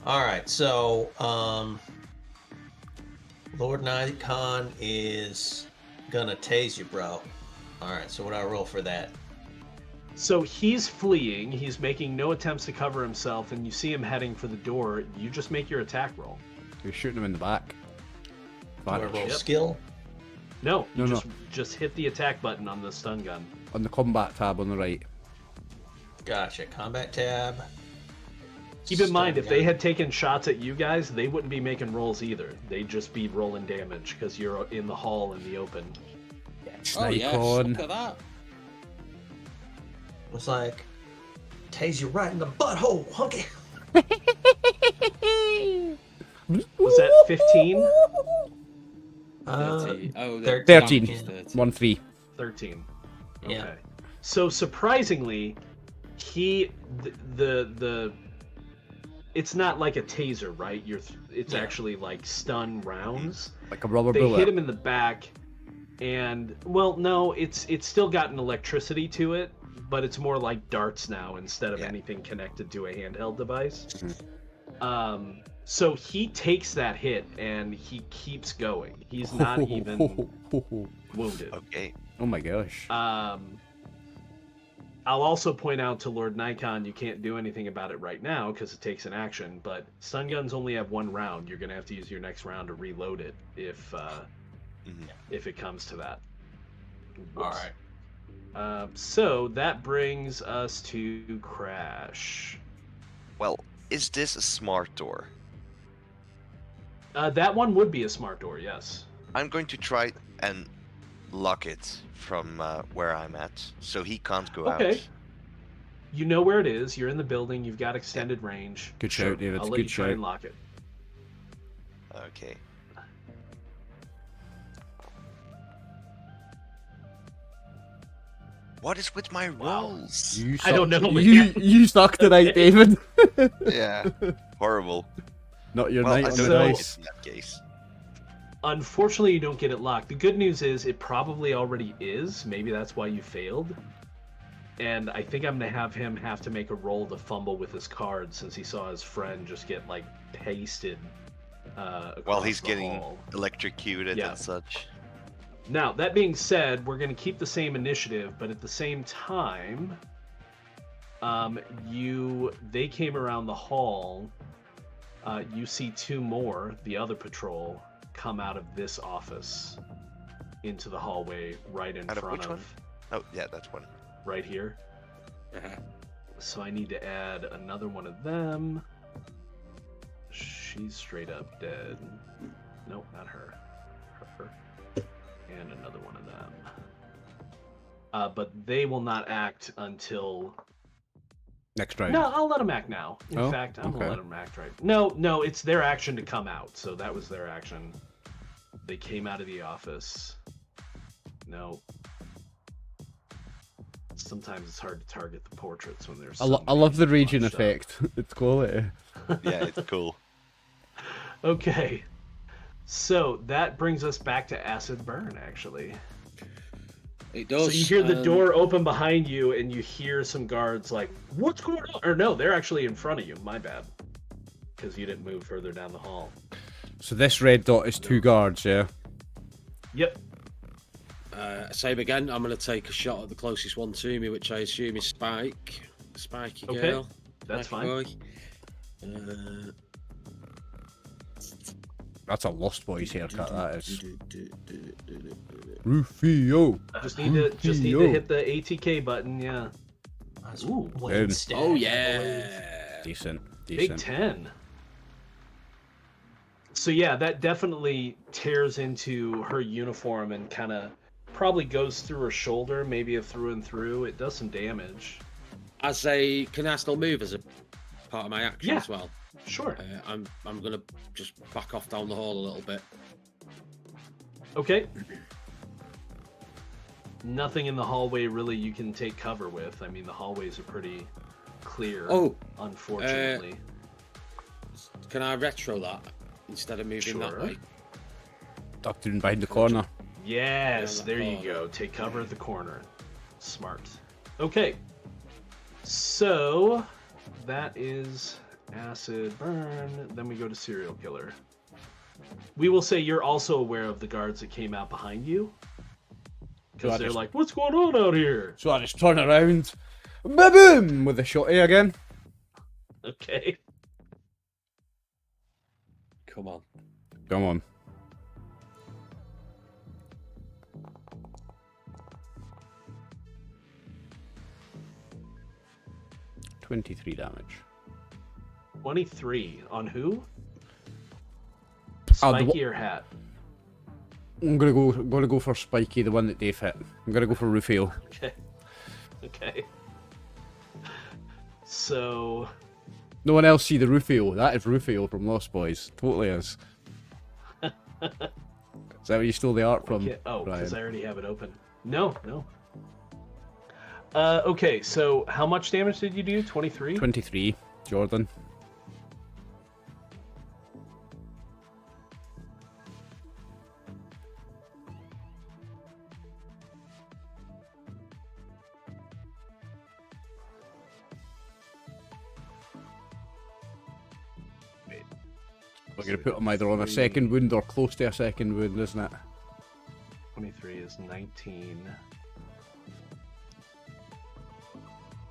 All right, so Lord Nikon is gonna tase you, bro. All right, so what do I roll for that? So he's fleeing. He's making no attempts to cover himself, and you see him heading for the door. You just make your attack roll. You're shooting him in the back. Do I roll Advantage. Yep. skill? No, you No. just hit the attack button on the stun gun. On the combat tab on the right. Gotcha. Combat tab. Keep in mind, Stun if they gun. had taken shots at you guys, they wouldn't be making rolls either. They'd just be rolling damage because you're in the hall in the open. Oh yes, Snipe-on. look at that. It's like tase you right in the butthole, hunky. Was that 15? 30. Oh, 13. 30. 1-3. 13. Yeah. Okay. So surprisingly, the it's not like a taser, right? It's Yeah. actually like stun rounds. Like a rubber They bullet. hit him in the back, and well, no, it's still got an electricity to it, but it's more like darts now instead of Yeah. anything connected to a handheld device. Mhm. So he takes that hit and he keeps going. He's not even wounded. Okay. Oh my gosh. I'll also point out to Lord Nikon, you can't do anything about it right now because it takes an action, but stun guns only have one round. You're going to have to use your next round to reload it if it comes to that. All Whoops. right. So that brings us to Crash. Well, is this a smart door? That one would be a smart door, yes. I'm going to try and lock it from where I'm at, so he can't go Okay. out. You know where it is. You're in the building. You've got extended range. Good shout, David. I'll let Good you try shout. and lock it. Okay. What is with my rolls? You I don't suck- know, man. You suck tonight, David. Yeah, horrible. Not your Well, I night on don't the know dice. in that case. Unfortunately, you don't get it locked. The good news is it probably already is. Maybe that's why you failed. And I think I'm going to have him have to make a roll to fumble with his card since he saw his friend just get, like, pasted While across he's the getting hall. electrocuted Yeah. and such. Now, that being said, we're going to keep the same initiative, but at the same time, they came around the hall. You see two more, the other patrol, come out of this office into the hallway right in Out of front which of one? Oh, yeah, that's one. right here. Uh-huh. So I need to add another one of them. She's straight up dead. Nope, not her. Her. And another one of them. But they will not act until... Next round. No, I'll let them act now. In Oh, fact, I'm okay. gonna let them act right. No, it's their action to come out. So that was their action. They came out of the office. No. sometimes it's hard to target the portraits when there's. I love the raging bunched up. effect. It's quality. Yeah, it's cool. Okay, so that brings us back to acid burn. Actually, It does. so you hear the door open behind you, and you hear some guards like, "What's going on?" Or no, they're actually in front of you. My bad, because you didn't move further down the hall. So this red dot is 2 guards, yeah? Yep. Same again. I'm going to take a shot at the closest one to me, which I assume is Spike. Spiky Okay, girl. that's Spiky fine. boy. That's a Lost Boys haircut, that is. Rufio! Just need to hit the ATK button. Yeah. That's Ooh. Wednesday, Oh I yeah. Decent. Big 10. So yeah, that definitely tears into her uniform and kind of probably goes through her shoulder, maybe through and through. It does some damage. Can I still move as a part of my action Yeah. as well? Sure. I'm gonna just back off down the hall a little bit. Okay. Nothing in the hallway really you can take cover with. I mean, the hallways are pretty clear. Oh, unfortunately. Can I retro that instead of moving that Sure. way? Ducked in behind the corner. Yes, Yeah, there you corner. go. Take cover at the corner. Smart. Okay. So that is acid burn. Then we go to serial killer. We will say you're also aware of the guards that came out behind you. So I Because they're just- like, what's going on out here? So I just turn around, boom, with the shotty again. Okay. Come on. Come on. $23 damage. 23 on who? Oh, the Spiky or Hat? I'm gonna go for Spiky, the one that Dave hit. I'm gonna go for Rufio. Okay. Okay. So No one else see the Rufio. That is Rufio from Lost Boys. Totally is. Is that where you stole the art from? yeah, oh, because I Brian? already have it open. No. Okay, so how much damage did you do? 23? 23, Jordan. Wait. We're gonna put him either on a second wound or close to a second wound, isn't it? 23 is 19.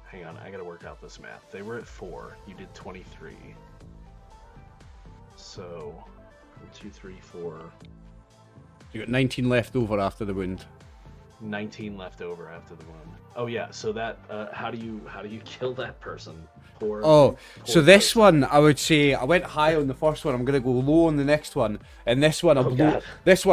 Hang on, I gotta work out this math. They were at 4. You did 23. So, 1, 2, 3, 4. You got 19 left over after the wound. 19 left over after the wound. Oh yeah, so that how do you kill that person? Poor. So this person. one, I would say, I went high on the first one. I'm gonna go low on the next one, and this one, Oh, God.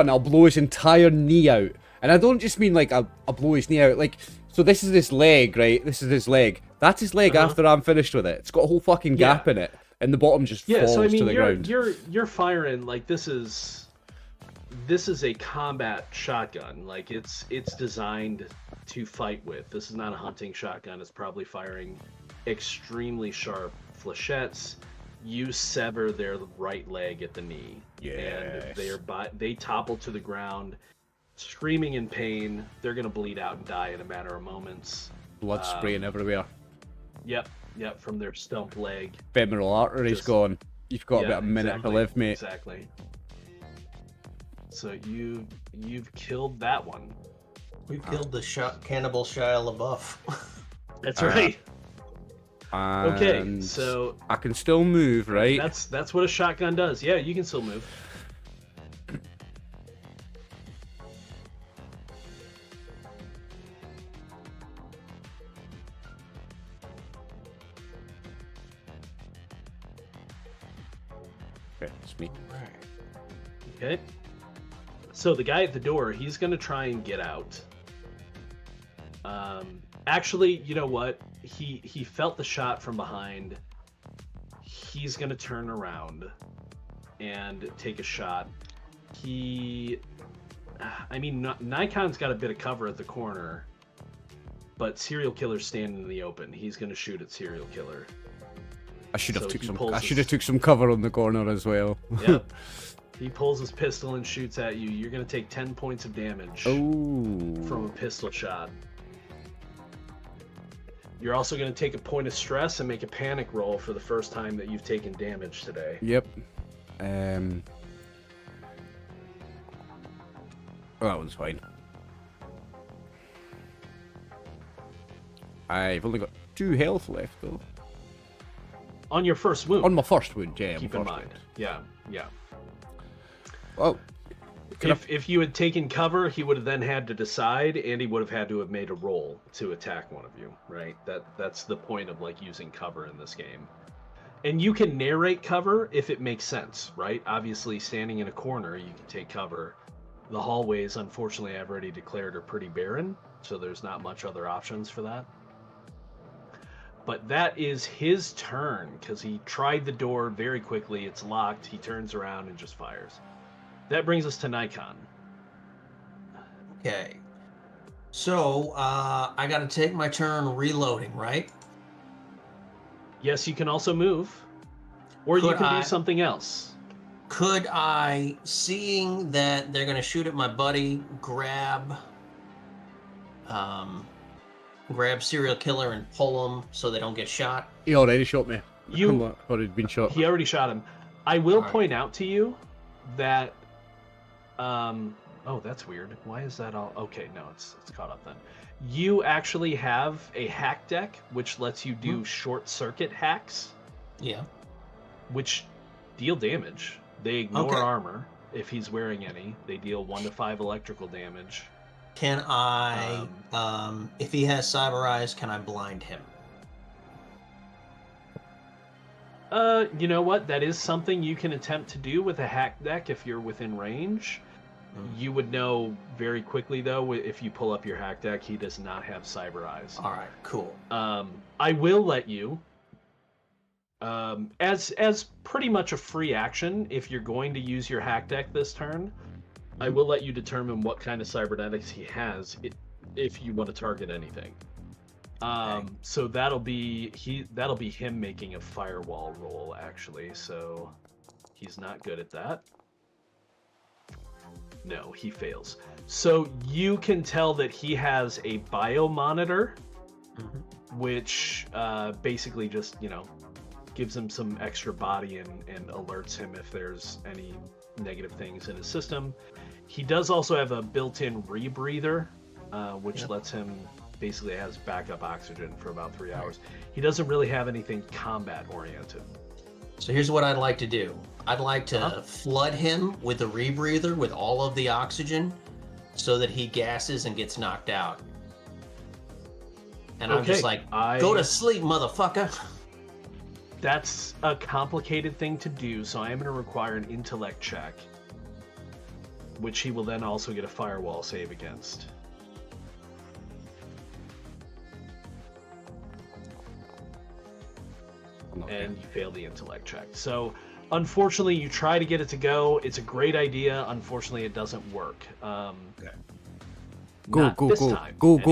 I'll blow his entire knee out. And I don't just mean like I'll blow his knee out. Like, so this is his leg, right? This is his leg. That's his leg after I'm finished with it. It's got a whole fucking gap in it, and the bottom just falls so I mean, to the ground. you're firing like this is a combat shotgun. Like it's designed to fight with. This is not a hunting shotgun. It's probably firing extremely sharp flechettes. You sever their right leg at the knee, and they topple to the ground, screaming in pain. They're gonna bleed out and die in a matter of moments. Blood spraying everywhere. Yep, from their stump leg. Femoral artery's Just- gone. You've got about a minute exactly, to live, mate. Exactly. So you've killed that one. We've killed the cannibal Shia LaBeouf. That's right. Okay, And so I can still move, right? that's what a shotgun does. Yeah, you can still move. Okay, it's me. Okay. So the guy at the door, he's gonna try and get out. Actually, you know what? He felt the shot from behind. He's gonna turn around and take a shot. I mean, Nikon's got a bit of cover at the corner, but serial killer's standing in the open. He's going to shoot at serial killer. I should have So took he some. pulls I his- should have took some cover on the corner as well. Yep. He pulls his pistol and shoots at you. You're going to take 10 points of damage Oh. from a pistol shot. You're also going to take a point of stress and make a panic roll for the first time that you've taken damage today. Yep. Oh, that one's fine. I've only got 2 health left though. On your first wound. On my first wound, yeah. Keep my in first mind. wound. Yeah. Oh. If you had taken cover, he would have then had to decide, and he would have had to have made a roll to attack one of you, right? That's the point of like using cover in this game. And you can narrate cover if it makes sense, right? Obviously, standing in a corner, you can take cover. The hallways, unfortunately, I've already declared are pretty barren, so there's not much other options for that. But that is his turn, because he tried the door very quickly. It's locked. He turns around and just fires. That brings us to Nikon. Okay. So, I gotta take my turn reloading, right? Yes, you can also move, or you Could can I- do something else. Could I, seeing that they're gonna shoot at my buddy, grab serial killer and pull him so they don't get shot? He already shot me. You- I'm already been shot. He already shot him. I will Alright. point out to you that, oh, that's weird. Why is that all? Okay, no, it's caught up then. You actually have a hack deck which lets you do short circuit hacks, Yeah. which deal damage. They ignore Okay. armor if he's wearing any. They deal 1 to 5 electrical damage. Can I, if he has cyber eyes, can I blind him? You know what? That is something you can attempt to do with a hack deck if you're within range. You would know very quickly, though, if you pull up your hack deck, he does not have cyber eyes. All right, cool. I will let you, as pretty much a free action, if you're going to use your hack deck this turn, I will let you determine what kind of cybernetics he has if you want to target anything. So that'll be him making a firewall roll, actually. So he's not good at that. No, he fails. So you can tell that he has a biomonitor, which basically just, gives him some extra body and alerts him if there's any negative things in his system. He does also have a built-in rebreather, which lets him basically has backup oxygen for about 3 hours. He doesn't really have anything combat-oriented. So here's what I'd like to do. I'd like to flood him with the rebreather with all of the oxygen so that he gasses and gets knocked out. And I'm just like, go to sleep, motherfucker. That's a complicated thing to do, so I am going to require an intellect check, which he will then also get a firewall save against. And you fail the intellect check. So, unfortunately, you try to get it to go. It's a great idea. Unfortunately, it doesn't work. Go. Not this time, Go. He's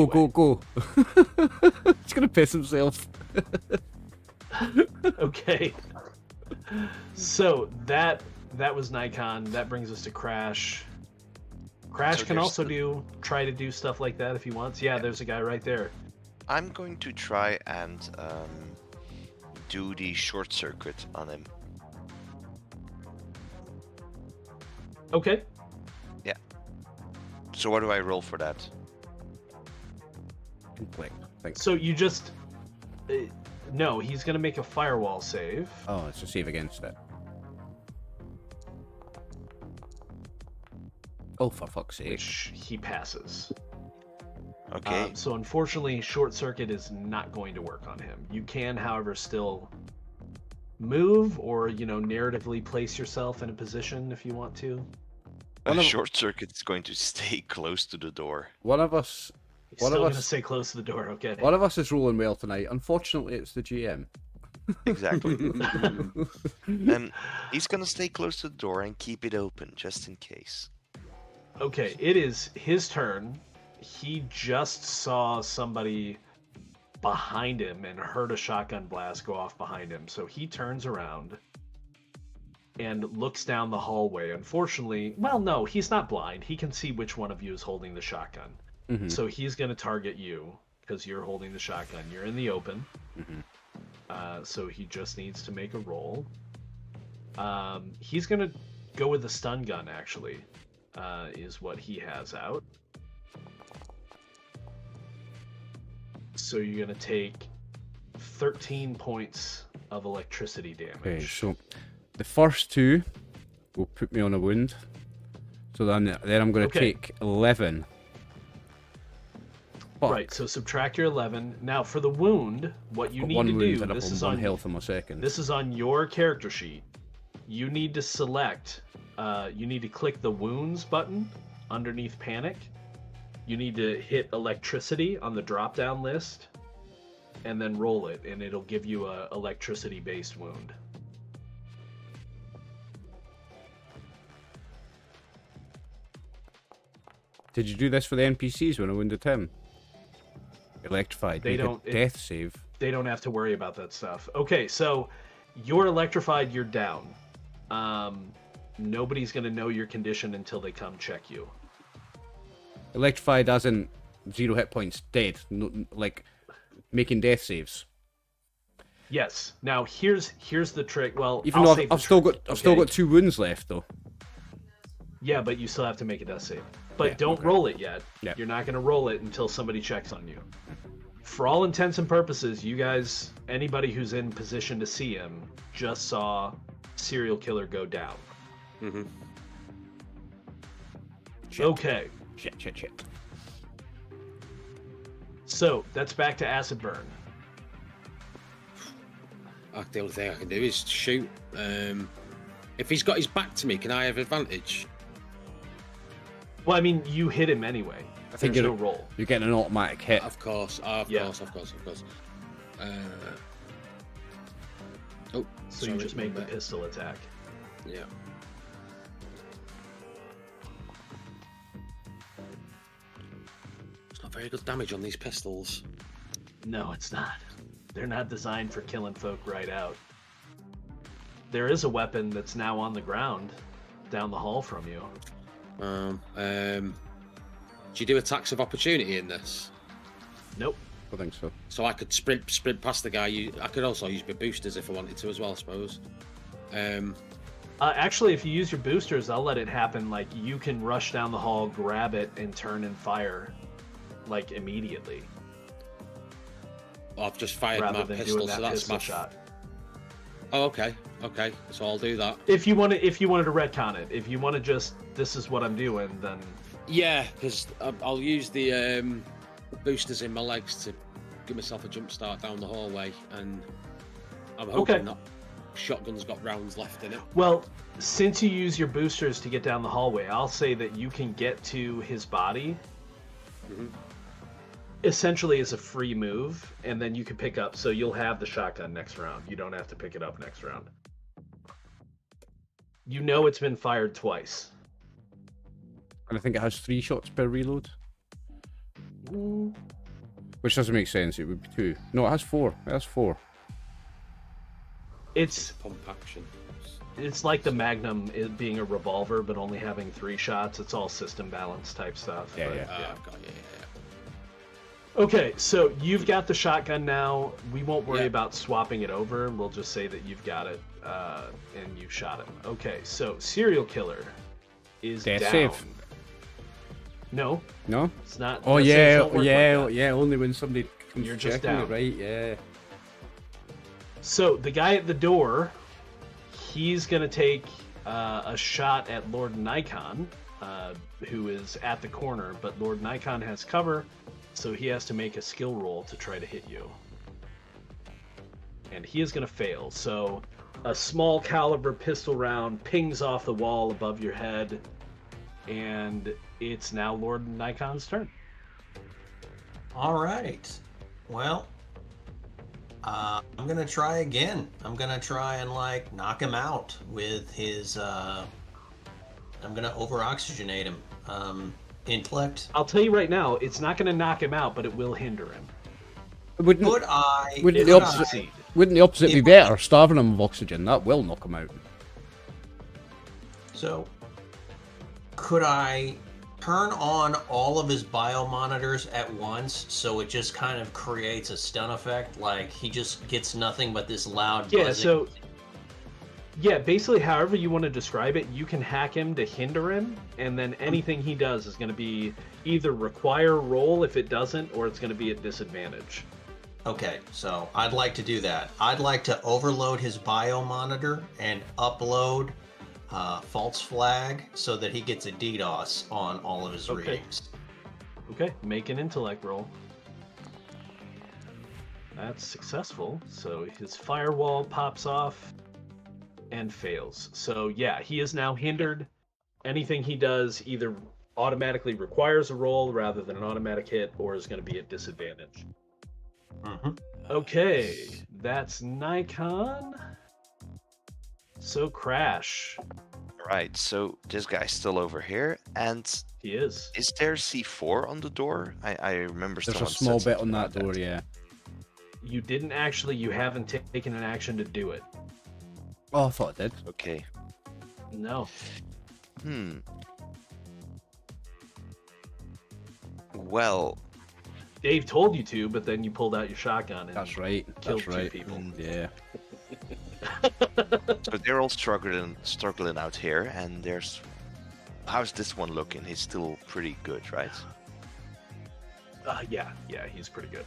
gonna piss himself. Okay. So that was Nikon. That brings us to Crash. Crash So can there's also try to do stuff like that if he wants. Yeah, there's a guy right there. I'm going to try and do the short circuit on him. Okay. So what do I roll for that? Thanks. So you just no, he's gonna make a firewall save. Oh, it's a save against it. Oh, for fuck's sake. Which he passes. Okay. So unfortunately, short circuit is not going to work on him. You can, however, still move or narratively place yourself in a position if you want to. A short circuit is going to stay close to the door. One of us He's One of still us- gonna stay close to the door. Okay. One of us is rolling well tonight. Unfortunately, it's the GM. Exactly. He's gonna stay close to the door and keep it open just in case. Okay, it is his turn. he just saw somebody behind him and heard a shotgun blast go off behind him. So he turns around and looks down the hallway. Unfortunately, well, no, he's not blind. He can see which one of you is holding the shotgun. Mm-hmm. So he's going to target you because you're holding the shotgun. You're in the open. Mm-hmm. So he just needs to make a roll. He's going to go with the stun gun, actually, is what he has out. So you're going to take 13 points of electricity damage. Okay, so the first 2 will put me on a wound. So then I'm going to take 11. Fuck. Right, so subtract your 11. Now for the wound, what you need one to wound do, and this I'm is on on health in my second. This is on your character sheet. You need to select, you need to click the wounds button underneath panic. You need to hit electricity on the drop down list and then roll it, and it'll give you a electricity based wound. Did you do this for the NPCs when I wounded him? Electrified. They Make don't- a death save. They don't have to worry about that stuff. Okay, so you're electrified, you're down. Nobody's going to know your condition until they come check you. Electrified as in 0 hit points, dead. No, like making death saves. Yes. Now here's the trick. Well, Even I'll though save I've the still trick, got I've still okay? got 2 wounds left though. Yeah, but you still have to make a death save. But Yeah, don't okay. roll it yet. Yeah. You're not going to roll it until somebody checks on you. For all intents and purposes, you guys, anybody who's in position to see him, just saw serial killer go down. Mm-hmm. Shit. Okay, Shit. so that's back to acid burn. The only thing I can do is shoot. If he's got his back to me, can I have advantage? Well, I mean, you hit him anyway. I think There's no you're, roll. you're getting an automatic hit. Of course. Of Yeah. course. Oh, So sorry, you just make the back. pistol attack. Yeah. It's not very good damage on these pistols. No, it's not. They're not designed for killing folk right out. There is a weapon that's now on the ground down the hall from you. Do you do attacks of opportunity in this? Nope. I think so. So I could sprint past the guy. I could also use my boosters if I wanted to as well, I suppose. Actually, if you use your boosters, I'll let it happen. Like, you can rush down the hall, grab it, and turn and fire, like, immediately. I've just fired rather my than pistol, doing that so that's pistol my shot. Oh, okay. So I'll do that. If you wanted to retcon it, if you want to just, this is what I'm doing, then Yeah, because I'll use the boosters in my legs to give myself a jump start down the hallway, and I'm hoping Okay. that shotgun's got rounds left in it. well, since you use your boosters to get down the hallway, I'll say that you can get to his body. Mhm. Essentially as a free move, and then you can pick up, so you'll have the shotgun next round. You don't have to pick it up next round. You know it's been fired twice. And I think it has 3 shots per reload. Which doesn't make sense, it would be 2. No, it has 4. It has 4. It's Pump action. like the Magnum it being a revolver, but only having 3 shots. It's all system balance type stuff. Yeah, but, yeah. I've got yeah. Okay, so you've got the shotgun now. We won't worry Yeah. about swapping it over. We'll just say that you've got it, and you shot him. Okay, so serial killer is Death down. save. No, No? it's not. Oh death saves yeah, don't work like that. yeah, only when somebody comes You're to just check on down. it, right? Yeah. So the guy at the door, he's gonna take a shot at Lord Nikon, who is at the corner, but Lord Nikon has cover, so he has to make a skill roll to try to hit you. And he is gonna fail. So a small caliber pistol round pings off the wall above your head, and it's now Lord Nikon's turn. All right. Well, I'm gonna try again. I'm gonna try and knock him out with his. I'm gonna over oxygenate him. Intellect? I'll tell you right now, it's not going to knock him out, but it will hinder him. Wouldn't Could I? Wouldn't It the will opposite- succeed. wouldn't the opposite be better? Starving him of oxygen, that will knock him out. So, could I turn on all of his biomonitors at once so it just kind of creates a stun effect? Like he just gets nothing but this loud Yeah, buzzing? so basically however you want to describe it, you can hack him to hinder him, and then anything he does is going to be either require a roll if it doesn't, or it's going to be at disadvantage. Okay, so I'd like to do that. I'd like to overload his biomonitor and upload false flag so that he gets a DDoS on all of his Okay. readings. Okay, make an intellect roll. That's successful. So his firewall pops off and fails. So yeah, he is now hindered. Anything he does either automatically requires a roll rather than an automatic hit, or is going to be at disadvantage. Mm-hmm. Okay, that's Nikon. So Crash, Right, so this guy's still over here, and he is. is there C4 on the door? I remember There's a someone small said bit on something that about door, yeah. You didn't actually. You haven't taken an action to do it. Oh, I thought I did. Okay. No. Well, Dave told you to, but then you pulled out your shotgun and That's right. killed That's two right. people. Yeah. so they're all struggling out here, and there's. How's this one looking? He's still pretty good, right? Yeah, he's pretty good.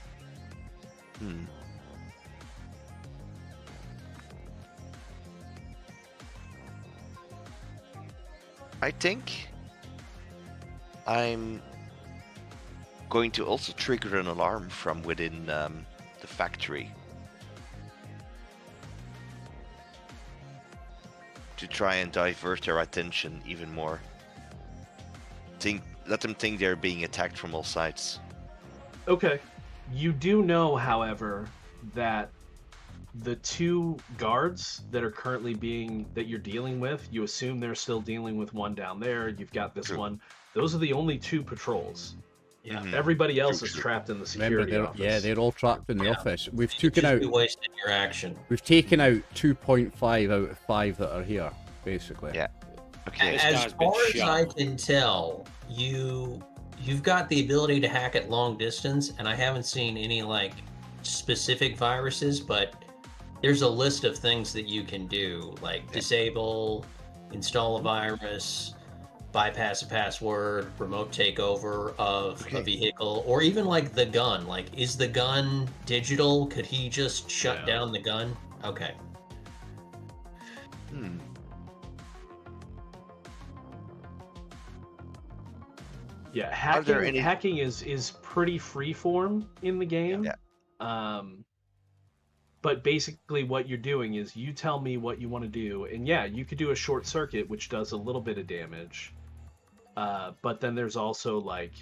I think I'm going to also trigger an alarm from within the factory to try and divert their attention even more. Let them think they're being attacked from all sides. Okay. You do know, however, that the two guards that are currently that you're dealing with, you assume they're still dealing with one down there. You've got this True. one. Those are the only two patrols. Yeah. Mhm. Everybody else True, is true. trapped in the Remember, security office. they're all trapped in the office. We've You'd taken just out. be wasting your action. We've taken out 2.5 out of 5 that are here, basically. Yeah. Okay. This As guy's been far as shot. I can tell, you've got the ability to hack at long distance, and I haven't seen any like specific viruses, but there's a list of things that you can do, like disable, install a virus, bypass a password, remote takeover of a vehicle, or even like the gun. Like, is the gun digital? Could he just shut down the gun? Okay. Yeah, there any- hacking is pretty freeform in the game. Yeah. But basically what you're doing is you tell me what you want to do, and yeah, you could do a short circuit, which does a little bit of damage. But then there's also like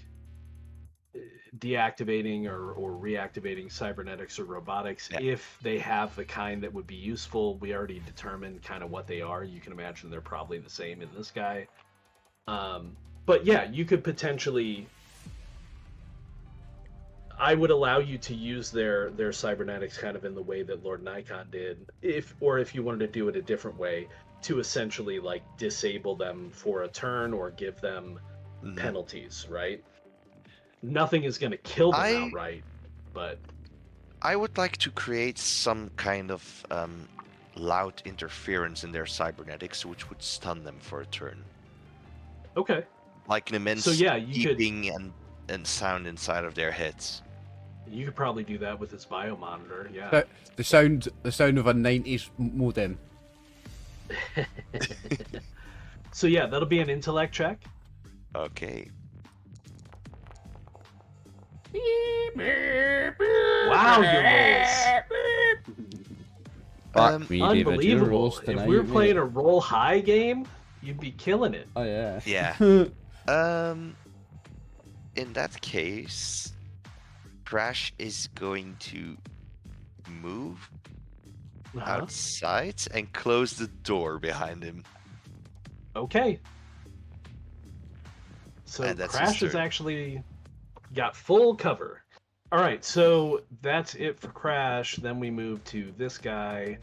deactivating or reactivating cybernetics or robotics if they have the kind that would be useful. We already determined kind of what they are. You can imagine they're probably the same in this guy. But yeah, you could potentially. I would allow you to use their cybernetics kind of in the way that Lord Nikon did, if you wanted to do it a different way, to essentially like disable them for a turn or give them penalties, right? Nothing is going to kill them outright, but I would like to create some kind of loud interference in their cybernetics, which would stun them for a turn. Okay. Like an immense beeping and sound inside of their heads. You could probably do that with its biomonitor, yeah. But the sound of a 90s modem. So yeah, that'll be an intellect check. Okay. Wow, your rolls. Unbelievable. If we were playing a roll high game, you'd be killing it. Oh yeah. Yeah. In that case, Crash is going to move outside and close the door behind him. Okay. So And that's Crash his has turn. actually got full cover. All right, so that's it for Crash. Then we move to this guy,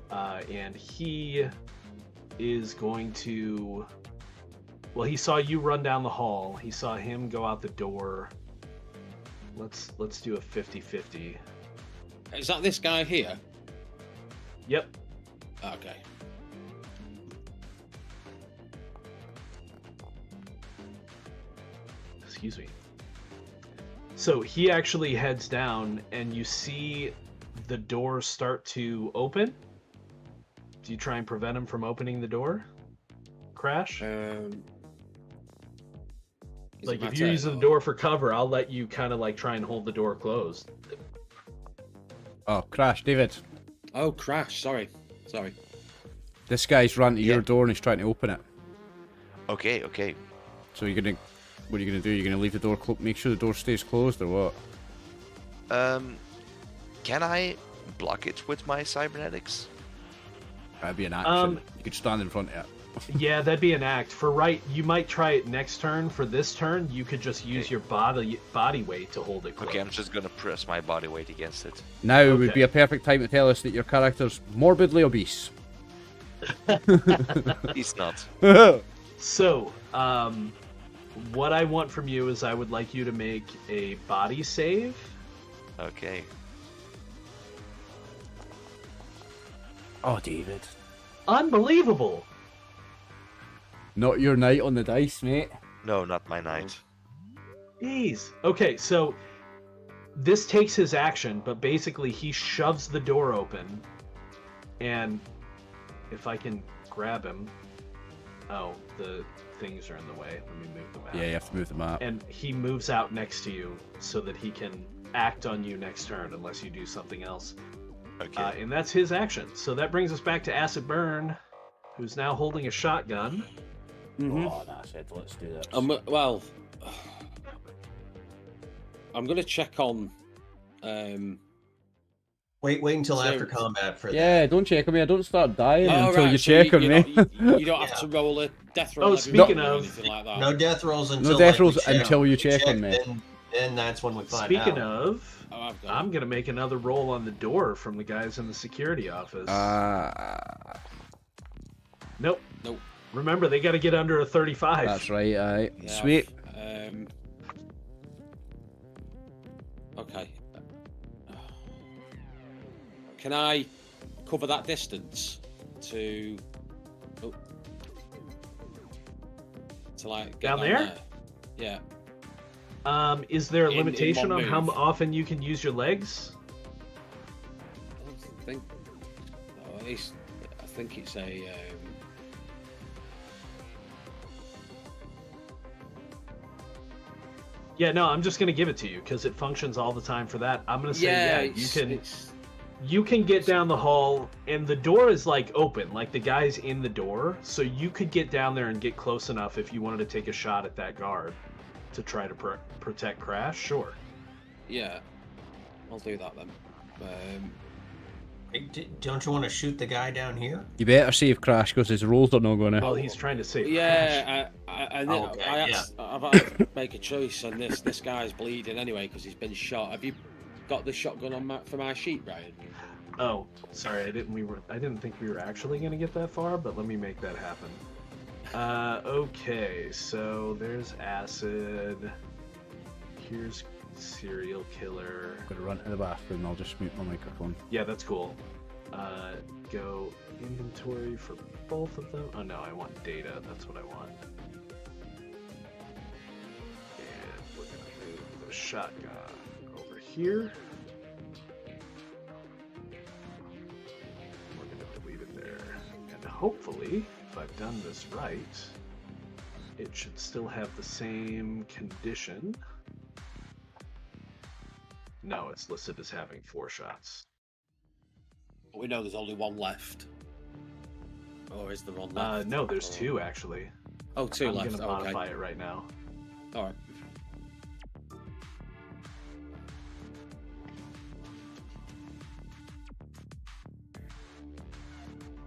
and he is going to. Well, he saw you run down the hall. He saw him go out the door. Let's do a 50-50. Is that this guy here? Yep. Okay. Excuse me. So he actually heads down, and you see the door start to open. Do you try and prevent him from opening the door? Crash? Is Like, it my if you're turn, using the or- door for cover, I'll let you kind of like try and hold the door closed. Oh, Crash, David. Oh, Crash. Sorry. This guy's run to Yeah. your door and he's trying to open it. Okay. So what are you gonna do? You're gonna leave the door make sure the door stays closed, or what? Can I block it with my cybernetics? That'd be an action. You could stand in front of it. Yeah, that'd be an act. You might try it next turn. For this turn, you could just use your body weight to hold it closed. Okay, I'm just gonna press my body weight against it. Now would Okay. be a perfect time to tell us that your character's morbidly obese. He's not. So, what I want from you is I would like you to make a body save. Okay. Oh, David. Unbelievable! Not your night on the dice, mate. No, not my night. Jeez. Okay, so this takes his action, but basically he shoves the door open, and if I can grab him... Oh, the things are in the way. Let me move them out. Yeah, you have to move the map. And he moves out next to you so that he can act on you next turn unless you do something else. Okay. And that's his action. So that brings us back to Acid Burn, who's now holding a shotgun. Oh, that's it. Let's do this. Well, I'm gonna check on. Wait until So- after combat for that. Yeah, don't check on me. I don't start dying Oh, until right, you so check on you me. You don't have to roll a death roll. Oh, every speaking round or of- anything like that. No death rolls until death like, we rolls check. until you We check on me. Then that's when we find Speaking out. of, Oh, I've got I'm going to make another roll on the door from the guys in the security office. Nope. Nope. Remember, they got to get under a 35. That's right, aye. Yeah, Sweet. Okay. Can I cover that distance to like get Down there? Yeah. Is there a In limitation one on how move. often you can use your legs? I don't think. No, at least I think it's a. Yeah, no, I'm just going to give it to you because it functions all the time for that. I'm going to say, you can get down the hall, and the door is like open, like the guy's in the door, so you could get down there and get close enough if you wanted to take a shot at that guard to try to protect Crash. Sure. Yeah, I'll do that then. Hey, don't you want to shoot the guy down here? You better save Crash because his rolls are not going to. Well, he's trying to save Crash. Yeah, I've had to make a choice, and this guy's bleeding anyway because he's been shot. Have you got the shotgun on for my sheet, Brian? Oh, sorry, I didn't think we were actually going to get that far, but let me make that happen. Okay, so there's Acid. Here's Serial Killer. I'm going to run to the bathroom and I'll just mute my microphone. Yeah, that's cool. Go inventory for both of them. Oh no, I want data. That's what I want. And we're gonna move the shotgun over here. We're gonna delete it there. And hopefully, if I've done this right, it should still have the same condition. No, it's listed as having 4 shots. We know there's only one left. Or is there one left? No, there's 2 actually. Oh, 2 I'm left. gonna Okay. modify it right now. All right.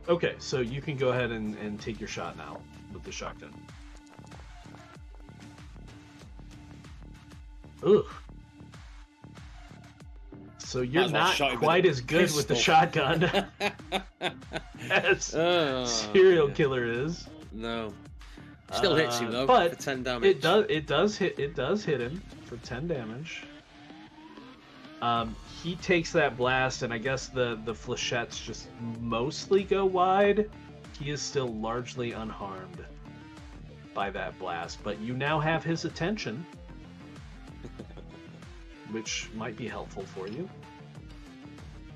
Okay, so you can go ahead and take your shot now with the shotgun. Ugh. So you're as well not shot him with quite a as good with the pistol. shotgun as serial killer is. No. Still hits him though but for 10 damage. It does hit him for 10 damage. He takes that blast, and I guess the flechettes just mostly go wide. He is still largely unharmed by that blast, but you now have his attention, which might be helpful for you.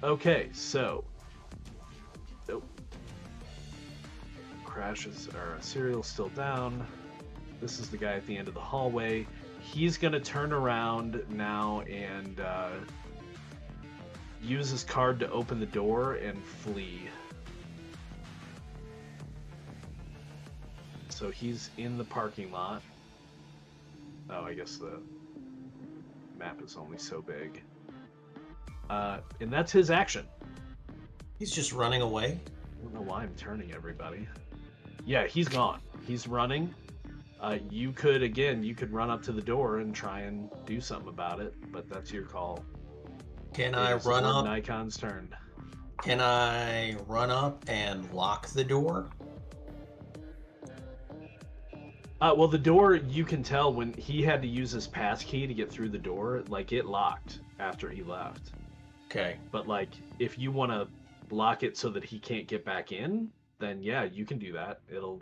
Okay, so Serial's still down. This is the guy at the end of the hallway. He's gonna turn around now and use his card to open the door and flee. So he's in the parking lot. Oh, I guess the map is only so big. And that's his action. He's just running away. I don't know why I'm turning everybody. Yeah, he's gone. He's running. You could run up to the door and try and do something about it, but that's your call. Can I run up? Nikon's turn. Can I run up and lock the door? Well, the door, you can tell when he had to use his pass key to get through the door, like it locked after he left. Okay. But like, if you want to block it so that he can't get back in, then yeah, you can do that. It'll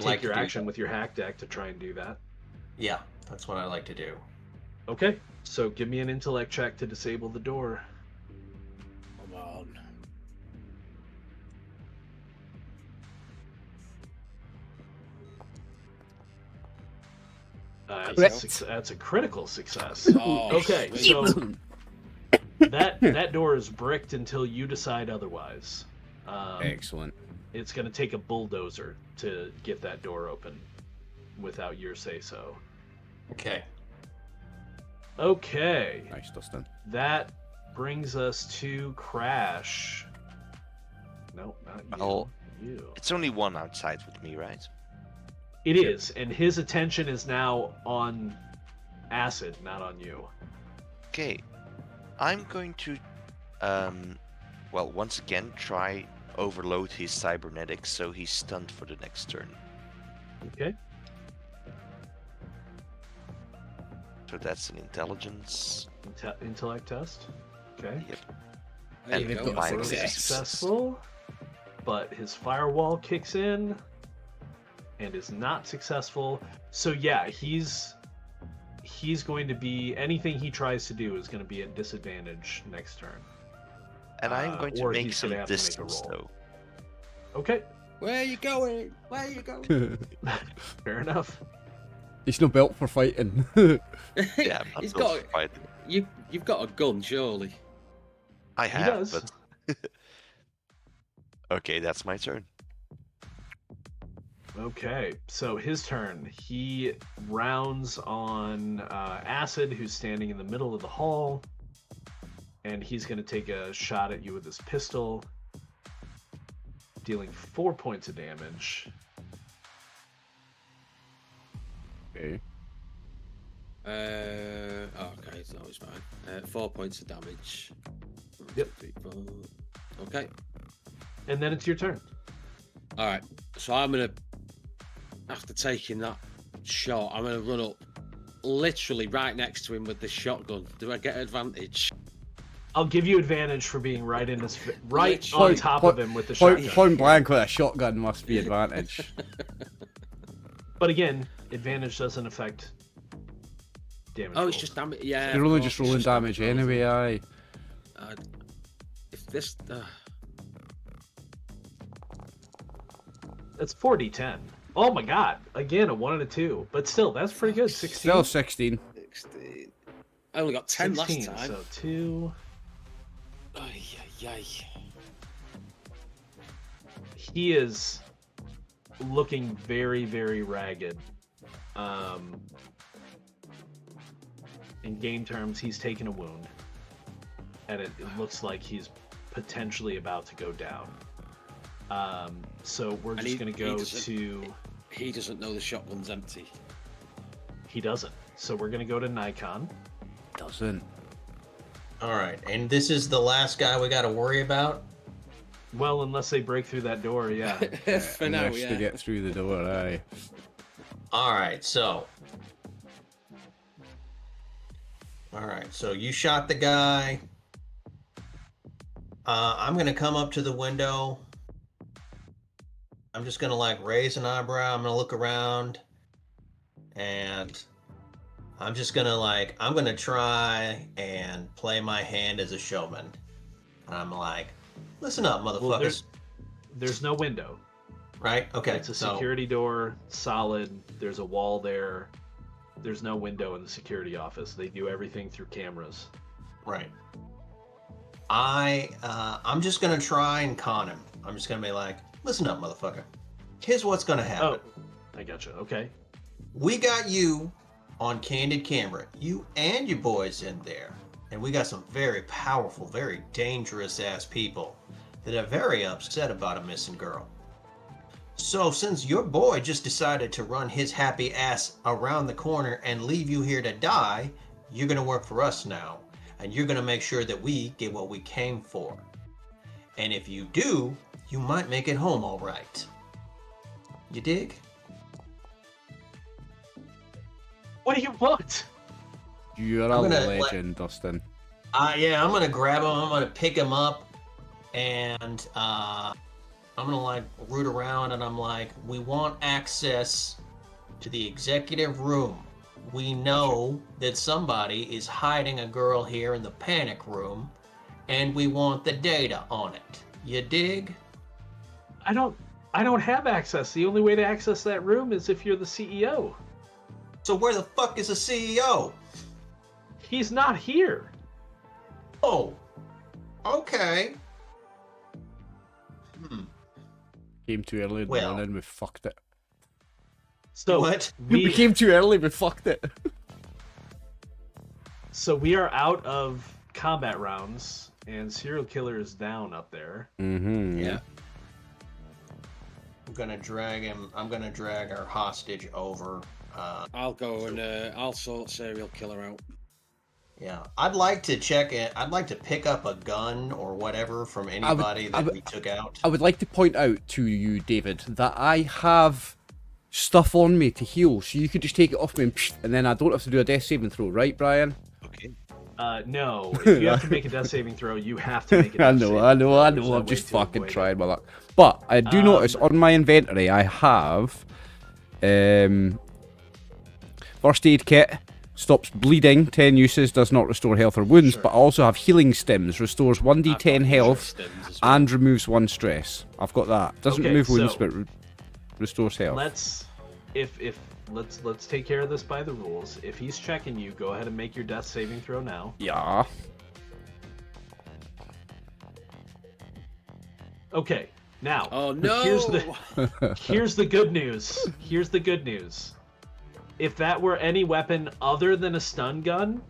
take your action with your hack deck to try and do that. Yeah, that's what I like to do. Okay, so give me an intellect check to disable the door. Come on. That's a critical success. Oh, Okay, sweet. so that door is bricked until you decide otherwise. Excellent. It's going to take a bulldozer to get that door open without your say-so. Okay. Okay. Nice, Dustin. That brings us to Crash. No, not you. Oh. You. It's only one outside with me, right? It is, and his attention is now on Acid, not on you. Okay. I'm going to, once again, try overload his cybernetics so he's stunned for the next turn. Okay. So that's an intelligence. Intellect test. Okay. Yep. There And you they've go. got First success. successful, but his firewall kicks in and is not successful. So yeah, he's going to be, anything he tries to do is going to be at disadvantage next turn. And I'm going to or make he's some gonna have to make a distance, roll. though. Okay, Where are you going? Where are you going? fair enough. He's no built for fighting. Yeah, I'm He's not built got for fighting. you've got a gun, surely. I He have, does. but... Okay, that's my turn. Okay, so his turn. He rounds on Acid, who's standing in the middle of the hall, and he's going to take a shot at you with his pistol, dealing 4 points of damage. Okay. Okay, so that was fine. 4 points of damage. Yep. 1, 2, 3, 4. Okay. And then it's your turn. All right. So I'm gonna, after taking that shot, I'm gonna run up, literally right next to him with the shotgun. Do I get advantage? I'll give you advantage for being right in his right Literally. on top of him with the shotgun. Point blank with a shotgun must be advantage. But again, advantage doesn't affect damage. Oh, it's rolls. just damage. Yeah. You're of only course, just it's rolling damage rolls. anyway, aye. If this, That's 4d10. Oh my god! Again, a 1 and a 2, but still, that's pretty good. 16. Still 16. 16. I only got 10 16, last time. So 2. Ay, ay, ay. He is looking very, very ragged. In game terms, he's taken a wound, and it looks like he's potentially about to go down. So we're And just going to go doesn't- to... He doesn't know the shotgun's empty. He doesn't. So we're gonna go to Nikon. Doesn't. All right, and this is the last guy we got to worry about. Well, unless they break through that door, yeah. For now, Unless they get through the door, aye. All right, so you shot the guy. I'm gonna come up to the window. I'm just gonna like raise an eyebrow. I'm gonna look around, and I'm just gonna I'm gonna try and play my hand as a showman. And I'm like, listen up, motherfuckers. Well, there's no window. Right? Okay. It's a security door, solid. There's a wall there. There's no window in the security office. They do everything through cameras. Right. I'm just gonna try and con him. I'm just gonna be like, listen up, motherfucker. Here's what's gonna happen. Oh, I gotcha. Okay. We got you on candid camera, you and your boys in there, and we got some very powerful, very dangerous ass people that are very upset about a missing girl. So since your boy just decided to run his happy ass around the corner and leave you here to die, you're gonna work for us now, and you're gonna make sure that we get what we came for. And if you do, you might make it home all right. You dig? What do you want? You're a legend, Dustin. Yeah, I'm gonna grab him. I'm gonna pick him up, and I'm gonna root around, and I'm like, we want access to the executive room. We know that somebody is hiding a girl here in the panic room, and we want the data on it. You dig? I don't have access. The only way to access that room is if you're the CEO. So where the fuck is the CEO? He's not here. Oh, okay. Came too early in the morning, we fucked it. So what? We came too early, we fucked it. So we are out of combat rounds, and serial killer is down up there. Mm-hmm. Yeah. I'm gonna drag him. I'm gonna drag our hostage over. I'll go and I'll sort serial killer out. Yeah, I'd like to check it. I'd like to pick up a gun or whatever from anybody that we took out. I would like to point out to you, David, that I have stuff on me to heal, so you could just take it off me and then I don't have to do a death saving throw, right, Brian? Okay. No, if you have to make a death saving throw, you have to make a death saving throw. I know. I'm just fucking trying my luck. But I do notice on my inventory I have first aid kit, stops bleeding, 10 uses, does not restore health or wounds, but I also have healing stims, restores 1d10 health and removes 1 stress. I've got that. Doesn't remove wounds, but restores health. Let's take care of this by the rules. If he's checking you, go ahead and make your death saving throw now. Yeah. Okay. Now. Oh no. Here's the good news. Here's the good news. If that were any weapon other than a stun gun,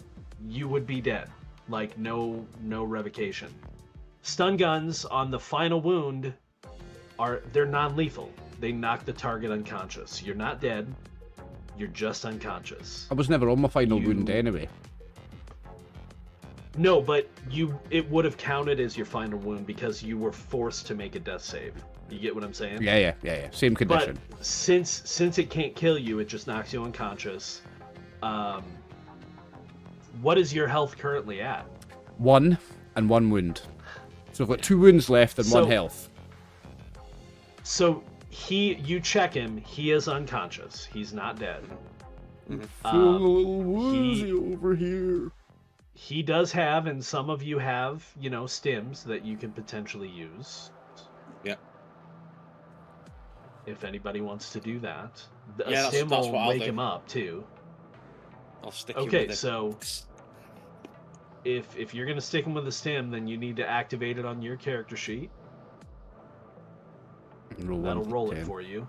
you would be dead. Like no revocation. Stun guns on the final wound they're non-lethal. They knock the target unconscious. You're not dead. You're just unconscious. I was never on my final wound anyway. No, but it would have counted as your final wound because you were forced to make a death save. You get what I'm saying? Yeah. Same condition. But since it can't kill you, it just knocks you unconscious. What is your health currently at? 1 and 1 wound. So I've got 2 wounds left and 1 health. So you check him. He is unconscious. He's not dead. Feeling a little woozy over here. He does have, and some of you have, stims that you can potentially use. Yeah. If anybody wants to do that. Yeah, stim that's will wake him up, too. I'll stick him Okay, with so if you're going to stick him with a stim, then you need to activate it on your character sheet. That'll roll it for you.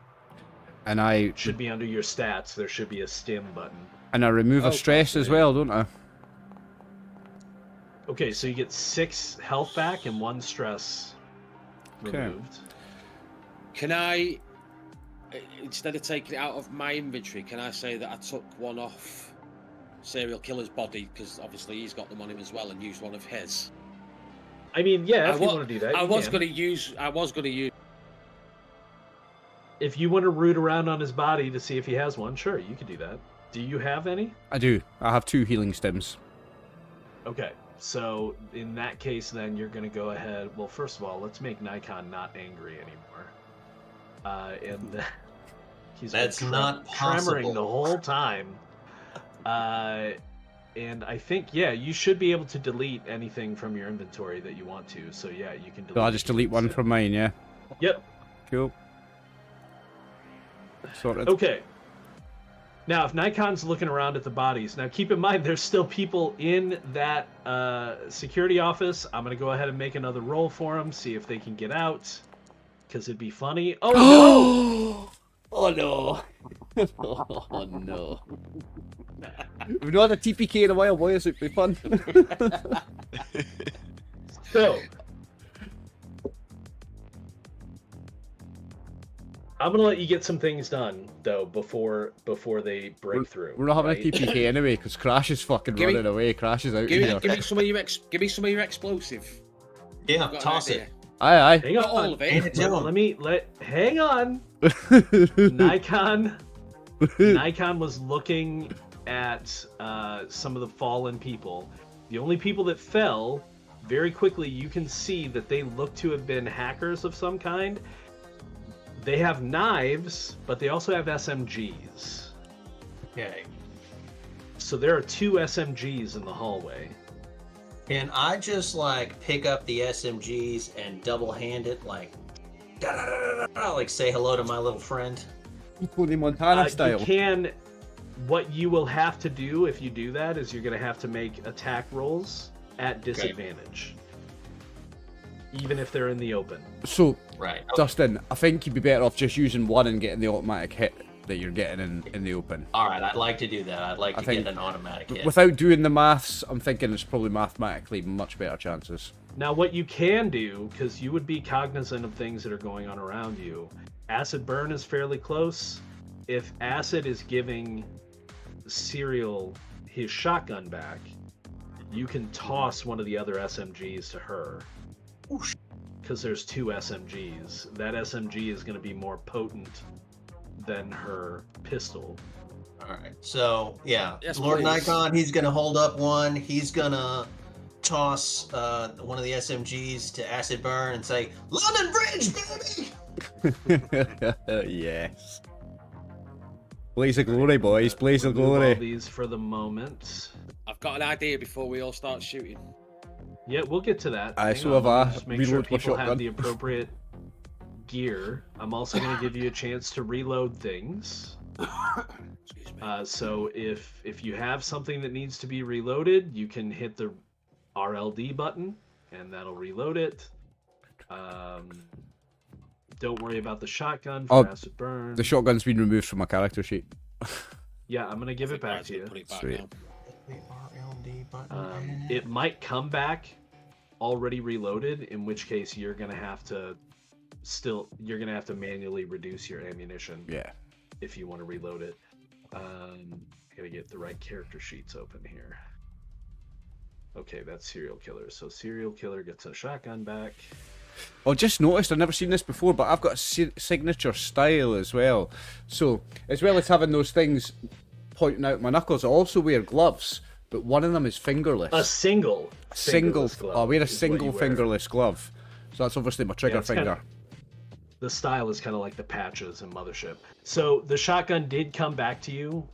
And it should be under your stats. There should be a stim button. And I remove a stress as well, don't I? Okay, so you get 6 health back and 1 stress removed. Can I, instead of taking it out of my inventory, can I say that I took 1 off serial killer's body, because obviously he's got them on him as well, and use one of his. I mean, yeah, if you want to do that, I you was can. going to use. If you want to root around on his body to see if he has one, sure, you could do that. Do you have any? I do. I have 2 healing stims. Okay, so in that case, then you're going to go ahead. Well, first of all, let's make Nikon not angry anymore. And he's That's been not tremoring possible. the whole time. And I think, yeah, you should be able to delete anything from your inventory that you want to. So yeah, you can delete. So I'll just delete one from mine, yeah? Yep. Cool. Sorted. Okay. Now, if Nikon's looking around at the bodies, now keep in mind there's still people in that security office. I'm going to go ahead and make another roll for them, see if they can get out, because it'd be funny. Oh, no! Oh, no. Oh, no. We've not had a TPK in a while, boys. It'd be fun. So, I'm going to let you get some things done, though, before they break through. We're not having right? a TPK anyway, because Crash is fucking running away. Crash is out here. Give me some of your explosive. Yeah, I've got an toss idea. it. Aye, Hang Not on. all of it. Hang on. aye. Nikon was looking at some of the fallen people. The only people that fell, very quickly you can see that they look to have been hackers of some kind. They have knives, but they also have SMGs. Okay. So there are 2 SMGs in the hallway. Can I just like pick up the SMGs and double hand it like like say hello to my little friend? Tony Montana style. You can. What you will have to do if you do that is you're going to have to make attack rolls at disadvantage, even if they're in the open. So, Right. Dustin, I think you'd be better off just using one and getting the automatic hit that you're getting in the open. All right, I'd like to do that. I'd like I to think get an automatic hit. Without doing the maths, I'm thinking it's probably mathematically much better chances. Now, what you can do, because you would be cognizant of things that are going on around you, acid burn is fairly close. If acid is giving Serial his shotgun back, you can toss one of the other SMGs to her. Because there's 2 SMGs. That SMG is going to be more potent than her pistol. All right. So yeah, Yes, Lord please. Nikon, he's gonna hold up one. He's gonna toss one of the SMGs to acid burn and say, "London Bridge, baby!" Yes. Blaze of glory, boys. Blaze of Remove all glory. these for the moment. I've got an idea before we all start shooting. Yeah, we'll get to that. Aye, Hang so on, have let me I. just make sure Reload my people have shotgun. the appropriate gear. I'm also going to give you a chance to reload things. Excuse me. So if you have something that needs to be reloaded, you can hit the RLD button, and that'll reload it. Don't worry about the shotgun for acid burn. The shotgun's been removed from my character sheet. Yeah, I'm going to give it back to you. Put it back Sweet. now. The RLD button. It might come back already reloaded, in which case you're gonna have to manually reduce your ammunition Yeah. if you want to reload it. Gotta get the right character sheets open here. Okay, that's serial killer. So serial killer gets a shotgun back. Oh, just noticed, I've never seen this before, but I've got a signature style as well. So, as well as having those things pointing out my knuckles, I also wear gloves, but one of them is fingerless. A single. fingerless glove I wear a is what single you wear. fingerless glove. So that's obviously my trigger it's finger. kinda- The style is kind of like the patches in Mothership. So the shotgun did come back to you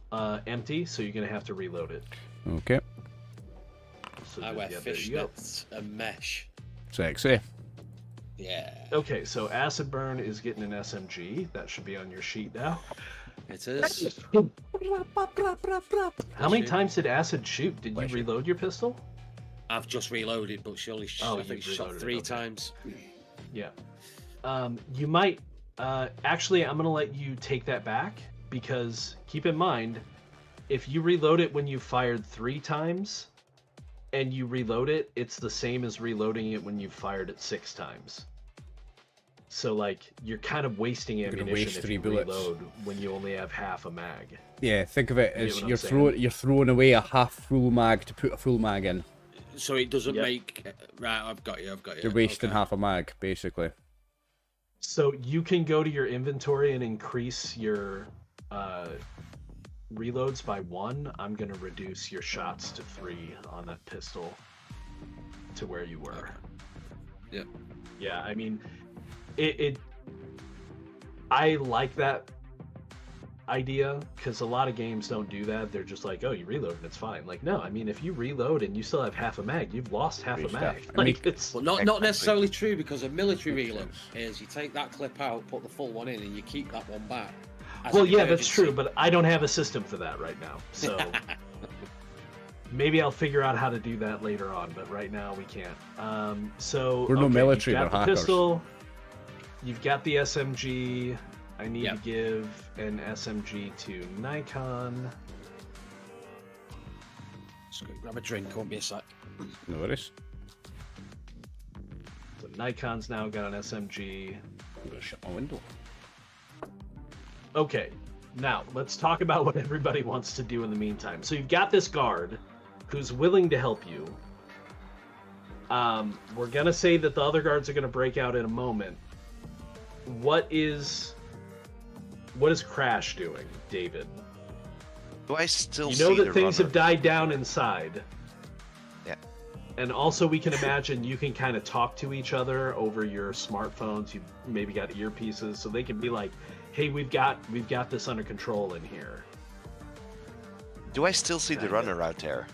empty, so you're gonna have to reload it. Okay. So I wear yeah, there fish you go. nets and mesh. Sexy. Yeah, Okay, so acid burn is getting an SMG. That should be on your sheet now. it is. How many times did acid shoot? Did you Bless you. reload your pistol? I've just reloaded, but she only Oh, I think you've she shot reloaded, 3 okay. times. Yeah. You might actually. I'm gonna let you take that back because keep in mind, if you reload it when you fired 3 times, and you reload it, it's the same as reloading it when you fired it 6 times. So like you're kind of wasting gonna ammunition waste if 3 you bullets. reload when you only have half a mag. Yeah, think of it You get as what I'm you're saying? you're throwing away a half full mag to put a full mag in. So it doesn't Yep. make right. I've got you. You're wasting Okay. half a mag, basically. So you can go to your inventory and increase your reloads by 1. I'm gonna reduce your shots to 3 on that pistol to where you were. Yep. Yeah, I mean, I like that idea because a lot of games don't do that. They're just like, oh, you reload and it's fine. Like, no, I mean, if you reload and you still have half a mag, you've lost half a Waste mag. that. Like, it's Well, not Exactly. necessarily true, because a military Makes reload sense. is you take that clip out, put the full one in, and you keep that one back. as well, an yeah, that's emergency. true, but I don't have a system for that right now. So maybe I'll figure out how to do that later on, but right now we can't. So We're no okay, military, you've got we're the hackers. pistol, you've got the SMG. I need Yep. to give an SMG to Nikon. Just go grab a drink, won't be a sec. No worries. So Nikon's now got an SMG. I'm gonna shut my window. Okay, now let's talk about what everybody wants to do in the meantime. So you've got this guard who's willing to help you. We're gonna say that the other guards are gonna break out in a moment. What is Crash doing, David? Do I still You see know the that things runner? have died down inside. Yeah. And also we can imagine you can kind of talk to each other over your smartphones. You've maybe got earpieces, so they can be like, hey, we've got this under control in here. Do I still see the Kinda. runner out there?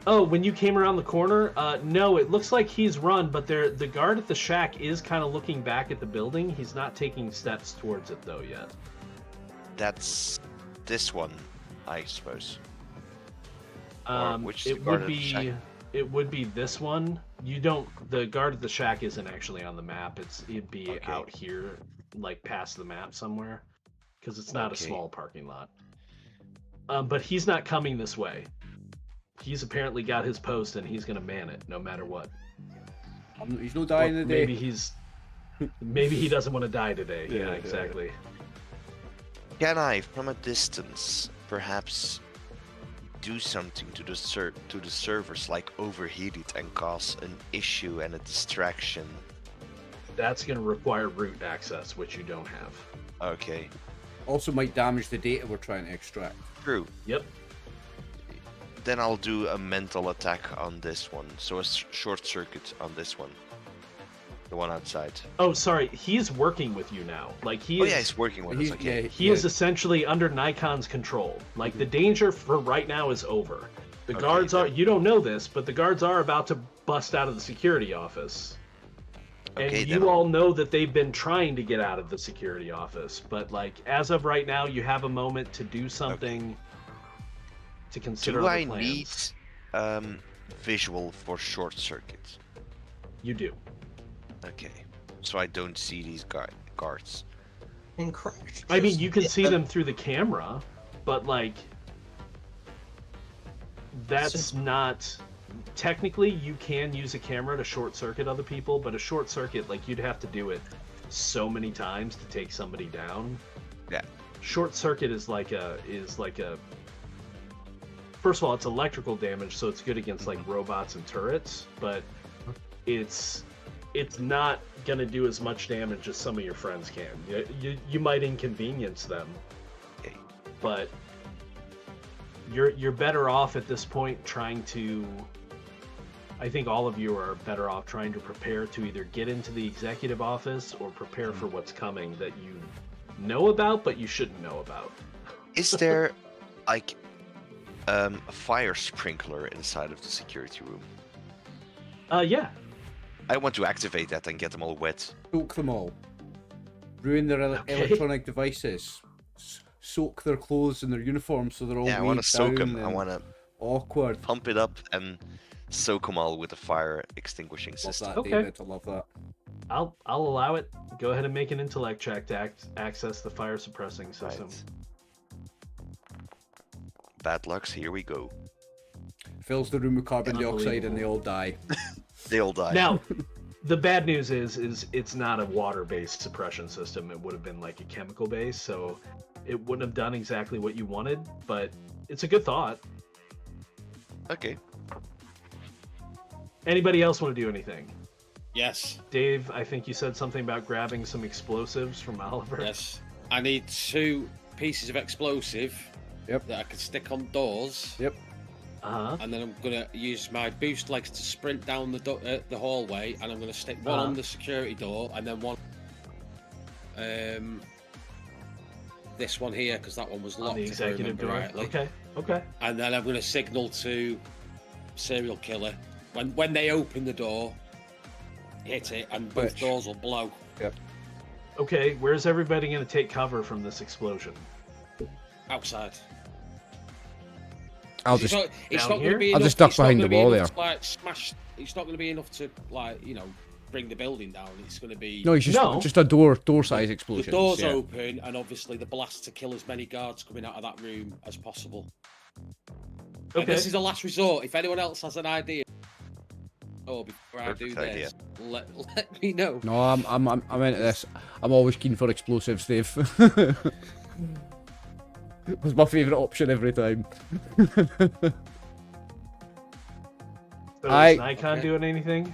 Oh, when you came around the corner, no, it looks like he's run, but the guard at the shack is kind of looking back at the building. He's not taking steps towards it though yet. That's this one, I suppose. which is It the guard would at the shack? be this one. The guard at the shack isn't actually on the map. It'd be Okay. out here, like past the map somewhere, because it's not a Okay. small parking lot. But he's not coming this way. He's apparently got his post and he's gonna man it no matter what. He's no dying Or today. maybe he doesn't want to die today. Yeah, Yeah, yeah. exactly. Can I, from a distance, perhaps do something to the servers, like overheat it and cause an issue and a distraction? That's gonna require root access, which you don't have. Okay, Also might damage the data we're trying to extract. true. Yep. Then I'll do a mental attack on this one, so a short circuit on this one, the one outside. Oh, sorry. He's working with you now. Like he Oh is. yeah, he's working with us. Okay. He is essentially under Nikon's control. Like the danger for right now is over. The Okay, guards are. then. You don't know this, but the guards are about to bust out of the security office. Okay, And then you I'll- all know that they've been trying to get out of the security office, but like as of right now, you have a moment to do something to consider. Do other I plans. need visual for short circuit? You do. Okay, so I don't see these guards. And Crash. I mean, just you can hit see the- them through the camera, but like that's So- not technically you can use a camera to short circuit other people, but a short circuit, like you'd have to do it so many times to take somebody down. Yeah. Short circuit is like a first of all, it's electrical damage, so it's good against like robots and turrets, but it's not gonna do as much damage as some of your friends can. You might inconvenience them, Okay. but you're better off at this point trying to. I think all of you are better off trying to prepare to either get into the executive office or prepare for what's coming that you know about but you shouldn't know about. Is there like a fire sprinkler inside of the security room? Yeah. I want to activate that and get them all wet. Soak them all. Ruin their Okay. electronic devices. Soak their clothes and their uniforms so they're all Yeah, I want weighed to soak down them. I and want to awkward. pump it up and soak them all with a fire extinguishing Love system. that, Okay. David. I love that. I'll allow it. Go ahead and make an intellect check to access the fire suppressing system. Right. Bad lucks, here we go. Fills the room with carbon dioxide and they Unbelievable. all die. They all die. Now, The bad news is it's not a water-based suppression system. It would have been like a chemical-based, so it wouldn't have done exactly what you wanted, but it's a good thought. Okay. Anybody else want to do anything? Yes. Dave, I think you said something about grabbing some explosives from Oliver. Yes. I need 2 pieces of explosive Yep. that I can stick on doors. Yep. Uh-huh. And then I'm gonna use my boost legs to sprint down the hallway, and I'm gonna stick one on the security door, and then one. This one here, because that one was locked. On the executive door. Rightly. Okay. Okay. And then I'm gonna signal to serial killer when they open the door, hit it, and both doors will blow. Yep. Okay. Where's everybody going to take cover from this explosion? Outside. I'll just. It's Down not going here? to be I'll enough. just duck it's not behind the gonna be wall enough there. To, like, smash. It's not going to be enough to, like, bring the building down. It's going to be. No, it's just No. just a door size The explosion. doors yeah. open, and obviously the blast to kill as many guards coming out of that room as possible. And Okay. this is a last resort. If anyone else has an idea, before I do Perfect idea. this, let me know. No, I'm into this. I'm always keen for explosives, Dave. It was my favourite option every time. So I- is Nikon Okay. doing anything?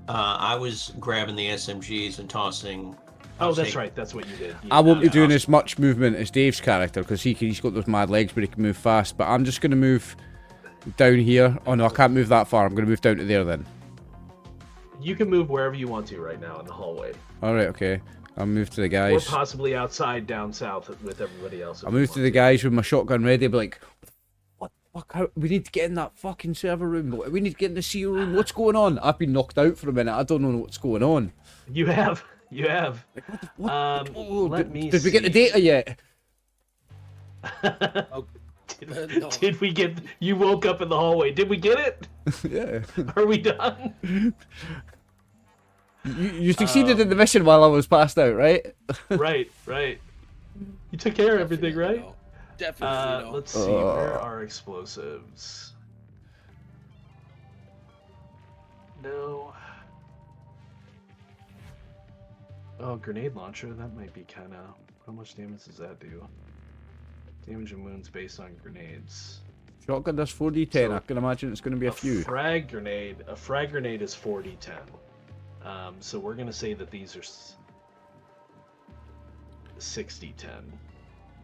I was grabbing the SMGs and tossing. I Oh, was that's taking- right. That's what you did. I won't be Yeah. doing as much movement as Dave's character because he's got those mad legs, but he can move fast. But I'm just going to move down here. Oh no, I can't move that far. I'm going to move down to there then. You can move wherever you want to right now in the hallway, All right, okay. I'll move to the or guys. possibly outside down south with everybody else. if I'll you move to want the guys with my shotgun ready. Be like, what? Fuck? We need to get in that fucking server room. We need to get in the seal room. What's going on? I've been knocked out for a minute. I don't know what's going on. You have. You have. What? Oh, Let me did we get the see. data yet? No. Did we get? You woke up in the hallway. Did we get it? Yeah. Are we done? You succeeded in the mission while I was passed out, right? Right. Right. You took care of everything, right? No. Definitely not. Let's see. Where are explosives? No. Oh, grenade launcher. That might be kind of. How much damage does that do? Damage and wounds based on grenades. Shotgun does 4d10. So, I can imagine it's going to be a few. Frag grenade. A frag grenade is 4d10. So we're gonna say that these are 60-10.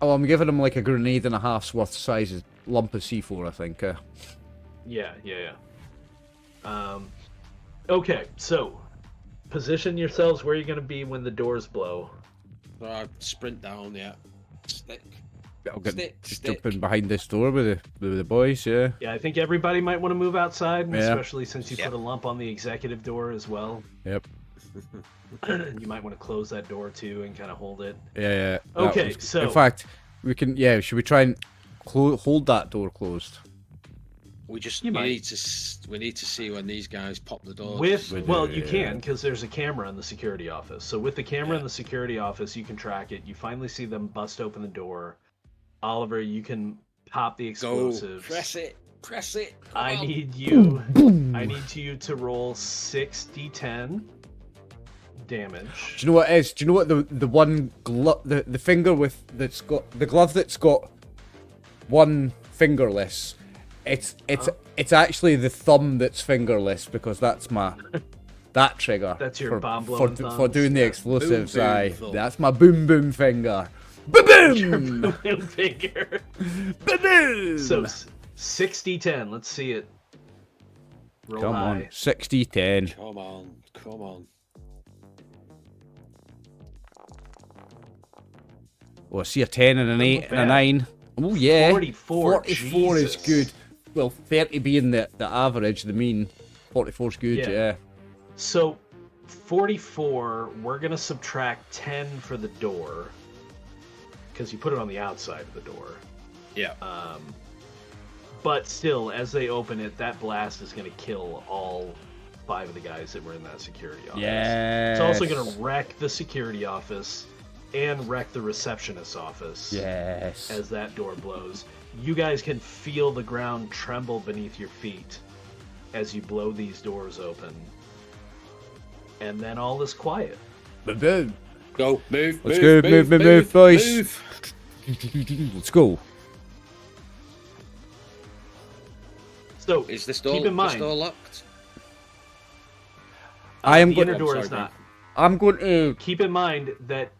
Oh, I'm giving him like a grenade and a half's worth size lump of C4, I think. Yeah. Okay, so position yourselves where you're gonna be when the doors blow. So I sprint down, yeah. Stick. I'll get Stick. jumping behind this door with the boys, yeah. Yeah, I think everybody might want to move outside, Yeah. especially since you Yep. put a lump on the executive door as well. Yep. You might want to close that door too and kind of hold it. Yeah. that Okay, was- so- in fact, we can. Yeah, should we try and hold that door closed? We You might. need to see when these guys pop the door. Well, you Yeah. can because there's a camera in the security office. So with the camera in the security office, you can track it. You finally see them bust open the door. Oliver, you can pop the Go. explosives. Press it. Come I on. need you. I need you to roll 6d10 damage. Do you know what it is? Do you know what the one glove, the finger with that's got the glove that's got one fingerless? It's actually the thumb that's fingerless because that's my that trigger. That's your for, bomb-blowing for thumbs. doing the Yeah. explosives. Boom, boom Aye, thumb. that's my boom boom finger. Boom boom. Middle finger. Boom boom. So 6d10. Let's see it. Roll Come high. on, 60-10. Come on. Oh, I see a 10 and an 8 and a bad. 9. Oh yeah, 44. 44 is Jesus. good. Well, 30 being the average, the mean. 44 is good. Yeah. Yeah. So 44, we're going to subtract 10 for the door because you put it on the outside of the door. Yeah. But still, as they open it, that blast is going to kill all 5 of the guys that were in that security office. Yes. It's also going to wreck the security office and wreck the receptionist's office Yes. as that door blows. you guys can feel the ground tremble beneath your feet as you blow these doors open. And then all is quiet. Boom. Go, move, Let's go, move, boys. move. Let's go. So Is this door, keep in mind, this door locked? I am the going. inner door I'm is sorry, not. I'm going to. Keep in mind that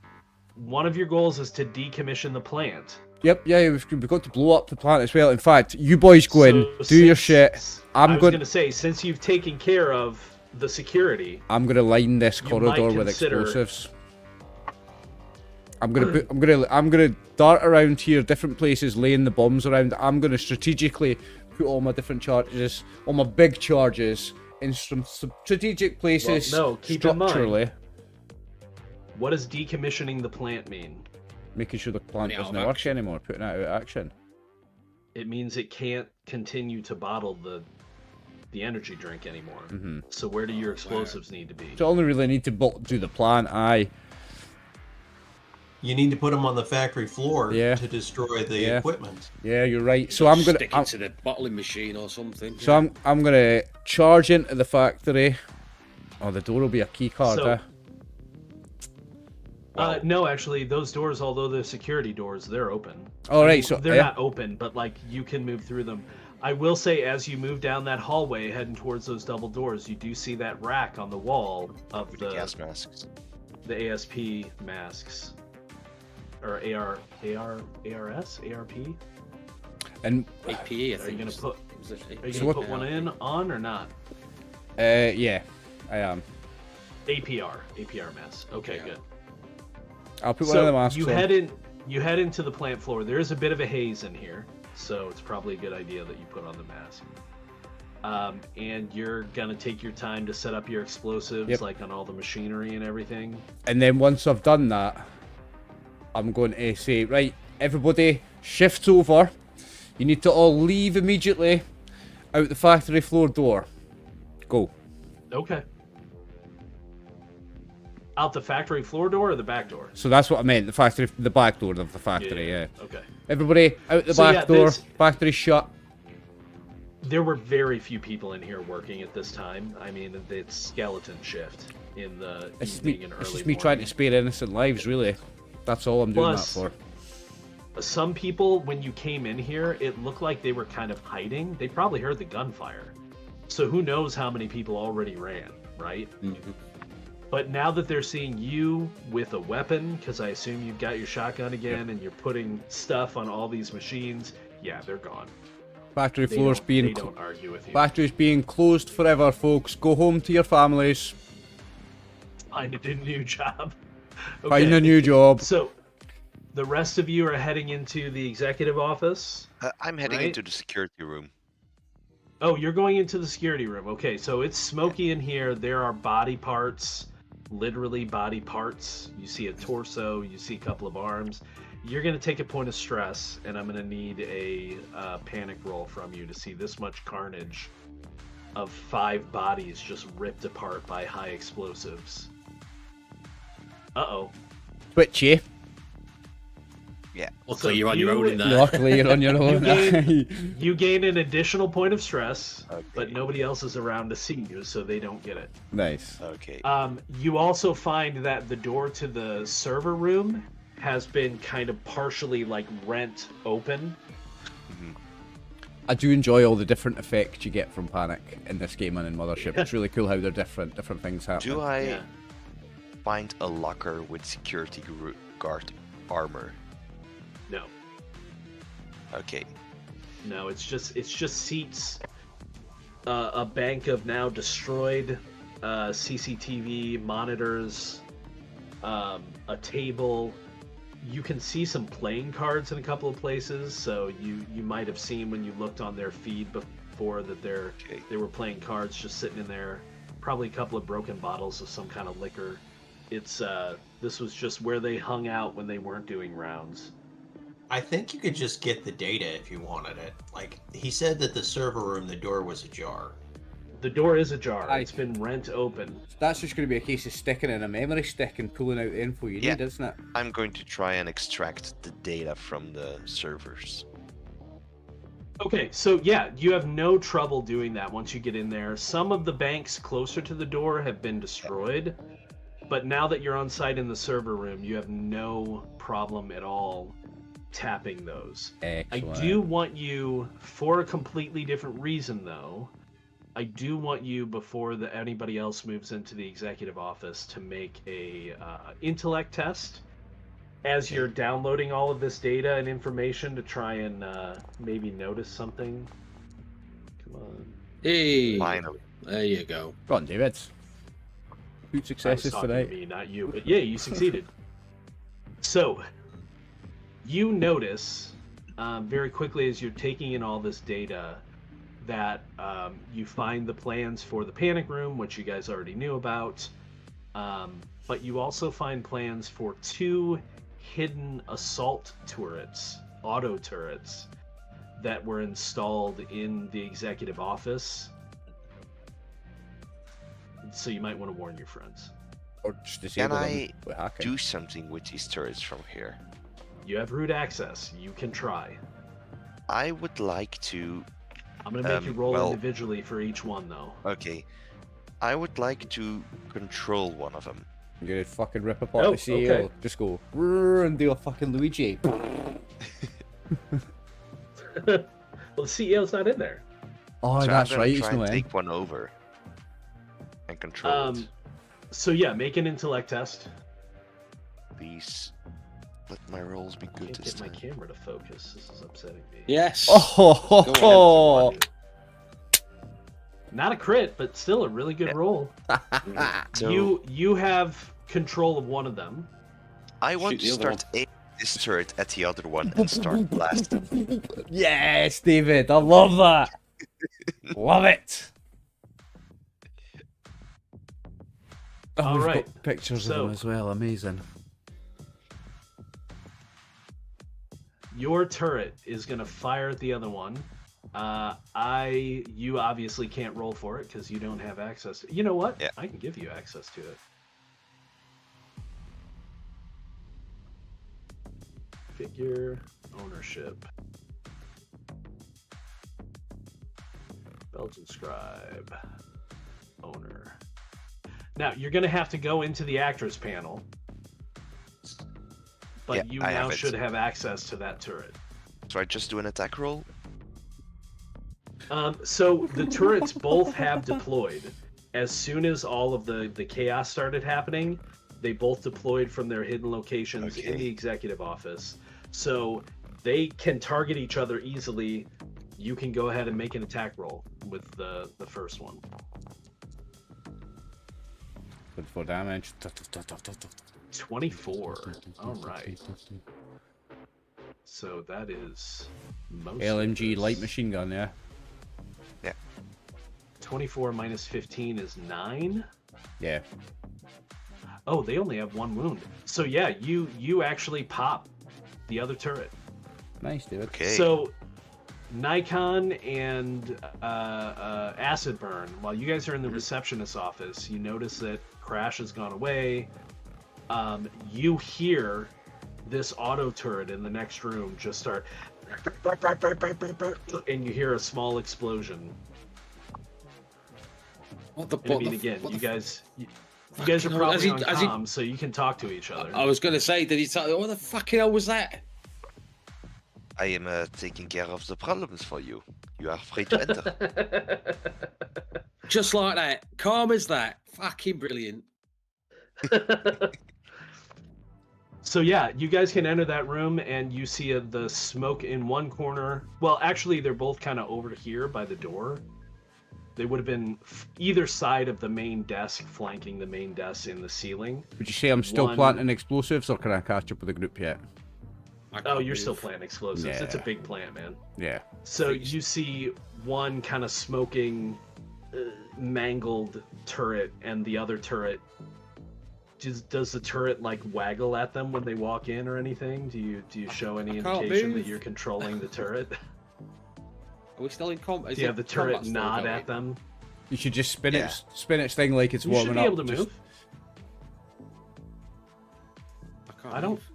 one of your goals is to decommission the plant. Yep, yeah, we've got to blow up the plant as well. In fact, you boys go in, do your shit. I was going going to say, since you've taken care of the security, I'm going to line this you corridor might with consider- explosives. I'm gonna dart around here, different places, laying the bombs around. I'm gonna strategically put all my different charges, all my big charges, in some strategic places. Well, no, keep in mind- structurally, what does decommissioning the plant mean? making sure the plant Putting it out doesn't of work action. anymore, putting it out of action. It means it can't continue to bottle the energy drink anymore. Mhm. So where do your explosives need to be? So I only really need to do the plant. Aye. You need to put them on the factory floor Yeah. to destroy the Yeah. equipment. Yeah, you're right. So I'm gonna. stick into the bottling machine or something. So I'm gonna charge into the factory. Oh, the door will be a key card. So- Eh? No, actually, those doors, although they're security doors, they're open. All I right, mean, so they're yeah. not open, but like you can move through them. I will say, as you move down that hallway, heading towards those double doors, you do see that rack on the wall of With the gas masks. the ASP masks, or ARP. And APE, I think. Are you gonna put? Was it Are you So gonna what- put one in on or not? yeah, I am. APR mask. Okay, Yeah. good. I'll put one of the masks you on. head into the plant floor. There is a bit of a haze in here, so it's probably a good idea that you put on the mask. And you're gonna take your time to set up your explosives, Yep. like on all the machinery and everything. And then once I've done that, I'm going to say, right, everybody, shift over. You need to all leave immediately out the factory floor door. Go. Okay. Out the factory floor door or the back door? So that's what I meant. The back door of the factory. Yeah. Okay. Everybody out the So, back yeah, door. this- Factory shut. There were very few people in here working at this time. I mean, it's skeleton shift in the It's just evening me. and It's early just me trying to morning. spare innocent lives, really. That's all I'm doing Plus- that for. Some people, when you came in here, it looked like they were kind of hiding. They probably heard the gunfire. So who knows how many people already ran, right? Mm-hmm. But now that they're seeing you with a weapon, because I assume you've got your shotgun again and you're putting stuff on all these machines, yeah, they're gone. Factory They floor's don't- being they don't argue with you. factory's being closed forever, folks. Go home to your families. Find a new job. Find Okay. a new job. So, the rest of you are heading into the executive office. I'm heading Right. into the security room. Oh, you're going into the security room. Okay, so it's smoky in here. There are body parts, literally body parts. You see a torso, you see a couple of arms. You're going to take a point of stress, and I'm going to need a panic roll from you to see this much carnage of 5 bodies just ripped apart by high explosives. Uh-oh. Twitchy. Yeah. Luckily, So you're on your you- own in there. Luckily, you're on your own. You gain an additional point of stress, Okay. but nobody else is around to see you, so they don't get it. Nice. Okay. You also find that the door to the server room has been kind of partially like rent open. I do enjoy all the different effects you get from Panic in this game and in Mothership. It's really cool how they're different things happen. Do I Yeah. find a locker with security guard armor? No, Okay. no, it's just seats, a bank of now destroyed CCTV monitors, a table. You can see some playing cards in a couple of places, so you might have seen when you looked on their feed before that Okay. they were playing cards just sitting in there. Probably a couple of broken bottles of some kind of liquor. It's this was just where they hung out when they weren't doing rounds. I think you could just get the data if you wanted it. Like, he said that the server room, the door was ajar. The door is ajar. Aye. It's been rent open. That's just going to be a case of sticking in a memory stick and pulling out the info you Yeah. need, isn't it? I'm going to try and extract the data from the servers. Okay, so yeah, you have no trouble doing that once you get in there. Some of the banks closer to the door have been destroyed, but now that you're on site in the server room, you have no problem at all tapping those. Excellent. I do want you, for a completely different reason though, I do want you, before anybody else moves into the executive office, to make a intellect test as you're downloading all of this data and information to try and maybe notice something. Come on. Hey, Finally. there you go. Go on, David. 2 I was successes talking tonight. to me, not you. But yeah, you succeeded. So, you notice very quickly as you're taking in all this data that you find the plans for the panic room, which you guys already knew about. But you also find plans for 2 hidden assault turrets, auto turrets, that were installed in the executive office. So you might want to warn your friends. Or just disable Can them I with hacking. do something with these turrets from here? You have root access. You can try. I would like to. I'm going to make you roll well- individually for each one, though. Okay. I would like to control one of them. You're gonna fucking rip apart Oh, the CEO. okay. Just go "Rrrr," and do a fucking Luigi. Well, the CEO's not in there. Oh, So that's I'm right. gonna He's try no and in. take one over and control it. So yeah, make an intellect test. Please let my rolls be I good can't this get my time. camera to focus. This is upsetting me. Yes. Oh, ho, ho, Go ahead, ho. Not a crit, but still a really good roll. So You have control of one of them. I want Shoot to the other start aiming this turret at the other one and start blasting. Yes, David. I love that. Love it. Oh, All we've right, got pictures of so- them as well. Amazing. Your turret is gonna fire at the other one. You obviously can't roll for it because you don't have access. You know what? Yeah. I can give you access to it. Figure ownership. Belgian scribe. Owner. Now you're gonna have to go into the actors panel. But Yeah, you I now have it. should have access to that turret. So I just do an attack roll. So the turrets both have deployed. As soon as all of the chaos started happening, they both deployed from their hidden locations in Okay. the executive office. So they can target each other easily. You can go ahead and make an attack roll with the first one. 24 damage. 24. All right. So that is most. LMG of this. light machine gun, yeah. 24 minus 15 is 9. Yeah. Oh, they only have 1 wound. So yeah, you actually pop the other turret. Nice, David. Okay. So Nikon and Acid Burn, while you guys are in the receptionist's office, you notice that Crash has gone away. You hear this auto turret in the next room just start, and you hear a small explosion. What the? And I What mean, the? again, what you the guys are hell, probably on has he- comm, so you can talk to each other. I was gonna say, did he tell you what the fucking hell was that? I am taking care of the problems for you. You are free to enter. Just like that, calm as that. Fucking brilliant. So yeah, you guys can enter that room and you see the smoke in one corner. Well, actually, they're both kind of over here by the door. They would have been either side of the main desk, flanking the main desk in the ceiling. Would you say I'm still One- planting explosives, or can I catch up with the group yet? I Oh, can't you're still move. planting explosives. It's a Yeah. big plant, man. Yeah. So Please. you see one kind of smoking, mangled turret, and the other turret. Does the turret like waggle at them when they walk in or anything? Do you show any I can't indication that move. you're controlling the turret? Are we still in combat? Do you have the turret nod at them? You should just spin Yeah. spin its thing like it's You warming should be up. able to just- move. can't I don't- move.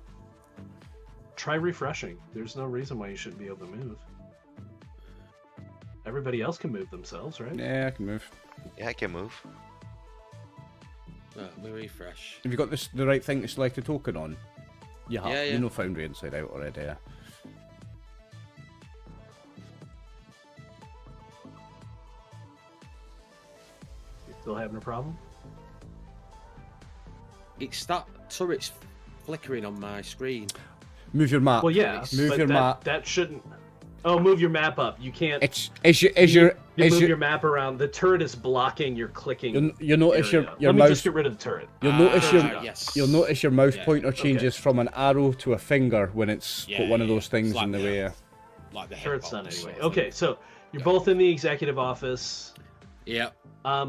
Try refreshing. There's no reason why you shouldn't be able to move. everybody else can move themselves, right? Yeah, I can move. Yeah, I can move. Let me refresh. Have you got the right thing to select a token on? You have. Yeah, yeah. You know Foundry inside out already, yeah. You still having a problem? It's that turret's flickering on my screen. Move your map. Well, yeah. Move but your map. That shouldn't. Oh, move your map up. You can't. You move your map around. The turret is blocking your clicking. You'll notice area. your Let mouse. me just get rid of the turret. You'll notice your yes. You'll notice your mouse Yeah. pointer changes from an arrow to a finger when it's got one of those things It's like in the way. Like the Turret's head done box anyway. sort of Okay, so you're both in the executive office. thing. Yeah.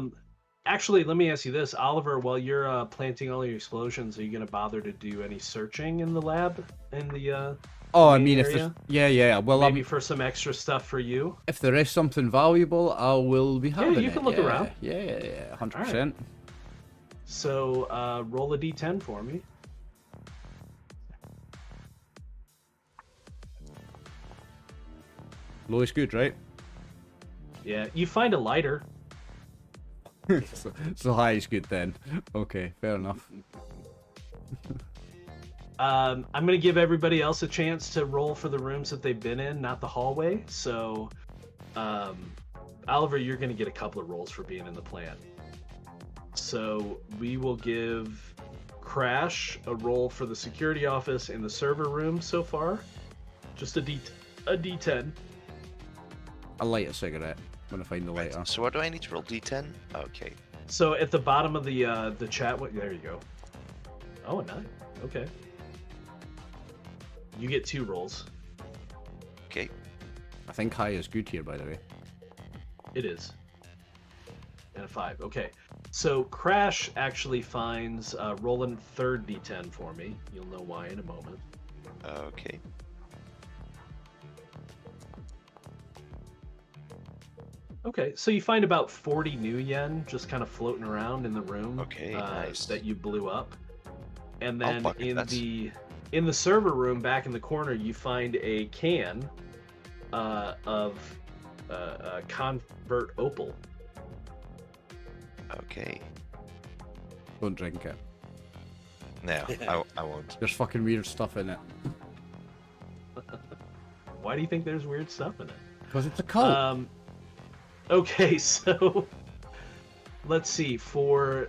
Actually, let me ask you this, Oliver. While you're planting all your explosions, are you going to bother to do any searching in the lab in the? Oh, I main mean, if area? there's, yeah. Well, Maybe for some extra stuff for you. if there is something valuable, I will be having it. you can look around. Yeah, 100%. So roll a d10 for me. Low is good, right? Yeah, you find a lighter. so high is good then. Okay, fair enough. I'm gonna give everybody else a chance to roll for the rooms that they've been in, not the hallway. So, Oliver, you're gonna get a couple of rolls for being in the plant. So we will give Crash a roll for the security office in the server room so far. Just a D10. I light a cigarette when I find the lighter. So what do I need to roll? D10? Okay. So at the bottom of the chat, there you go. Oh, a 9. Okay. You get 2 rolls. Okay. I think high is good here, by the way. It is. And a 5. Okay. So Crash actually finds rolling third D10 for me. You'll know why in a moment. Okay. Okay, so you find about 40 new yen just kind of floating around in the room. Okay, nice. That you blew up. And I'll then bucket that. in the server room back in the corner, you find a can of Convert Opal. Okay. Don't drink it. No, I won't. There's fucking weird stuff in it. Why do you think there's weird stuff in it? Because it's a cult. Okay, so let's see. So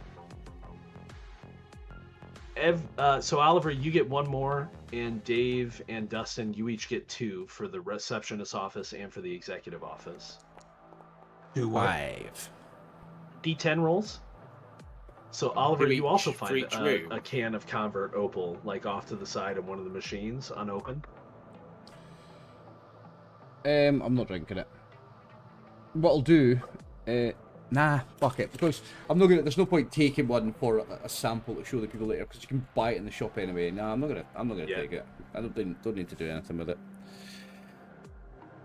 Oliver, you get 1 more, and Dave and Dustin, you each get 2 for the receptionist office and for the executive office. Do what? 5. D10 rolls. So Oliver, you also for find each room? a can of Convert Opal, like off to the side of one of the machines, unopened. I'm not drinking it. What I'll do, nah, fuck it, because I'm not gonna. There's no point taking one for a sample to show the people later, because you can buy it in the shop anyway. Nah, I'm not gonna Yeah. take it. I don't need to do anything with it.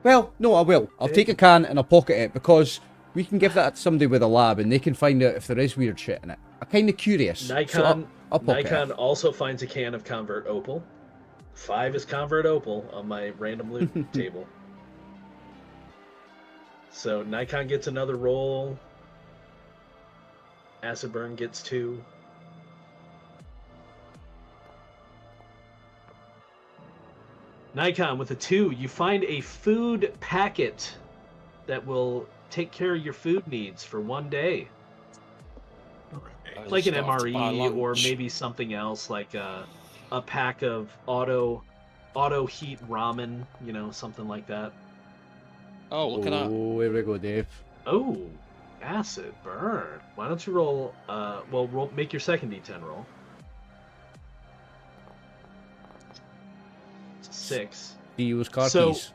Well, no, I will. I'll take a can and I'll pocket it, because we can give that to somebody with a lab and they can find out if there is weird shit in it. I'm kind of curious. Nikon, so I'll pocket Nikon it. also finds a can of Convert Opal. 5 is Convert Opal on my random loot table. So Nikon gets another roll. Acid Burn gets 2. Nikon with a 2, you find a food packet that will take care of your food needs for 1 day. Like an MRE or maybe something else, like a pack of auto heat ramen, something like that. Oh, look at that. Oh, here we go, Dave. Oh, acid burn. Why don't you roll? Make your second D10 roll. It's a 6. Do you use car So- keys?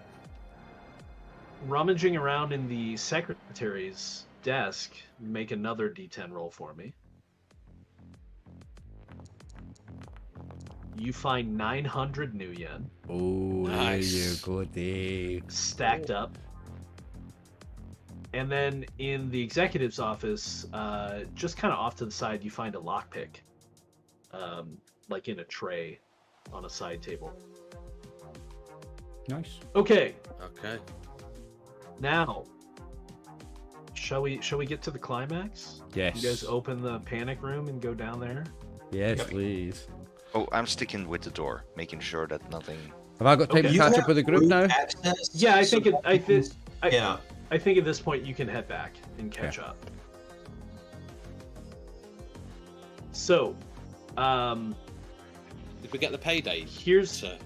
Rummaging around in the secretary's desk, make another D10 roll for me. You find 900 new yen Oh, Nice. there you go, Dave. stacked up. And then in the executive's office, just kind of off to the side, you find a lockpick, like in a tray on a side table. Nice. Okay, Okay. now shall we get to the climax? Yes. You guys open the panic room and go down there. Yes, please. Oh, I'm sticking with the door, making sure that nothing. Have I got time Okay. to You catch have up with the group group now? access, Yeah, I so think that you can- yeah. I think at this point you can head back and catch up. So, Did we get the payday? here's Sir?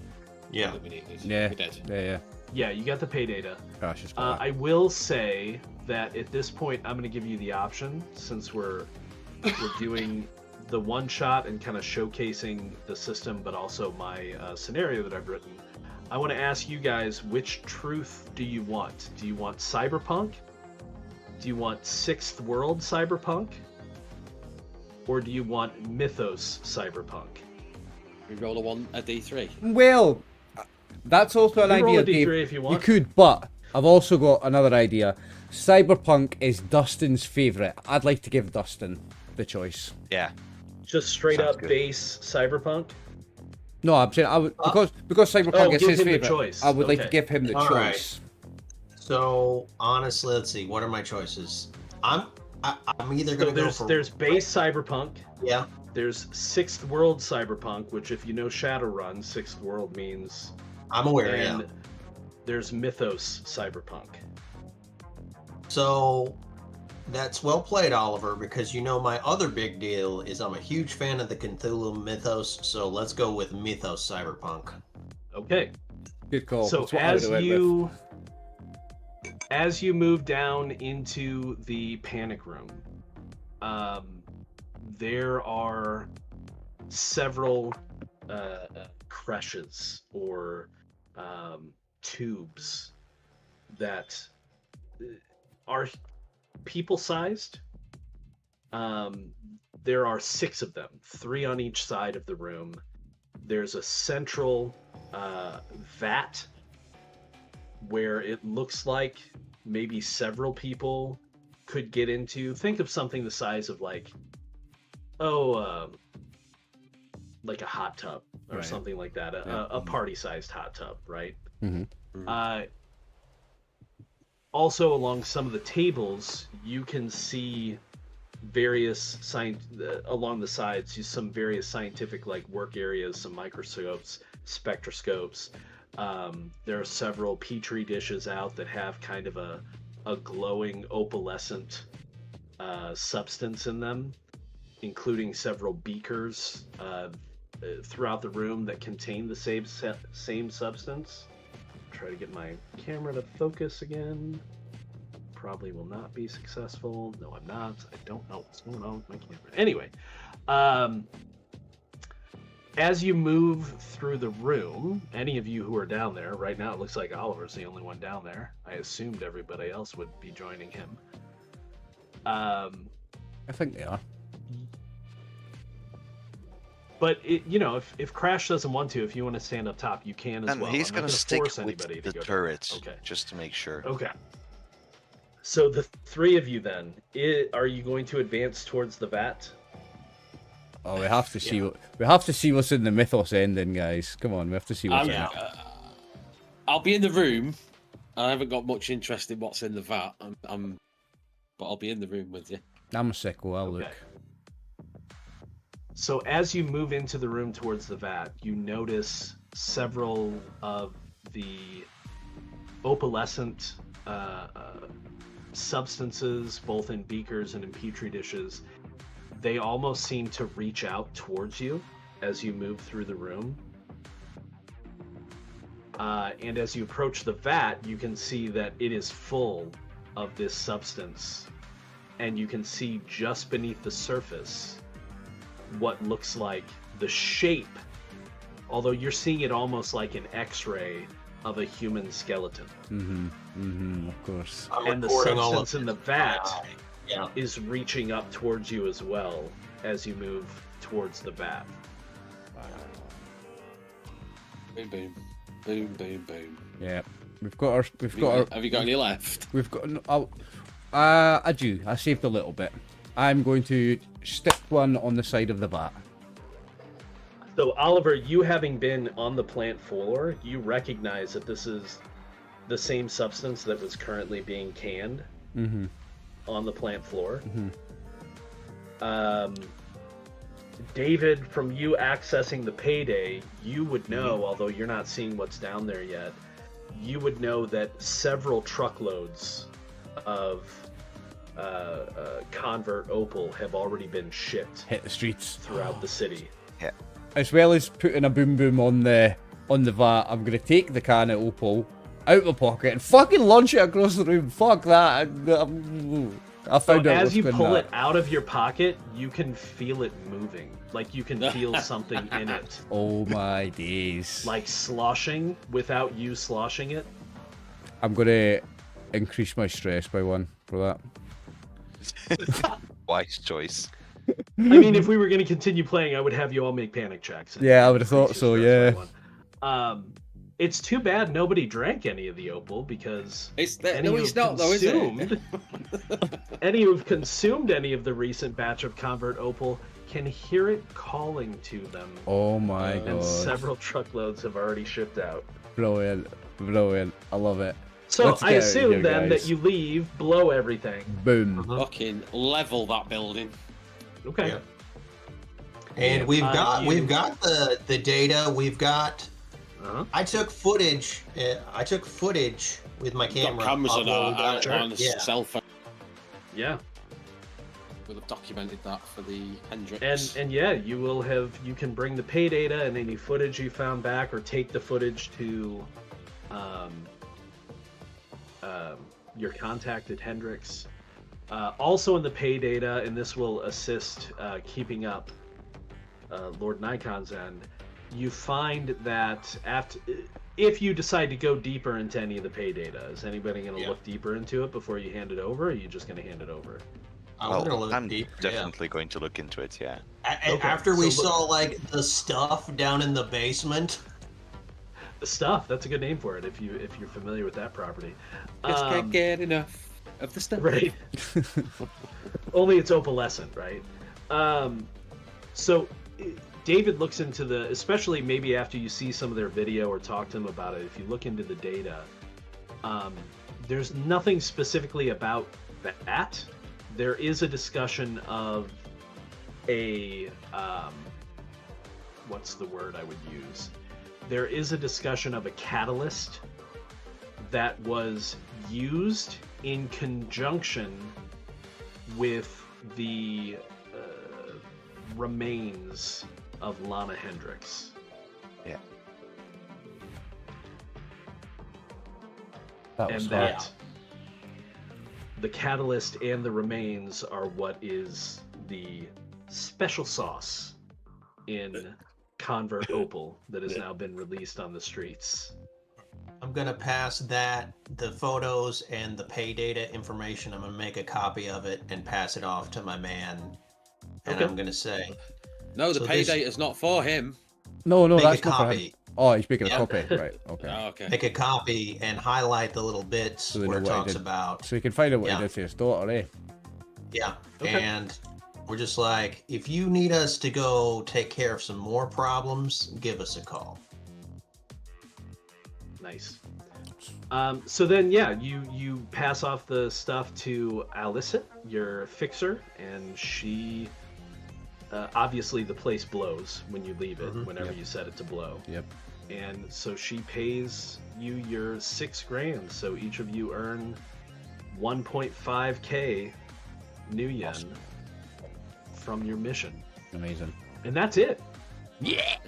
Yeah. That we needed? Yeah. We did. Yeah. yeah, you got the pay data. Crash is back. I will say that at this point I'm going to give you the option, since we're doing the one shot and kind of showcasing the system, but also my scenario that I've written. I want to ask you guys, which truth do you want? Do you want cyberpunk? Do you want Sixth World cyberpunk? Or do you want mythos cyberpunk? We roll a D3. Well, that's also an You roll idea, a D3 Dave. if you want. You could, but I've also got another idea. Cyberpunk is Dustin's favourite. I'd like to give Dustin the choice. Yeah. Just straight Sounds up good. base cyberpunk? No, I'm saying I would because Cyberpunk is give his him the favourite. choice. I would like to Okay. give him the All right. choice. So honestly, let's see. What are my choices? I'm either So gonna go for there's base cyberpunk. yeah. There's Sixth World cyberpunk, which if you know Shadowrun, Sixth World means, I'm aware. and Yeah. there's mythos cyberpunk. So that's well played, Oliver, because you know my other big deal is I'm a huge fan of the Cthulhu mythos, so let's go with mythos cyberpunk. Okay. Good call. So That's what I would've went with. as you move down into the panic room, there are several creches or tubes that are people-sized. There are 6 of them, 3 on each side of the room. There's a central vat where it looks like maybe several people could get into. Think of something the size of like a hot tub or Right. something like that, Yeah. a party-sized hot tub, right? Mhm. Also, along some of the tables, you can see various along the sides, some various scientific like work areas, some microscopes, spectroscopes. There are several petri dishes out that have kind of a glowing opalescent substance in them, including several beakers throughout the room that contain the same substance. Try to get my camera to focus again. Probably will not be successful. No, I'm not. I don't know what's going on with my camera. Anyway, as you move through the room, any of you who are down there, right now it looks like Oliver's the only one down there. I assumed everybody else would be joining him. I think they are. But if Crash doesn't want to, if you want to stand up top, you can as And well. he's I'm not gonna stick force with anybody to the go down. turrets, Okay. just to make sure. Okay. So the 3 of you then, are you going to advance towards the vat? Oh, we have to see what's in the mythos ending, guys. Come on, we have to see what's in Yeah. it. I'll be in the room. I haven't got much interest in what's in the vat. But I'll be in the room with you. I'm a sicko. I'll Okay. look. So as you move into the room towards the vat, you notice several of the opalescent substances, both in beakers and in petri dishes. They almost seem to reach out towards you as you move through the room. And as you approach the vat, you can see that it is full of this substance. And you can see just beneath the surface what looks like the shape, although you're seeing it almost like an X-ray of a human skeleton. Of course. I'm And the recording all substance of in the vat yeah. is reaching up towards you as well as you move towards the vat. Boom, boom, boom, boom, boom. Yeah, we've got our. Have you got any left? We've got. I do. I saved a little bit. I'm going to stick one on the side of the vat. So Oliver, you having been on the plant floor, you recognize that this is the same substance that was currently being canned. on the plant floor. Mhm. David, from you accessing the payday, you would know, although you're not seeing what's down there yet, you would know that several truckloads of convert opal have already been shipped Hit the streets. throughout the city. As well as putting a boom boom on the vat, I'm gonna take the can of opal out of my pocket and fucking launch it across the room. Fuck that. I found So out as what's you been pull that. it out of your pocket, you can feel it moving. Like you can feel something in it. Oh my days. Like sloshing without you sloshing it. I'm gonna increase my stress by 1 for that. Wise choice. I mean, if we were going to continue playing, I would have you all make panic checks. and Yeah, I would have increase thought so, your stress yeah. by 1. It's too bad nobody drank any of the opal because No, it's not though, is it? any who've consumed any of the recent batch of convert opal can hear it calling to them. Oh my And god. several truckloads have already shipped out. Brilliant. Brilliant. I love it. So Let's I get out of assume here, then guys. that you leave, blow everything. Boom. Fucking level that building. Okay. Yeah. And we've got you- the data. We've got. Uh-huh. I took footage. I took footage with my camera. Got cameras of on what we got. our Yeah. cell phone. Yeah. We'll have documented that for the Hendrix. And yeah, you can bring the pay data and any footage you found back, or take the footage to your contact at Hendrix. Also in the pay data, and this will assist keeping up Lord Nikon's end, you find that if you decide to go deeper into any of the pay data, is anybody going to look deeper into it before you hand it over, or are you just going to hand it over? I'm definitely going to look into it, yeah. After we So look- saw like the stuff down in the basement. The stuff, that's a good name for it if you're familiar with that property. Just can't get enough of the stuff. Right. Only it's opalescent, right? So David looks into especially maybe after you see some of their video or talk to him about it, if you look into the data, there's nothing specifically about that. There is a discussion of a, what's the word I would use? There is a discussion of a catalyst that was used in conjunction with the remains of Lana Hendrix. Yeah. That was And hard. that the catalyst and the remains are what is the special sauce in Convert Opal that has now been released on the streets. I'm gonna pass the photos and the pay data information. I'm gonna make a copy of it and pass it off to my man. And Okay. I'm gonna say, No, the So pay this- data's not for him. No, make that's a not for him. copy. Oh, he's making a Yeah. copy. Right, okay. Oh, okay. Make a copy and highlight the little bits So they where it know what he talks did. about. So he can find out what Yeah. he did to his daughter, eh? Yeah. Okay. And we're just like, if you need us to go take care of some more problems, give us a call. Nice. So then, yeah, you pass off the stuff to Alicent, your fixer, and she obviously the place blows when you leave it, whenever Yep. you set it to blow. Yep. And so she pays you your 6 grand. So each of you earn 1.5k new yen from your mission, Amazing. and that's it.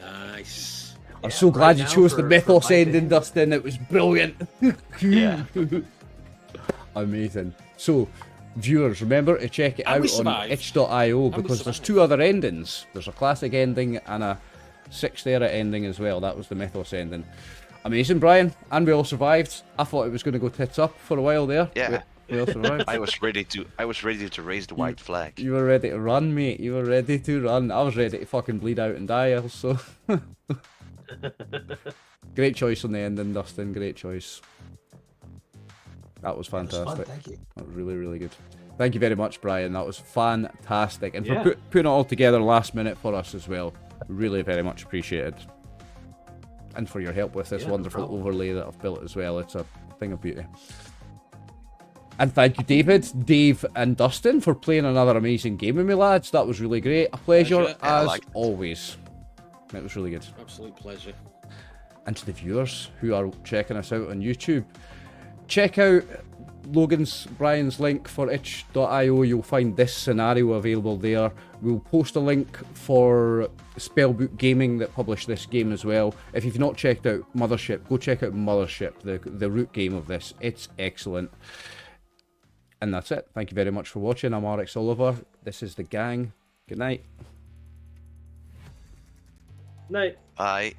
Nice. I'm Yeah, so glad right you now chose the for mythos my ending, day. Dustin. It was brilliant. Yeah. Amazing. So, viewers, remember to check it And out we on survived. itch.io we because there's survived. 2 other endings. There's a classic ending and a 6th era ending as well. That was the mythos ending. Amazing, Brian. And we all survived. I thought it was going to go tits up for a while there. Yeah. We all survived. I was ready to raise the white flag. You were ready to run, mate. You were ready to run. I was ready to fucking bleed out and die also. Great choice on the ending, Dustin. Great choice. That was It was fun, fantastic. thank you. That was really, really good. Thank you very much, Brian. That was fantastic. And Yeah. for putting it all together last minute for us as well. Really very much appreciated. And for your help with this Yeah, no wonderful problem. overlay that I've built as well. It's a thing of beauty. And thank you, Dave, and Dustin for playing another amazing game with me, lads. That was really great. A pleasure, Pleasure. Yeah, I as liked it. always. It was really good. Absolute pleasure. And to the viewers who are checking us out on YouTube, check out Brian's link for itch.io. You'll find this scenario available there. We'll post a link for Spellbook Gaming that published this game as well. If you've not checked out Mothership, go check out Mothership, the root game of this. It's excellent. And that's it. Thank you very much for watching. I'm RxOliver. This is the gang. Good night. Night. Bye.